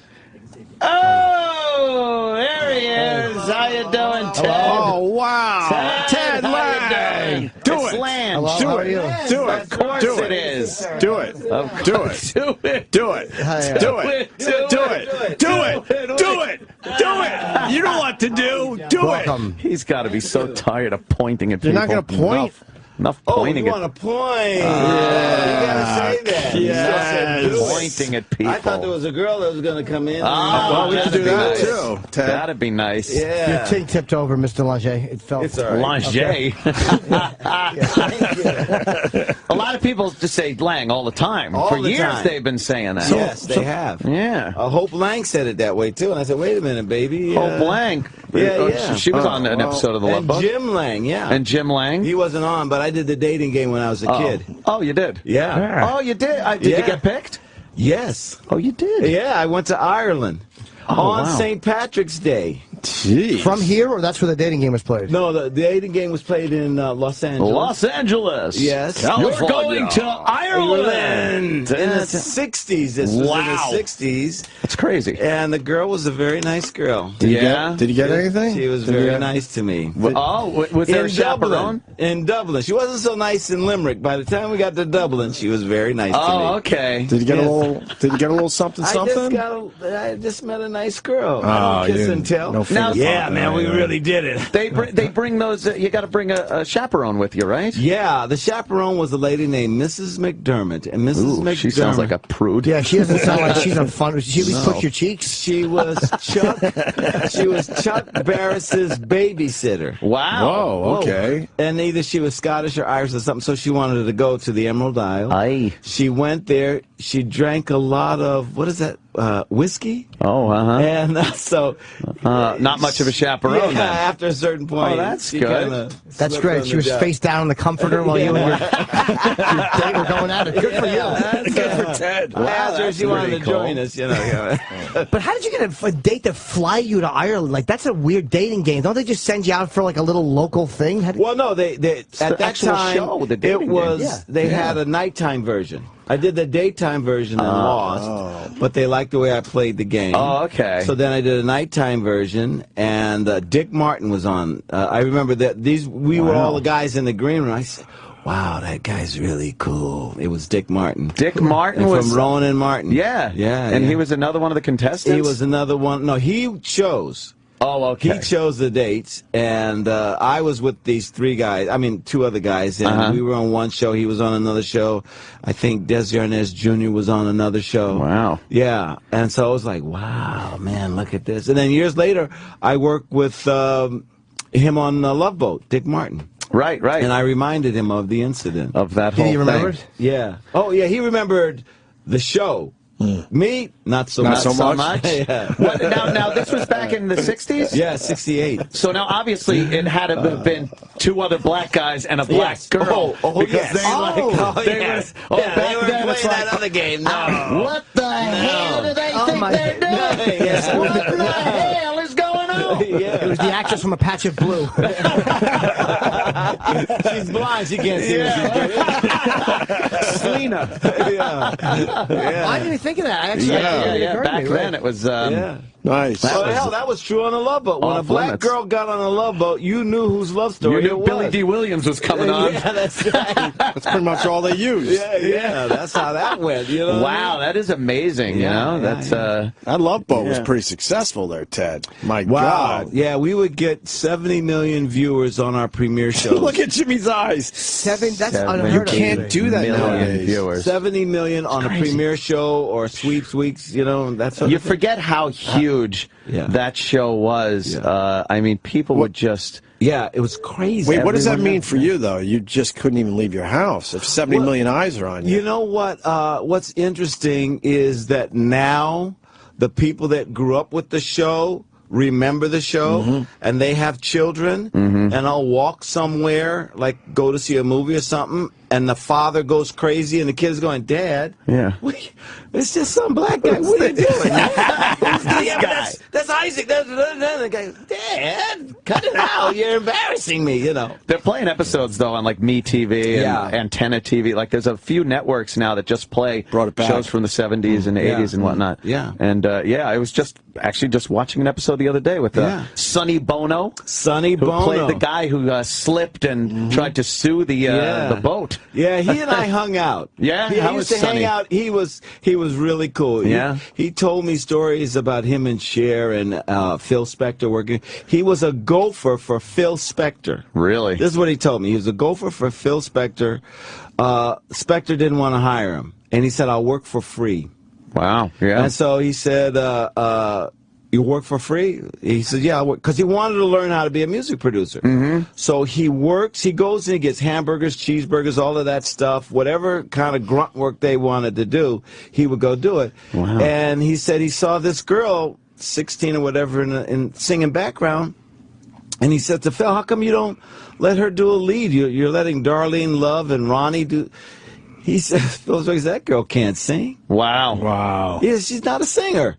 Oh, there he is. How you doing, Ted? Oh, wow. Ted Lange. Do it. Lange. Do it. Do it. Of course it is. Do it. Do it. Do it. Do it. Do it. Do it. Do it. Do it. Do it. You know what to do. Do it. He's got to be so tired of pointing at people. You're not going to point? Enough pointing you want to point? You gotta say that. Yes. Pointing at people. I thought there was a girl that was going to come in. Oh, we could do that too. Ted. That'd be nice. Yeah. Your thing tipped over, Mr. Lange. It felt. It's all right. Lange. A lot of people just say Lange all the time. For the years time. they've been saying that. Yes, they have. Yeah. Hope Lange said it that way too, and I said, "Wait a minute, baby." Hope Lange. Yeah. She was on an episode of The Love And Boat. Jim Lange, yeah. And Jim Lange. He wasn't on, but I did the dating game when I was a kid. Oh, you did? Yeah. Oh, you did? Did you get picked? Yes. Oh, you did? Yeah, I went to Ireland on wow. St. Patrick's Day. Jeez. From here, or that's where the dating game was played? No, the dating game was played in Los Angeles. Los Angeles. Yes. You're going to Ireland. In the 60s. This was in the 60s. That's crazy. And the girl was a very nice girl. Did you get anything? She was very nice to me. Was there a chaperone? In Dublin. She wasn't so nice in Limerick. By the time we got to Dublin, she was very nice to me. Oh, okay. Did you get a little? Did you get a little something? I just met a nice girl. Oh, Kiss and tell. No Now, yeah, man, we really did it. They bring those. You got to bring a chaperone with you, right? Yeah, the chaperone was a lady named Mrs. McDermott, and Mrs. McDermott. She sounds like a prude. Yeah, she doesn't sound like she's a fun. She at least puts your cheeks. She was Chuck. She was Chuck Barris's babysitter. Wow. Whoa. Okay. And either she was Scottish or Irish or something, so she wanted to go to the Emerald Isle. Aye. She went there. She drank a lot of whiskey. Oh, And so, not much of a chaperone. yeah, then. after a certain point. Oh, that's she good. That's great. She was face down in the comforter while you and your date were going at it. Good for you. Good for Ted. I asked her if she wanted to join us. But how did you get a date to fly you to Ireland? Like, that's a weird dating game. Don't they just send you out for like a little local thing? Well, no, they at that actual time show, the dating it was game. Yeah. they had a nighttime version. I did the daytime version and lost, but they liked the way I played the game. Oh, okay. So then I did a nighttime version, and Dick Martin was on. I remember that we were all the guys in the green room. I said, "Wow, that guy's really cool." It was Dick Martin. Dick Martin was from Rowan and Martin. Yeah. And he was another one of the contestants. He was another one. No, he chose. Oh, okay. He chose the dates, and I was with these three guys. I mean, two other guys, and we were on one show. He was on another show. I think Desi Arnaz Jr. was on another show. Wow. Yeah, and so I was like, wow, man, look at this. And then years later, I worked with him on Love Boat, Dick Martin. Right. And I reminded him of the incident. Of that whole thing. Did he remember it? Yeah. Oh, yeah, he remembered the show. Me, not so much. Yeah. Now, this was back in the 60s? Yeah, 68. So now, obviously, it had to have been two other black guys and a black girl. Because they back then it's like that other game. No. What the hell do they think they're doing? What the hell is going on? It was the actress from A Patch of Blue. She's blind. She can't see what she's doing. Selena. Yeah. I didn't even think of that. I actually, Back then it was. Nice. Well, hell, that was true on the Love Boat. When a black girl got on a Love Boat, you knew whose love story You knew it was. Billy D. Williams was coming on. Yeah, that's right. That's pretty much all they used. Yeah, that's how that went. You know. Wow, that is amazing. You know, that's that Love Boat was pretty successful there, Ted. My Wow. God. Yeah, we would get 70 million viewers on our premiere show. Look at Jimmy's eyes. That's unheard of. You can't do that nowadays. Viewers. 70 million on a premiere show or Sweeps Weeks. You know, that's you forget how huge that show was. I mean, people would just. Yeah, it was crazy. Wait, what does that mean for you, though? You just couldn't even leave your house if 70 million eyes are on you. You know what? What's interesting is that now the people that grew up with the show remember the show, and they have children, and I'll walk somewhere, like go to see a movie or something, and the father goes crazy, and the kid's going, Dad, it's just some black guy. What are you doing? That's Isaac. The guy, Dad, cut it out. You're embarrassing me, you know. They're playing episodes, though, on, like, MeTV and Antenna TV. Like, there's a few networks now that just play shows from the 70s and 80s and whatnot. Yeah. And, I was just watching an episode the other day with Sonny Bono. Sonny Bono. Who played the guy who slipped and tried to sue the boat. Yeah, he and I hung out. Yeah? He How used was to Sonny? hang out. He was really cool. Yeah? He told me stories about him and Cher and Phil Spector working. He was a gopher for Phil Spector. Really? This is what he told me. He was a gopher for Phil Spector. Spector didn't want to hire him, and he said, I'll work for free. Wow, yeah. And so he said, you work for free? He said, yeah, because he wanted to learn how to be a music producer. So he works, he goes and he gets hamburgers, cheeseburgers, all of that stuff, whatever kind of grunt work they wanted to do, he would go do it. Wow. And he said he saw this girl, 16 or whatever, in singing background, and he said to Phil, how come you don't let her do a lead? You're letting Darlene Love and Ronnie do... He said, Phil's like, that girl can't sing. Wow. Wow. Yeah, she's not a singer.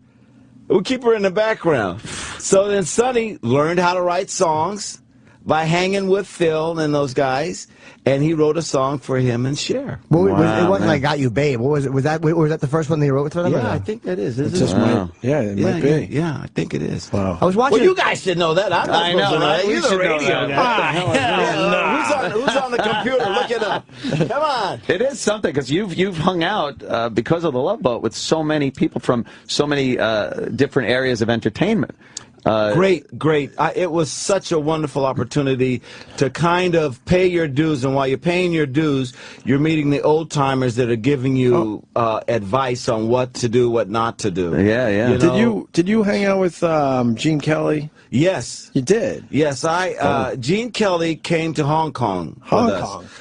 We'll keep her in the background. So then Sonny learned how to write songs by hanging with Phil and those guys, and he wrote a song for him and Cher. Well, it wasn't like Got You Babe. What was it? Was that the first one they wrote for them? Yeah, I think that is. It might be. Yeah, I think it is. Wow. I was watching. Well, you guys should know that. I'm not supposed to know that. You're the radio guy. Who's on the computer? Look it up. Come on. It is something, because you've hung out because of the Love Boat with so many people from so many different areas of entertainment. Great. It was such a wonderful opportunity to kind of pay your dues, and while you're paying your dues, you're meeting the old-timers that are giving you advice on what to do, what not to do. Yeah, yeah. You know? Did you hang out with Gene Kelly? Yes. You did? Yes, Gene Kelly came to Hong Kong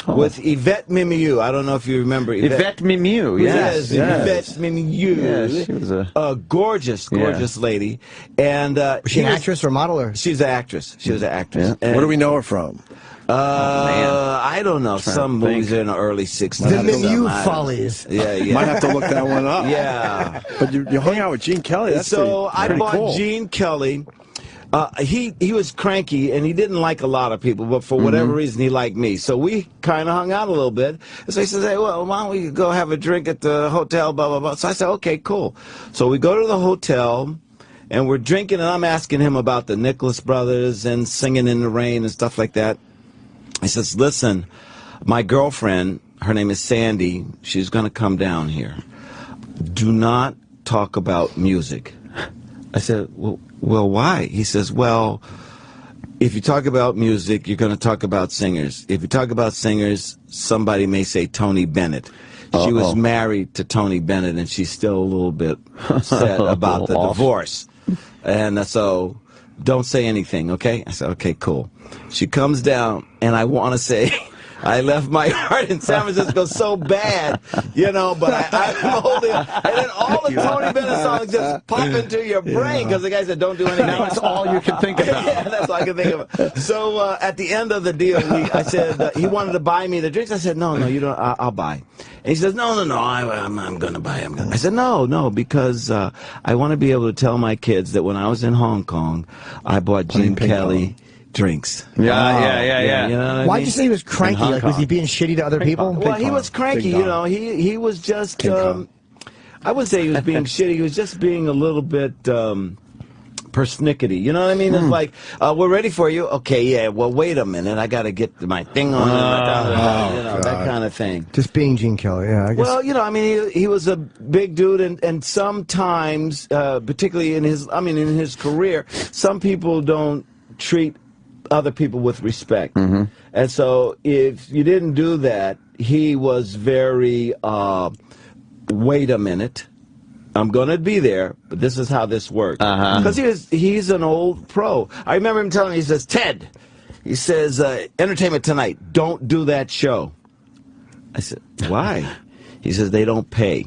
with Yvette Mimieux. I don't know if you remember Yvette Mimieux, yes. Yvette Mimieux. Yes, she was a gorgeous lady. And was she an actress or model? Or? She's an actress. She was an actress. Yeah. Where do we know her from? I don't know. Some movies in the early 60s. The Mimieux Follies. Yeah. Might have to look that one up. Yeah. But you hung out with Gene Kelly. That's so pretty I bought cool. Gene Kelly. He was cranky, and he didn't like a lot of people, but for whatever reason, he liked me. So we kind of hung out a little bit. So he says, hey, well, why don't we go have a drink at the hotel, blah, blah, blah. So I said, okay, cool. So we go to the hotel, and we're drinking, and I'm asking him about the Nicholas Brothers and Singing in the Rain and stuff like that. He says, listen, my girlfriend, her name is Sandy, she's going to come down here. Do not talk about music. I said, well, why? He says, well, if you talk about music, you're going to talk about singers. If you talk about singers, somebody may say Tony Bennett. She was married to Tony Bennett, and she's still a little bit upset about the divorce. And so don't say anything, okay? I said, okay, cool. She comes down, and I want to say... I left my heart in San Francisco so bad, you know, but I'm holding it. And then all the Tony Bennett songs just pop into your brain because the guy said, don't do anything. Now it's all you can think about. Yeah, that's all I can think of. So at the end of the deal, I said, he wanted to buy me the drinks. I said, no, you don't, I'll buy. And he says, no, I'm going to buy. I said, no, because I want to be able to tell my kids that when I was in Hong Kong, I bought Gene Kelly drinks. Yeah. You know what I Why'd mean? you say he was cranky? Like, was he being shitty to other people? Well, he was cranky. You know, he was just. I wouldn't say he was being shitty. He was just being a little bit. Persnickety, you know what I mean? It's like, we're ready for you. Okay, yeah, well, wait a minute. I got to get my thing on, you know, that kind of thing. Just being Gene Kelly, yeah, I guess. Well, you know, I mean, he was a big dude, and sometimes, particularly in his career, some people don't treat other people with respect. And so if you didn't do that, he was very, wait a minute. I'm going to be there, but this is how this works. Because he's an old pro. I remember him telling me, he says, Ted, he says, Entertainment Tonight, don't do that show. I said, why? He says, they don't pay.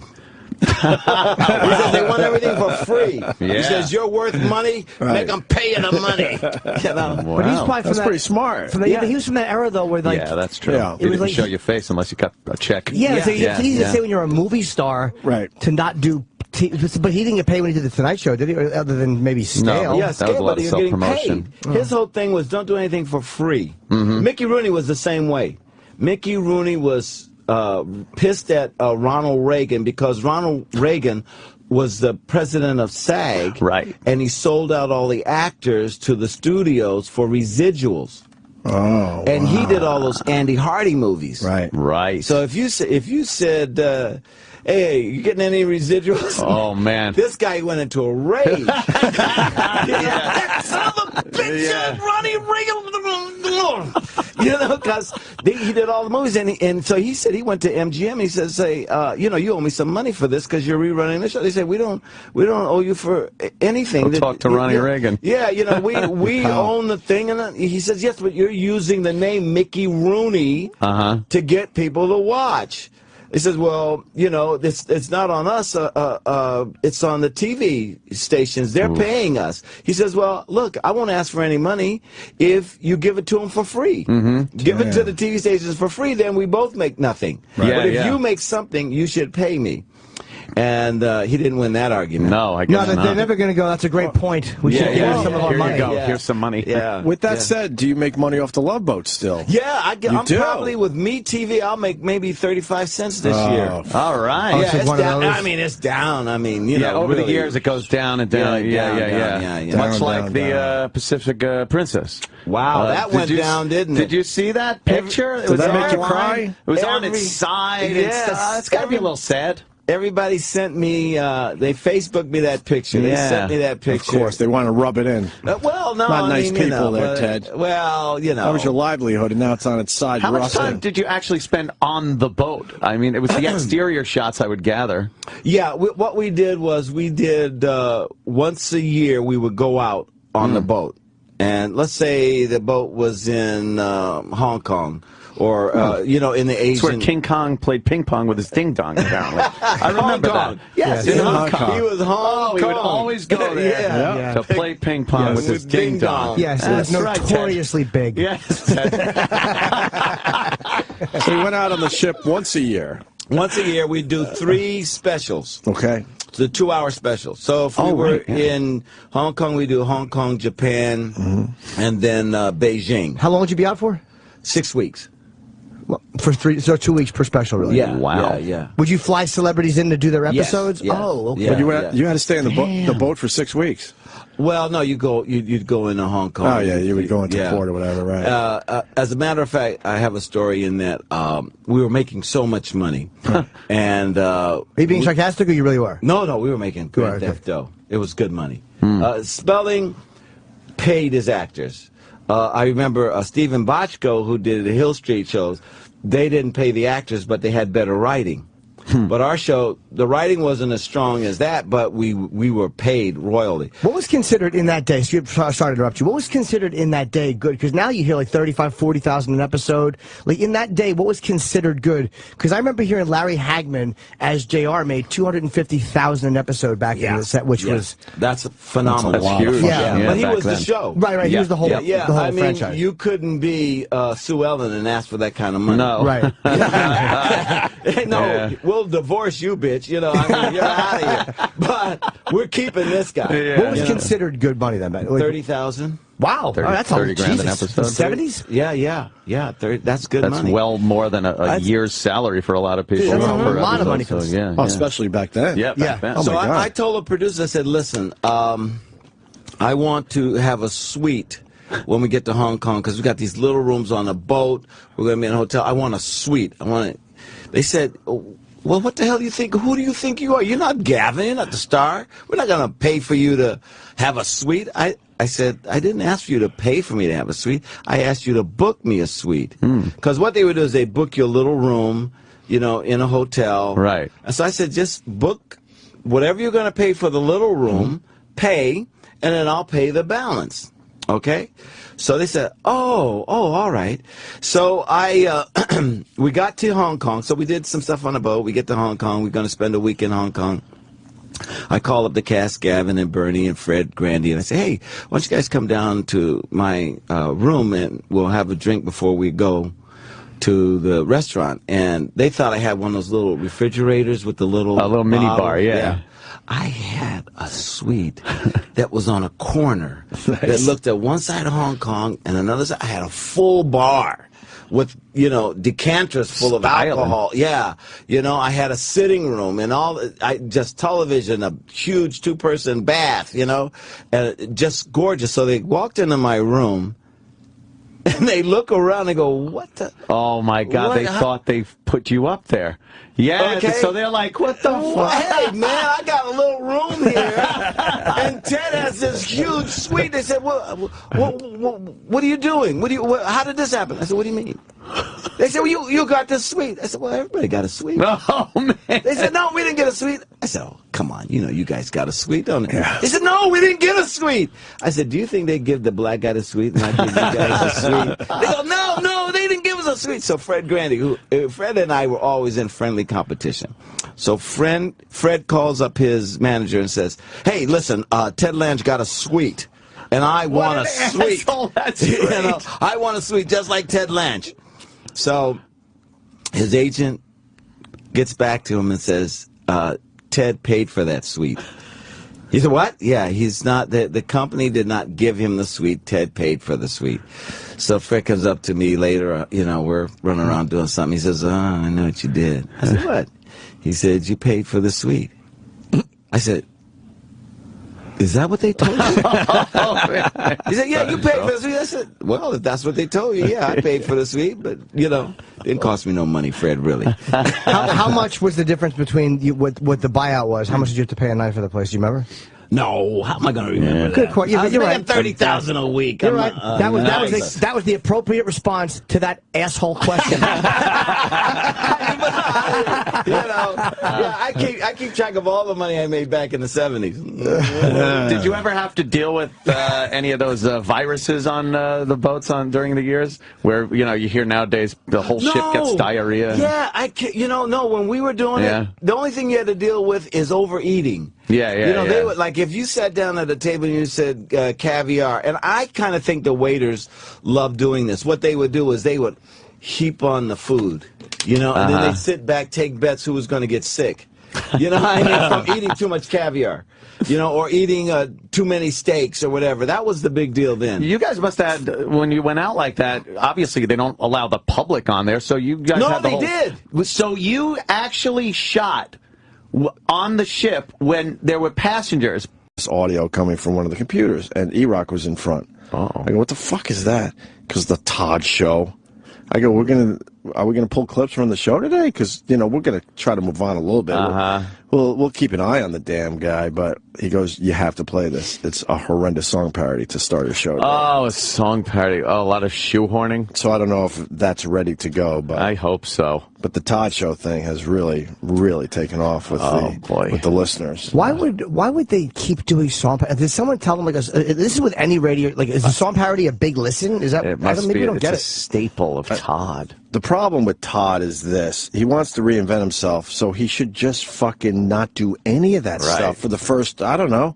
He says, they want everything for free. He says, you're worth money, make them pay you the money. You know? Wow. But he's probably That's pretty smart. He was from that era, though, where, like... Yeah, that's true. You didn't show your face unless you got a check. Yeah, so it's easy to say when you're a movie star to not do... But he didn't get paid when he did the Tonight Show, did he? Other than maybe scale. No, yeah, scale, that was a lot of self-promotion. His whole thing was don't do anything for free. Mickey Rooney was the same way. Mickey Rooney was pissed at Ronald Reagan because Ronald Reagan was the president of SAG, and he sold out all the actors to the studios for residuals. Oh, and he did all those Andy Hardy movies. Right. So if you said, hey, you getting any residuals? Oh, man. This guy went into a rage. That son of a bitch, Ronnie Reagan. You know, because he did all the movies, and so he said he went to MGM. He says, "Say, you know, you owe me some money for this because you're rerunning the show." They said, "We don't owe you for anything." We'll talk to Ronnie Reagan. Yeah, you know, we own the thing, and he says, "Yes, but you're using the name Mickey Rooney to get people to watch." He says, well, you know, it's not on us. It's on the TV stations. They're paying us. He says, well, look, I won't ask for any money if you give it to them for free. Give it to the TV stations for free, then we both make nothing. But if you make something, you should pay me. And he didn't win that argument. No, I guess not. They're never going to go, that's a great point. We should give him some of our money. Here you go. Here's some money. With that said, do you make money off the Love Boat still? Yeah, I'm probably with Me TV, I'll make maybe 35 cents this year. All right. Yeah, it's down. I mean, it's down. I mean, you know, over really, the years it goes down and down. Yeah. Much like the Pacific Princess. Wow, that went down, didn't it? Did you see that picture? Did that make you cry? It was on its side. It's got to be a little sad. Everybody sent me, they Facebooked me that picture. They sent me that picture. Of course, they want to rub it in. Well, no, Not nice people you know, there, Ted. Well, you know. That was your livelihood, and now it's on its side. How much time did you actually spend on the boat? I mean, it was the exterior shots, I would gather. Yeah, what we did was once a year we would go out on the boat. And let's say the boat was in Hong Kong. Or, you know, in the Asian... It's where King Kong played ping pong with his ding dong, apparently. I remember that. Yes, in Hong Kong. He was Hong Kong. He would always go there to play ping pong with his ding dong. Yes, it was notoriously big. Yes. So we went out on the ship once a year. Once a year, we do 3 specials. Okay. The 2-hour specials. So if we were in Hong Kong, we do Hong Kong, Japan, and then Beijing. How long would you be out for? 6 weeks. Well, for 2 weeks per special, really? Yeah. Wow. Yeah. Would you fly celebrities in to do their episodes? Yes. Oh, okay. Yeah, But you had to stay in the boat for 6 weeks. Well, no, you'd go into Hong Kong. Oh, yeah, you would go into port or whatever, right. As a matter of fact, I have a story in that we were making so much money. And are you being sarcastic or you really were? No, we were making Grand Theft dough. It was good money. Spelling paid his actors. I remember Stephen Bochco, who did the Hill Street shows, they didn't pay the actors, but they had better writing. But our show, the writing wasn't as strong as that, but we were paid royally. What was considered in that day, sorry to interrupt you, what was considered in that day good? Because now you hear like 35, 40,000 an episode. Like in that day, what was considered good? Because I remember hearing Larry Hagman as JR made 250,000 an episode back in the set, which was... That's phenomenal. That's huge. Yeah, but he was the show. Right, he was the whole, the whole I mean, franchise. you couldn't be Sue Ellen and ask for that kind of money. No. Right. No, Will we'll divorce you, bitch. You know, I mean, you're out of here. But we're keeping this guy. Yeah. What was considered good money then? 30,000. Wow, 30, that's 30 grand an episode. 70s? Yeah. 30, that's good that's money. That's well more than a year's salary for a lot of people. That's a lot of money. So, yeah, especially back then. Yeah, back then. Oh so my God. I told the producer, I said, listen, I want to have a suite when we get to Hong Kong because we got these little rooms on a boat. We're going to be in a hotel. I want a suite. I want it. They said, well, what the hell do you think? Who do you think you are? You're not Gavin. You're not the star. We're not going to pay for you to have a suite. I said, I didn't ask for you to pay for me to have a suite. I asked you to book me a suite. Because what they would do is they book you a little room, you know, in a hotel. Right. And so I said, just book whatever you're going to pay for the little room, pay, and then I'll pay the balance. Okay? So they said, oh, all right. So we got to Hong Kong. So we did some stuff on the boat. We get to Hong Kong. We're going to spend a week in Hong Kong. I call up the cast, Gavin and Bernie and Fred, Grandy, and I say, hey, why don't you guys come down to my room and we'll have a drink before we go to the restaurant. And they thought I had one of those little refrigerators with the little mini bar, yeah. I had a suite that was on a corner that looked at one side of Hong Kong and another side. I had a full bar with, you know, decanters full of alcohol. Yeah. You know, I had a sitting room and just television, a huge 2-person bath, you know, and just gorgeous. So they walked into my room and they look around and go, what the? Oh, my God. They thought they put you up there. Yeah. Okay. So they're like, what the fuck? Hey, man, I got a little room here. And Ted has this huge suite. They said, what are you doing? How did this happen? I said, what do you mean? They said, well, you got this suite. I said, well, everybody got a suite. Oh, man. They said, no, we didn't get a suite. I said, oh, come on. You know, you guys got a suite, don't you? Yeah. They said, no, we didn't get a suite. I said, do you think they give the black guy a suite and I give you guys a suite? They go, no, they didn't give us a suite. So Fred Grandy, Fred and I were always in friendly competition. So Fred calls up his manager and says, hey, listen, Ted Lange got a suite. And I want a suite. That's you know, I want a suite just like Ted Lange. So his agent gets back to him and says, Ted paid for that suite. He said, what? Yeah, he's not, the company did not give him the suite. Ted paid for the suite. So Fred comes up to me later, you know, we're running around doing something. He says, I know what you did. I said, what? He said, you paid for the suite. I said, is that what they told you? He said, yeah, you paid for the suite. I said, well, if that's what they told you, yeah, I paid for the suite, but, you know, it didn't cost me no money, Fred, really. How much was the difference between what the buyout was? How much did you have to pay a night for the place? Do you remember? No, how am I going to remember that? Good question. I was You're making right. $30,000 a week. You're right. That was the appropriate response to that asshole question. You know, yeah, I keep track of all the money I made back in the 70s. Did you ever have to deal with any of those viruses on the boats during the years, where you know you hear nowadays the whole ship gets diarrhea? Yeah, no. When we were doing it, the only thing you had to deal with is overeating. Yeah. You know, they would, like, if you sat down at a table and you said caviar, and I kind of think the waiters love doing this. What they would do is they would heap on the food, you know, and then they'd sit back, take bets who was going to get sick. You know what I mean? From eating too much caviar, you know, or eating too many steaks or whatever. That was the big deal then. You guys must have, when you went out like that, obviously they don't allow the public on there, so you guys had the whole... No, they did. So you actually shot on the ship when there were passengers. This audio coming from one of the computers, and E-Rock was in front. Oh. I go, what the fuck is that? Because the Todd show. I go, are we gonna pull clips from the show today? Because, you know, we're gonna try to move on a little bit. We'll keep an eye on the damn guy, but he goes, you have to play this. It's a horrendous song parody to start your show today. Oh, a song parody. Oh, a lot of shoehorning. So I don't know if that's ready to go, but I hope so. But the Todd Show thing has really, really taken off with with the listeners. Why would they keep doing song parody? Did someone tell them, like, this is with any radio, like, is the song parody a big listen? Is that, it must maybe be, we don't get it's a staple of Todd. The problem with Todd is this. He wants to reinvent himself, so he should just fucking not do any of that stuff for the first, I don't know.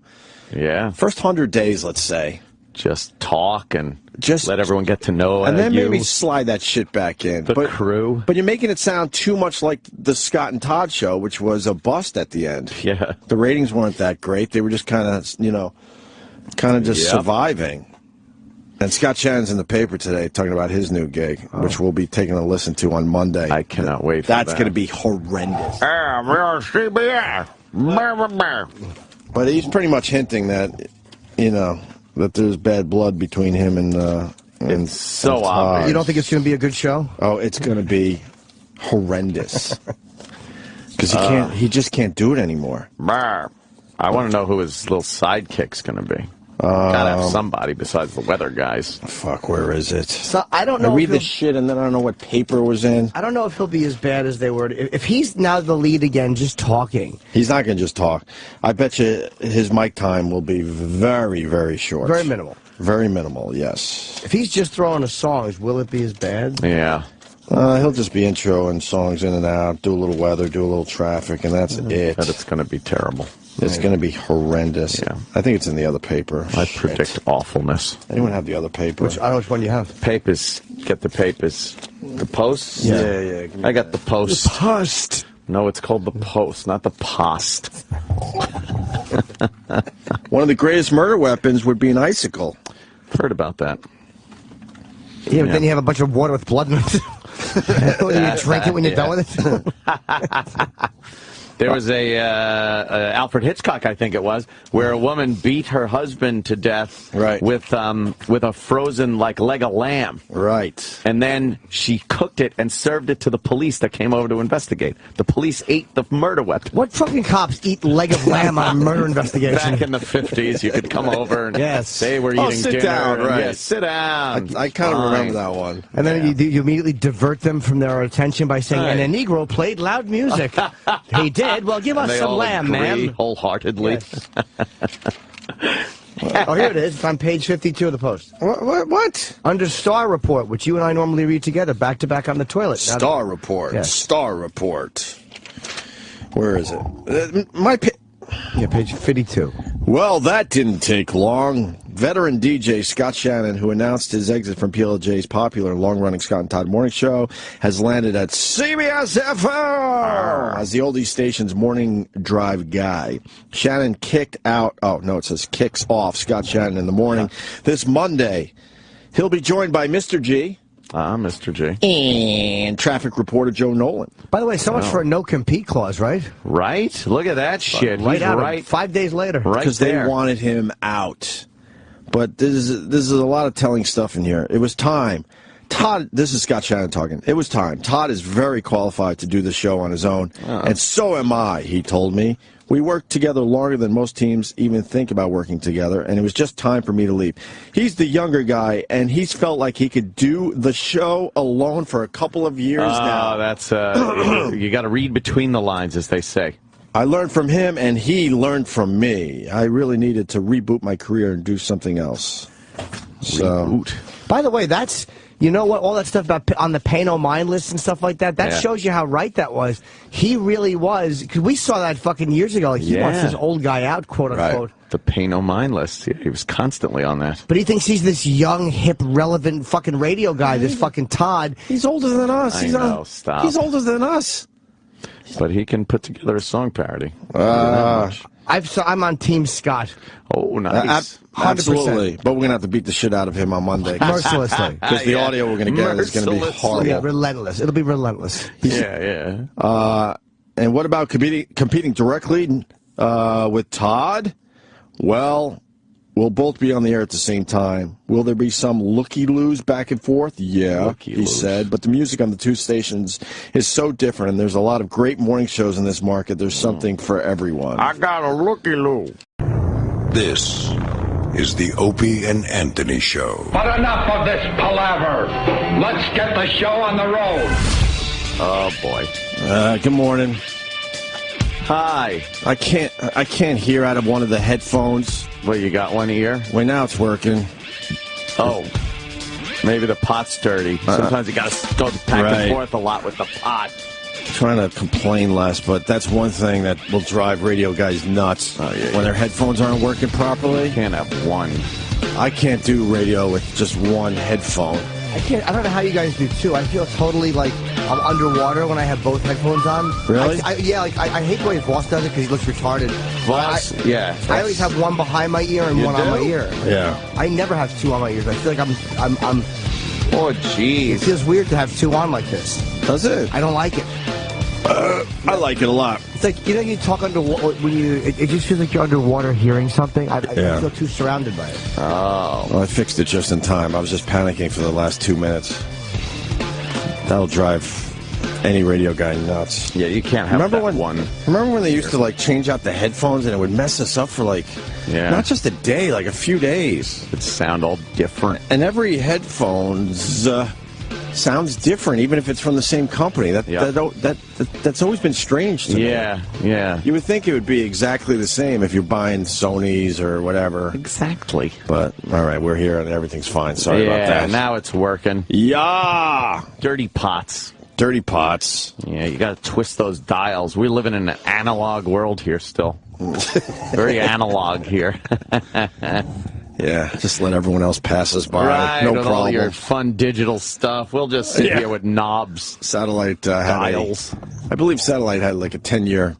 Yeah. First 100 days, let's say. just talk and let everyone get to know and then you. maybe slide that shit back in. The crew. But you're making it sound too much like the Scott and Todd show, which was a bust at the end. Yeah. The ratings weren't that great. They were just kind of just surviving. And Scott Shannon's in the paper today talking about his new gig, which we'll be taking a listen to on Monday. I cannot wait for That's that. going to be horrendous. CBS. But he's pretty much hinting that, that there's bad blood between him and so Todd. obvious. You don't think it's going to be a good show? Oh, it's going to be horrendous. Because he just can't do it anymore. I want to know who his little sidekick's going to be. Gotta have somebody besides the weather guys. Fuck, where is it? So I don't know. I read the shit and then I don't know what paper was in. I don't know if he'll be as bad as they were. If he's now the lead again, just talking. He's not going to just talk. I bet you his mic time will be very, very short. Very minimal. Very minimal, yes. If he's just throwing us songs, will it be as bad? Yeah. He'll just be intro and songs in and out, do a little weather, do a little traffic, and that's it. But it's going to be terrible. It's going to be horrendous. Yeah. I think it's in the other paper. I predict awfulness. Anyone have the other paper? I don't know which one you have. Papers. Get the papers. The Post? Yeah. I got the Post. The Post. No, it's called the Post, not the Post. One of the greatest murder weapons would be an icicle. Heard about that. Yeah, but then you have a bunch of water with blood in it. You drink it when you're done with it. There was a Alfred Hitchcock, I think it was, where a woman beat her husband to death with a frozen leg of lamb. Right. And then she cooked it and served it to the police that came over to investigate. The police ate the murder weapon. What fucking cops eat leg of lamb on murder investigation? Back in the 50s, you could come over and say we're eating sit dinner. down, right. Yeah, sit down. I kind of remember that one. And then you immediately divert them from their attention by saying, and a Negro played loud music. He did. Well, give us some lamb, man. Wholeheartedly. Yes. Oh, here it is. It's on page 52 of the Post. What? Under Star Report, which you and I normally read together, back to back on the toilet. Star Report. Yes. Star Report. Where is it? Page 52. Well, that didn't take long. Veteran DJ Scott Shannon, who announced his exit from PLJ's popular and long-running Scott and Todd morning show, has landed at CBS FM as the oldie station's morning drive guy. Shannon kicks off Scott Shannon in the morning. This Monday, he'll be joined by Mr. G. Mr. G. And traffic reporter Joe Nolan. By the way, so much for a no-compete clause, right? Right? Look at that shit. Right He's out right. 5 days later. Right because there. they wanted him out. But this is a lot of telling stuff in here. It was time. Todd, this is Scott Shannon talking. It was time. Todd is very qualified to do the show on his own, and so am I, he told me. We worked together longer than most teams even think about working together, and it was just time for me to leave. He's the younger guy, and he's felt like he could do the show alone for a couple of years now. That's you got to read between the lines, as they say. I learned from him, and he learned from me. I really needed to reboot my career and do something else. Reboot. By the way, that's... You know what? All that stuff about on the pay no mind list and stuff like that, that shows you how right that was. He really was, because we saw that fucking years ago. Like, he wants this old guy out, quote unquote. The pay no mind list. Yeah, he was constantly on that. But he thinks he's this young, hip, relevant fucking radio guy, this fucking Todd. He's older than us. Stop. He's older than us. But he can put together a song parody. I'm on Team Scott. Oh, nice. 100%. Absolutely. But we're going to have to beat the shit out of him on Monday. Mercilessly. Because the audio we're going to get is going to be horrible. Yeah, relentless. It'll be relentless. Yeah. And what about competing directly with Todd? Well, we'll both be on the air at the same time. Will there be some looky-loos back and forth? Yeah, he said. But the music on the two stations is so different, and there's a lot of great morning shows in this market. There's something for everyone. I got a looky-loo. This is the Opie and Anthony Show. But enough of this palaver. Let's get the show on the road. Oh, boy. Good morning. Hi. I can't hear out of one of the headphones. Well, you got one ear? Well, now it's working. Oh. Maybe the pot's dirty. Sometimes you got to go back and forth a lot with the pot. Trying to complain less, but that's one thing that will drive radio guys nuts when their headphones aren't working properly. You can't have one. I can't do radio with just one headphone. I can't. I don't know how you guys do too. I feel totally like I'm underwater when I have both headphones on. Really? Yeah. Like I hate the way Voss does it because he looks retarded. Voss, yeah. I always have one behind my ear and one on my ear. Yeah. I never have two on my ears. I feel like I'm. Oh, jeez. It feels weird to have two on like this. Does it? I don't like it. I like it a lot. It's like, you know, you talk underwater when it just feels like you're underwater hearing something. I feel too surrounded by it. Oh. Well, I fixed it just in time. I was just panicking for the last 2 minutes. That'll drive any radio guy nuts. Yeah, you can't have one. Remember when they used to like change out the headphones and it would mess us up for like not just a day, like a few days. It'd sound all different. And every headphone's sounds different, even if it's from the same company. That's always been strange to me. Yeah. You would think it would be exactly the same if you're buying Sony's or whatever. Exactly. But all right, we're here and everything's fine. Sorry about that. Now it's working. Yeah. Dirty pots. Dirty pots. Yeah, you got to twist those dials. We live in an analog world here still. Very analog here. Yeah, just let everyone else pass us by. Right, no with problem. all your fun digital stuff. We'll just sit here with knobs. Satellite dials. I believe Satellite had like a 10-year,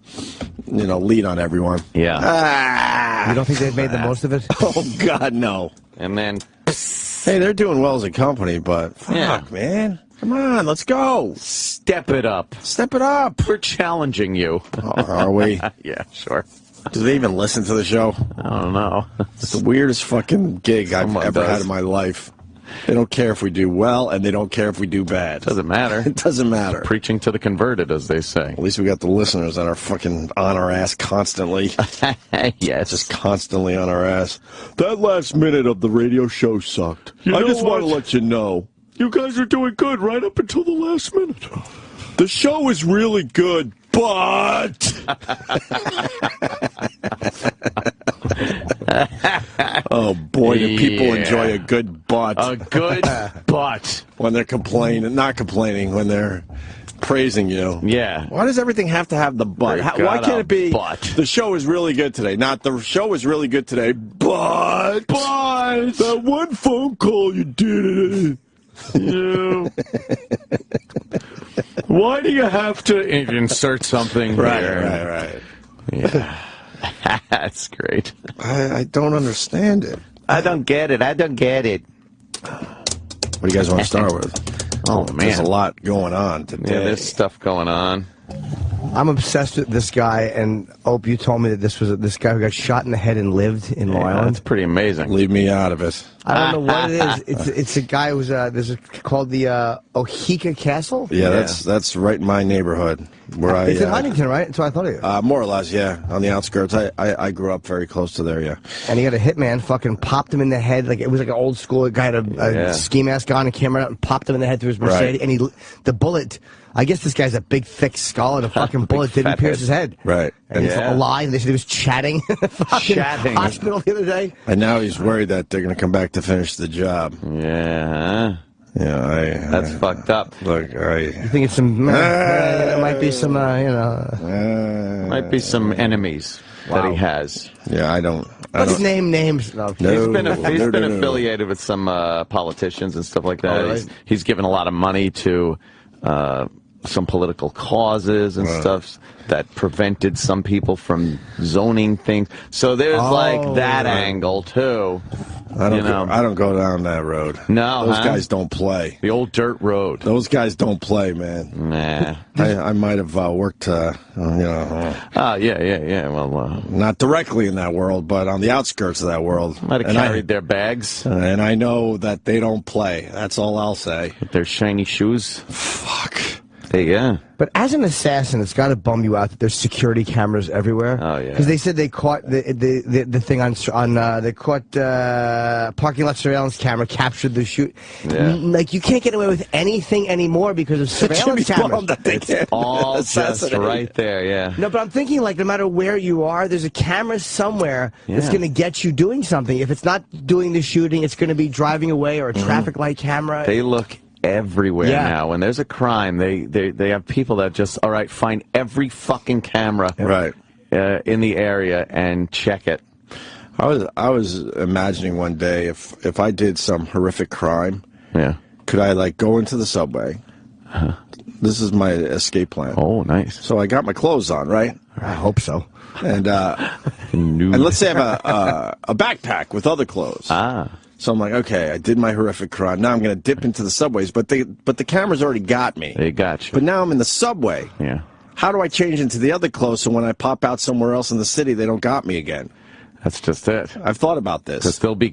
lead on everyone. Yeah. You don't think they've made the most of it? Oh God, no. And then, hey, they're doing well as a company, but fuck, man. Come on, let's go. Step it up. Step it up. We're challenging you. Oh, are we? Yeah, sure. Do they even listen to the show? I don't know. It's the weirdest fucking gig I've ever had in my life. They don't care if we do well, and they don't care if we do bad. Doesn't matter. It doesn't matter. Preaching to the converted, as they say. At least we got the listeners that are fucking on our ass constantly. Yes. Just constantly on our ass. That last minute of the radio show sucked. I just want to let you know. You guys are doing good right up until the last minute. The show is really good, but... Oh, boy, do people enjoy a good butt. A good butt. When they're not complaining, when they're praising you. Yeah. Why does everything have to have the butt? Why can't it be, the show is really good today? Not, the show is really good today, but that one phone call you did. Yeah. Why do you have to insert something here? Right. Yeah. That's great. I don't understand it. I don't get it. What do you guys want to start with? Oh, man. There's a lot going on today. Yeah, there's stuff going on. I'm obsessed with this guy, and Ope, you told me that this was this guy who got shot in the head and lived in Long Island. That's pretty amazing. Leave me out of it. I don't know what it is. It's a guy who's called the Ohika Castle. Yeah, that's right in my neighborhood where it's in Huntington, right? That's what I thought of you. More or less, yeah, on the outskirts. I grew up very close to there, yeah. And he got a hitman fucking popped him in the head like it was like an old school guy had a ski mask on and came out and popped him in the head through his Mercedes, and the bullet. I guess this guy's a big, thick skull, and a fucking bullet didn't pierce his head. Right. And he's alive, and they said he was chatting in the fucking hospital the other day. And now he's worried that they're going to come back to finish the job. Yeah. Yeah, that's fucked up. Look, You think it's some, there might be some, might be some enemies that he has. Yeah, I don't. Let's name names. No, he's been affiliated with some politicians and stuff like that. Oh, right. He's given a lot of money to some political causes and stuff that prevented some people from zoning things. So there's like that angle too. I don't go down that road. No, those guys don't play. The old dirt road. Those guys don't play, man. Nah. I might have worked, yeah. Well, not directly in that world, but on the outskirts of that world. Might have carried their bags. And I know that they don't play. That's all I'll say. With their shiny shoes. Fuck. Yeah. But as an assassin, it's got to bum you out that there's security cameras everywhere. Oh yeah. Because they said they caught the thing on they caught parking lot surveillance camera captured the shoot. Yeah. Like you can't get away with anything anymore because of surveillance cameras. It's all just right there. Yeah. No, but I'm thinking like no matter where you are, there's a camera somewhere that's going to get you doing something. If it's not doing the shooting, it's going to be driving away or a traffic light camera. They look everywhere now. When there's a crime, they have people that just find every fucking camera right in the area and check it. I was imagining one day if I did some horrific crime, could I like go into the subway? This is my escape plan. Oh, nice. So I got my clothes on, right? I hope so. And let's say I have a backpack with other clothes. So I'm like, okay, I did my horrific crime. Now I'm going to dip into the subways, but the cameras already got me. They got you. But now I'm in the subway. Yeah. How do I change into the other clothes so when I pop out somewhere else in the city, they don't got me again? That's just it. I've thought about this. Because there'll be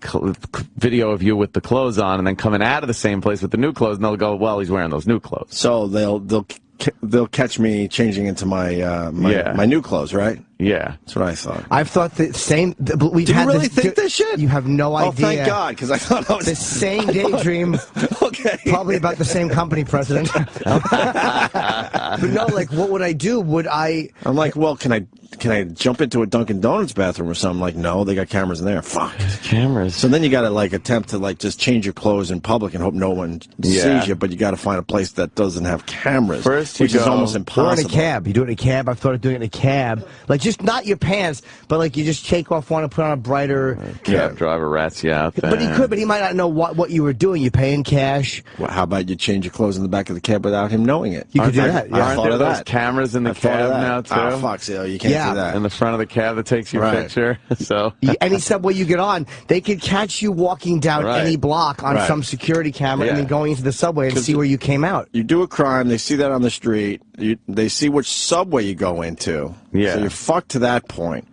video of you with the clothes on, and then coming out of the same place with the new clothes, and they'll go, well, he's wearing those new clothes. So they'll catch me changing into my my new clothes, right? Yeah, that's what I thought. I've thought the same. Do you really think this shit? You have no idea. Oh, thank God, because I thought I was the same daydream. Okay, probably about the same company president. But no, like, what would I do? I'm like, well, can I jump into a Dunkin' Donuts bathroom or something? Like, no, they got cameras in there. Fuck. Cameras. So then you got to, like, attempt to, like, just change your clothes in public and hope no one sees you, but you got to find a place that doesn't have cameras. First, which is almost impossible. Or in a cab. You do it in a cab. I've thought of doing it in a cab. Like, just not your pants, but, like, you just take off one and put on a brighter... Cab driver rats you out there. But he could, but he might not know what you were doing. You pay in cash. Well, how about you change your clothes in the back of the cab without him knowing it? You could do that. Aren't there those cameras in the cab now, too? Oh, fuck, so you can't do that. In the front of the cab that takes your picture. So any subway you get on, they could catch you walking down any block on some security camera and then going into the subway and see where you came out. You do a crime, they see that on the street, they see which subway you go into. Yeah. So you're fucked to that point.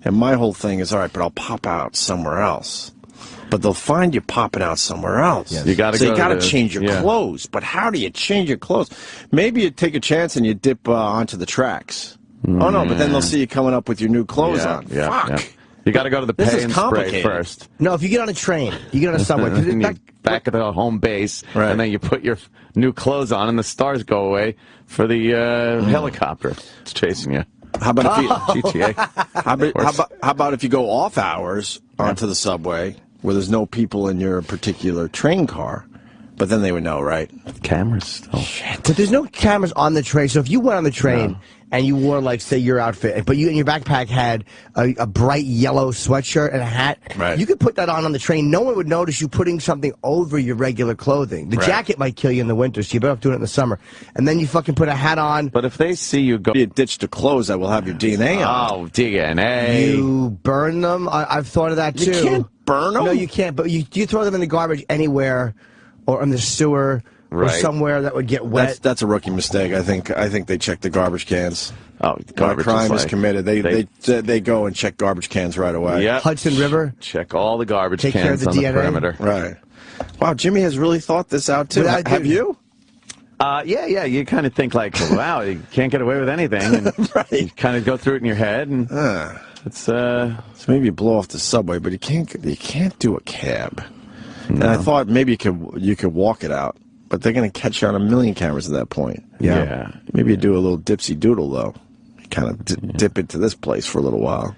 And my whole thing is, all right, but I'll pop out somewhere else. But they'll find you popping out somewhere else. Yes. You gotta so you got to change your yeah. clothes. But how do you change your clothes? Maybe you take a chance and you dip onto the tracks. Oh, no, but then they'll see you coming up with your new clothes on. Fuck. Yeah. You got to go to the pay and spray first. No, if you get on a train, you get on a subway. Back at the home base, and then you put your new clothes on, and the stars go away for the helicopter. It's chasing you. How about if you, GTA? How about if you go off hours onto the subway where there's no people in your particular train car? But then they would know, right? Cameras still. Shit. But there's no cameras on the train. So if you went on the train and you wore, like, say, your outfit, but you in your backpack had a bright yellow sweatshirt and a hat, you could put that on the train. No one would notice you putting something over your regular clothing. The jacket might kill you in the winter, so you better do it in the summer. And then you fucking put a hat on. But if they see you go... You ditch the clothes that will have your DNA on. Oh, DNA. You burn them? I've thought of that, too. You can't burn them? No, you can't. But you throw them in the garbage anywhere or in the sewer or somewhere that would get wet. That's a rookie mistake. I think they check the garbage cans. Oh, garbage when a crime is committed. They go and check garbage cans right away. Yep. Hudson River. Check all the garbage Take care of cans the on DNA. the perimeter. Right. Wow, Jimmy has really thought this out too. Have you? Yeah. You kind of think like, wow, you can't get away with anything, and you kind of go through it in your head, and it's so maybe you blow off the subway, but you can't do a cab. No. And I thought maybe you could walk it out, but they're going to catch you on a million cameras at that point. Yeah. Maybe you do a little dipsy doodle though. You kind of dip into this place for a little while,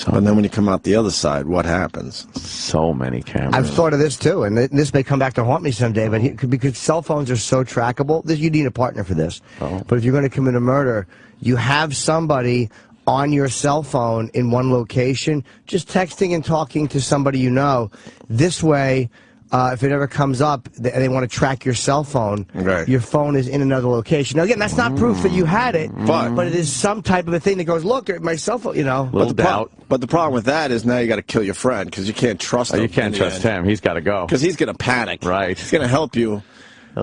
but then when you come out the other side, what happens? So many cameras. I've thought of this too, and this may come back to haunt me someday. But because cell phones are so trackable, you need a partner for this. But if you're going to commit a murder, you have somebody on your cell phone in one location, just texting and talking to somebody you know. This way, if it ever comes up, they want to track your cell phone. Your phone is in another location. Now, again, that's not proof that you had it, but it is some type of a thing that goes, look, my cell phone, you know. Little doubt. But the problem with that is now you got to kill your friend because you can't trust him. You can't trust him. He's got to go. Because he's going to panic. Right. He's going to help you.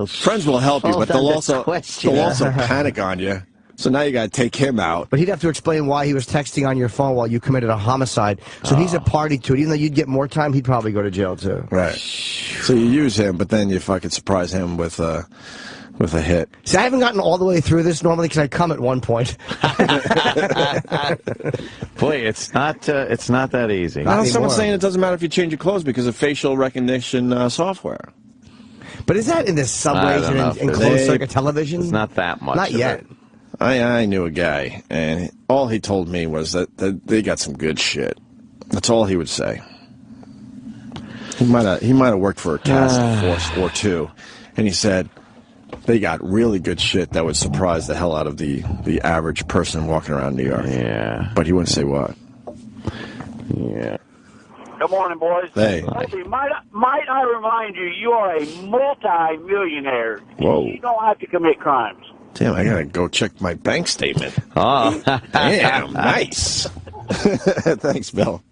Friends will help you, but they'll also panic on you. So now you got to take him out. But he'd have to explain why he was texting on your phone while you committed a homicide. So he's a party to it. Even though you'd get more time, he'd probably go to jail too. Right. So you use him, but then you fucking surprise him with a hit. See, I haven't gotten all the way through this normally because I come at one point. Boy, it's not that easy. Now someone's saying it doesn't matter if you change your clothes because of facial recognition software. But is that in the subways and in closed-circuit television? It's not that much. Not yet. I knew a guy, and all he told me was that they got some good shit. That's all he would say. He might have worked for a task force or two, and he said they got really good shit that would surprise the hell out of the average person walking around New York. Yeah. But he wouldn't say what. Yeah. Good morning, boys. Hey. Opie, might I remind you, you are a multi-millionaire. Whoa. You don't have to commit crimes. Damn, I gotta go check my bank statement. Oh. Damn, nice. Thanks, Bill.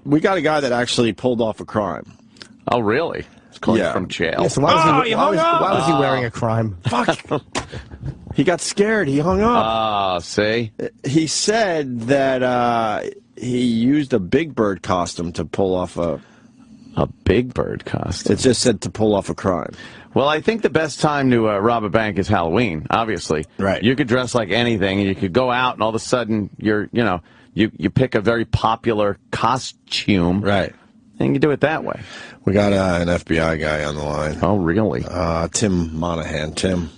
We got a guy that actually pulled off a crime. Oh, really? It's calling from jail. Yeah, so why was he wearing a crime? Fuck. He got scared. He hung up. Ah, see? He said that he used a Big Bird costume to pull off a Big Bird costume? It just said to pull off a crime. Well, I think the best time to rob a bank is Halloween, obviously. Right. You could dress like anything, and you could go out, and all of a sudden, you pick a very popular costume. Right. And you do it that way. We got an FBI guy on the line. Oh, really? Tim Monahan. Tim.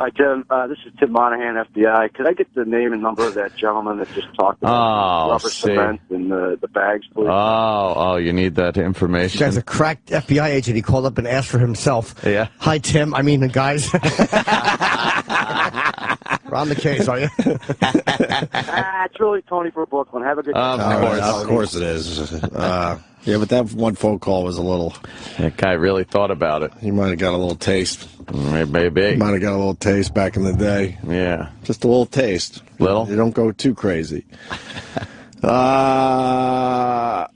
Hi, Tim. This is Tim Monahan, FBI. Could I get the name and number of that gentleman that just talked about rubber cement and the bags, please? Oh, you need that information. This guy's a cracked FBI agent. He called up and asked for himself. Yeah. Hi, Tim. I mean, the guys. We're on the case, are you? It's really Tony for Brooklyn. Have a good day. Of course it is. Yeah, but that one phone call was a little... That guy really thought about it. He might have got a little taste. Maybe. Might have got a little taste back in the day. Yeah. Just a little taste. Little? You don't go too crazy. Oh,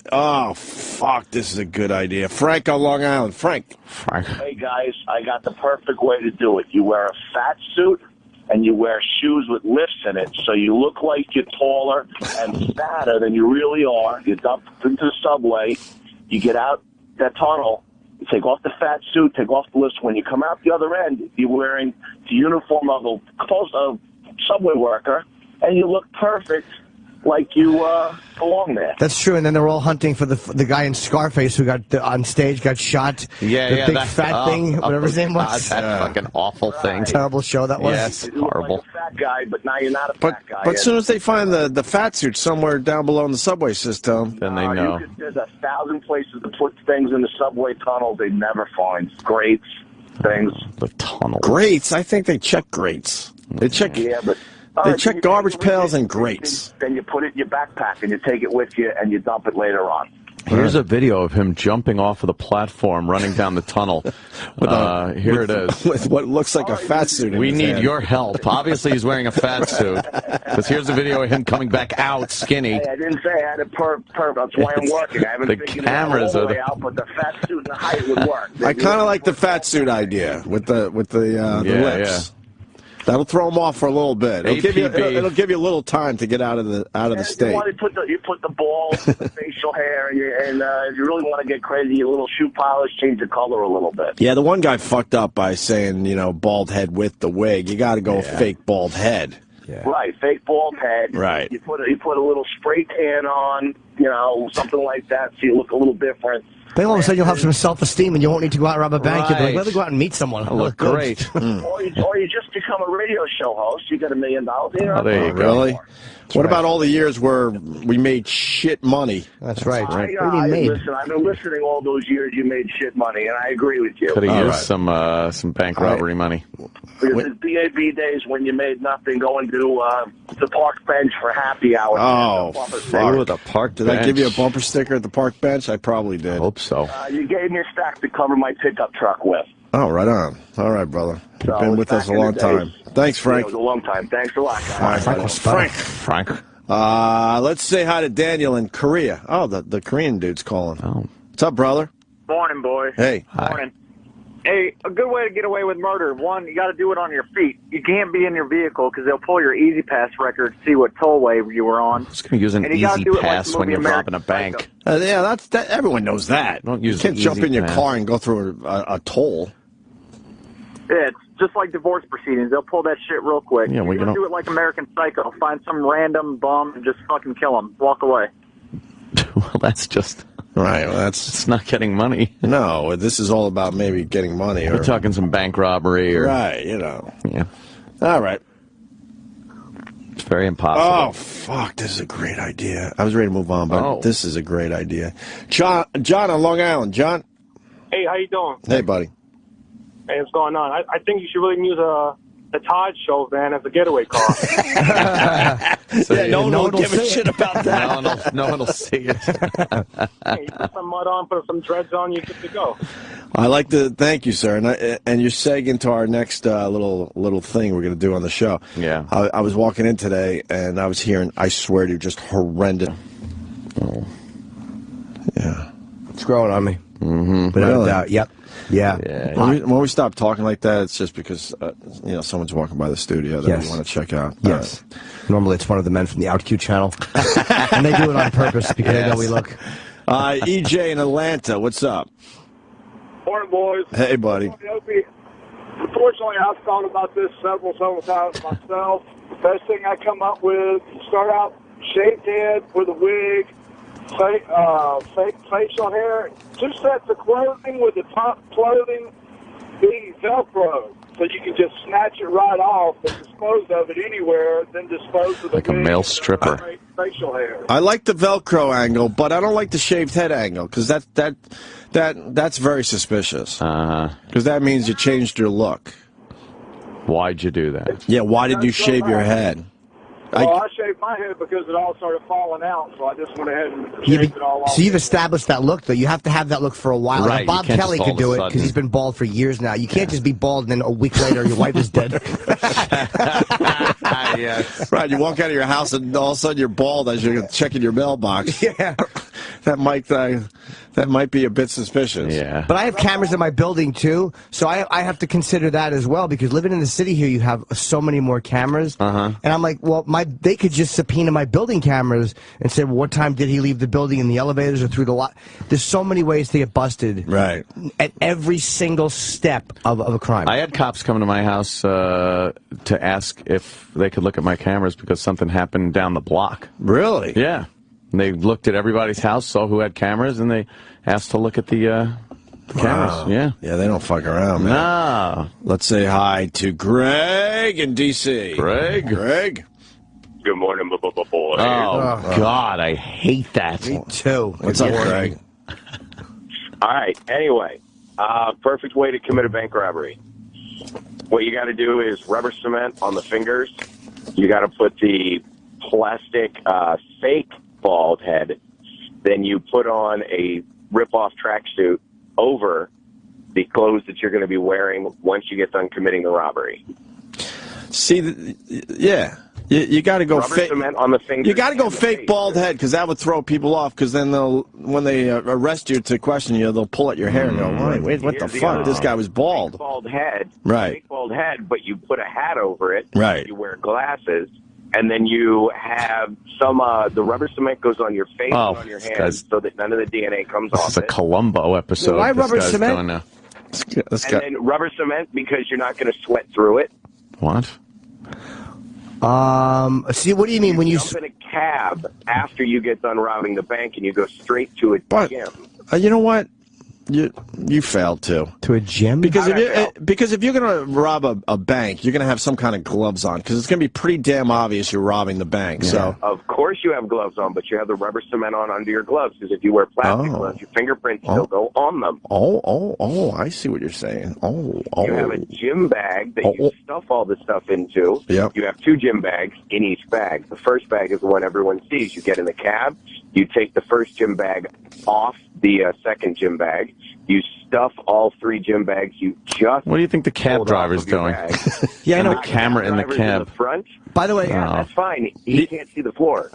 fuck, this is a good idea. Frank on Long Island. Frank. Hey, guys, I got the perfect way to do it. You wear a fat suit, and you wear shoes with lifts in it, so you look like you're taller and fatter than you really are. You dump into the subway, you get out that tunnel, you take off the fat suit, take off the lifts. When you come out the other end, you're wearing the uniform of a subway worker, and you look perfect like you belong there. That's true, and then they're all hunting for the guy in Scarface who got on stage, got shot. The big fat thing, whatever his name was. That fucking awful thing. Terrible show that was. Yes, horrible. Like a fat guy, but now you're not a fat guy. But as soon as they find the fat suit somewhere down below in the subway system, then they know. There's 1,000 places to put things in the subway tunnel they never find. Grates, things. The tunnel. Grates? I think they check grates. They check. Yeah, but. They check garbage pails and grates. Then you put it in your backpack and you take it with you and you dump it later on. Here's a video of him jumping off of the platform, running down the tunnel. Here it is. With what looks like a fat suit in We his need hand. your help. Obviously, he's wearing a fat suit. Because here's a video of him coming back out skinny. Hey, I didn't say I had a perp. That's why I'm working. I haven't figured it out all the way out, but the fat suit and the height would work. I kind of like the fat suit idea with the lips. That'll throw them off for a little bit. It'll give you a little time to get out of the state. You put the balls, the facial hair, and if you really want to get crazy, a little shoe polish, change the color a little bit. Yeah, the one guy fucked up by saying, bald head with the wig. You got to go fake bald head. Yeah. Right, fake bald head. Right. You put a little spray tan on, something like that, so you look a little different. Then all of a sudden you'll have some self-esteem and you won't need to go out and rob a bank. You'll be like, let me go out and meet someone. I look great. Or you just become a radio show host. You get $1 million. There you go. Really? What about all the years where we made shit money? That's right. Listen, I've been listening all those years you made shit money, and I agree with you. Could have used some bank robbery money. Because the DAB days when you made nothing, going to the park bench for happy hour. Oh, the park Did bench. I give you a bumper sticker at the park bench? I probably did. Hope so. You gave me a stack to cover my pickup truck with. Oh, right on. All right, brother. You've been with us a long time. Thanks, Frank. It was a long time. Thanks a lot, guys. All right, Frank. Let's say hi to Daniel in Korea. Oh, the Korean dude's calling. Oh. What's up, brother? Morning, boys. Hey. Morning. Hey, a good way to get away with murder. One, you got to do it on your feet. You can't be in your vehicle because they'll pull your Easy Pass record to see what tollway you were on. Just going to use an Easy Pass when you're robbing a bank. Yeah, that everyone knows that. Don't use you can't jump in your car and go through a toll. Yeah, it's just like divorce proceedings. They'll pull that shit real quick. Yeah, You're going to do it like American Psycho. Find some random bum and just fucking kill him. Walk away. Well, that's just... Right, well, it's not getting money. No, this is all about maybe getting money. We're talking some bank robbery. Right, Yeah. All right. It's very impossible. Oh, fuck, this is a great idea. I was ready to move on, but this is a great idea. John on Long Island. John? Hey, how you doing? Hey, buddy. Hey, what's going on? I think you should really use a the Todd show van as a getaway car. So no one will give a shit about that. No one will see it. Hey, you put some mud on, put some dreads on, you're good to go. I like to thank you, sir, and you're seg into our next little thing we're going to do on the show. Yeah. I was walking in today, and I was hearing, I swear to you, just horrendous. Oh. Yeah. It's growing on me. Mm-hmm. Without a doubt. Yep. Yeah. When we stop talking like that, it's just because someone's walking by the studio that we want to check out. Yes. Normally, it's one of the men from the OutQ channel, and they do it on purpose because they know we look. EJ in Atlanta, what's up? Morning, boys. Hey, buddy. Unfortunately, I've thought about this several times myself. The best thing I come up with, start out shaved head with a wig, fake facial hair, 2 sets of clothing with the top clothing being Velcro, so you can just snatch it right off and dispose of it anywhere, then dispose of the like a male stripper. Facial hair. I like the Velcro angle, but I don't like the shaved head angle because that's very suspicious. Because that means you changed your look. Why'd you do that? Yeah, why did you shave your head? Well, I shaved my head because it all started falling out, so I just went ahead and shaved it all off. So you've established that look, though. You have to have that look for a while. Right, Like Bob Kelly could do it because he's been bald for years now. You can't just be bald and then a week later your wife is dead. Yes. Right, you walk out of your house and all of a sudden you're bald as you're checking your mailbox. Yeah. That might be a bit suspicious. Yeah. But I have cameras in my building, too, so I have to consider that as well, because living in the city here, you have so many more cameras. And I'm like, well, they could just subpoena my building cameras and say, well, what time did he leave the building in the elevators or through the lot? There's so many ways to get busted. Right. At every single step of a crime. I had cops come to my house to ask if they could look at my cameras because something happened down the block. Really? Yeah. And they looked at everybody's house, saw who had cameras, and they asked to look at the cameras. Yeah. Yeah, they don't fuck around, man. No. Let's say hi to Gregg in D.C. Greg. Good morning, boy. Oh, God, I hate that. Me too. What's up, Greg? All right. Anyway, perfect way to commit a bank robbery. What you got to do is rubber cement on the fingers. You got to put the plastic fake bald head. Then you put on a rip-off tracksuit over the clothes that you're going to be wearing once you get done committing the robbery. See, yeah. You got to go fake. On the fingers. You got to go fake bald head because that would throw people off. Because then when they arrest you to question you, they'll pull at your hair and go, "Wait, what the fuck? This guy was bald." Fake bald head, right? Fake bald head, but you put a hat over it. Right. You wear glasses, and then you have some. The rubber cement goes on your face and on your hands, so that none of the DNA comes off. This is a Columbo episode. Why rubber cement? And then rubber cement because you're not going to sweat through it. What? See, what do you mean when you jump in a cab after you get done robbing the bank and you go straight to a gym? You know what? You failed too. To a gym? Because if you're going to rob a bank, you're going to have some kind of gloves on because it's going to be pretty damn obvious you're robbing the bank. Yeah. So of course you have gloves on, but you have the rubber cement on under your gloves because if you wear plastic gloves, your fingerprints still go on them. Oh! I see what you're saying. You have a gym bag that you stuff all the stuff into. Yep. You have 2 gym bags in each bag. The first bag is the one everyone sees. You get in the cab. You take the first gym bag off the second gym bag. You stuff all 3 gym bags. You just. What do you think the cab driver's doing? Yeah, I know. The camera in the cab. In the front. By the way, that's fine. He can't see the floor.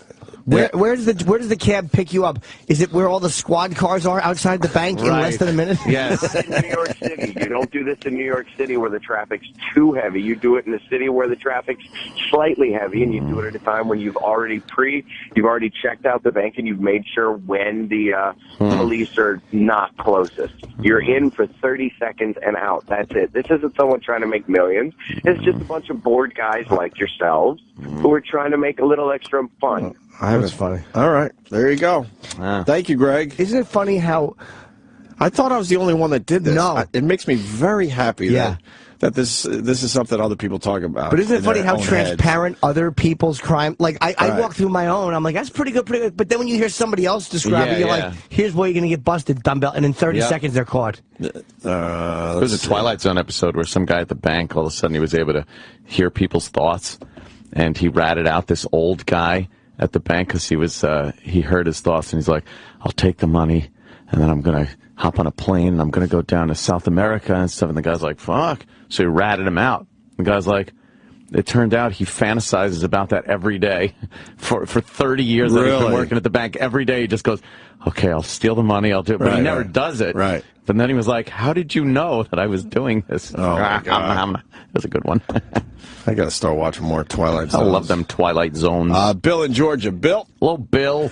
Where does the cab pick you up? Is it where all the squad cars are outside the bank in less than a minute? Yes. In New York City, you don't do this in New York City where the traffic's too heavy. You do it in the city where the traffic's slightly heavy, and you do it at a time when you've already checked out the bank and you've made sure when the police are not closest. You're in for 30 seconds and out. That's it. This isn't someone trying to make millions. It's just a bunch of bored guys like yourselves who are trying to make a little extra fun. That's funny. All right, there you go. Thank you, Greg. Isn't it funny how I thought I was the only one that did this? No, it makes me very happy that this is something other people talk about. But isn't it in funny their how own transparent other people's crime? Like I Right. walk through my own, I'm like, that's pretty good, pretty good. But then when you hear somebody else describe it, you're like, here's where you're gonna get busted, dumbbell, and in 30 seconds they're caught. There was a Twilight Zone episode where some guy at the bank, all of a sudden he was able to hear people's thoughts, and he ratted out this old guy at the bank because he heard his thoughts, and he's like, I'll take the money, and then I'm gonna hop on a plane, and I'm gonna go down to South America and stuff. And the guy's like, fuck. So he ratted him out. The guy's like, it turned out he fantasizes about that every day for 30 years that he's been working at the bank. Every day he just goes, okay, I'll steal the money, I'll do it. But he never does it. Right. But then he was like, how did you know that I was doing this? Oh, my God. It was a good one. I got to start watching more Twilight Zones. I love them Twilight Zones. Bill in Georgia. Bill. Hello, Bill.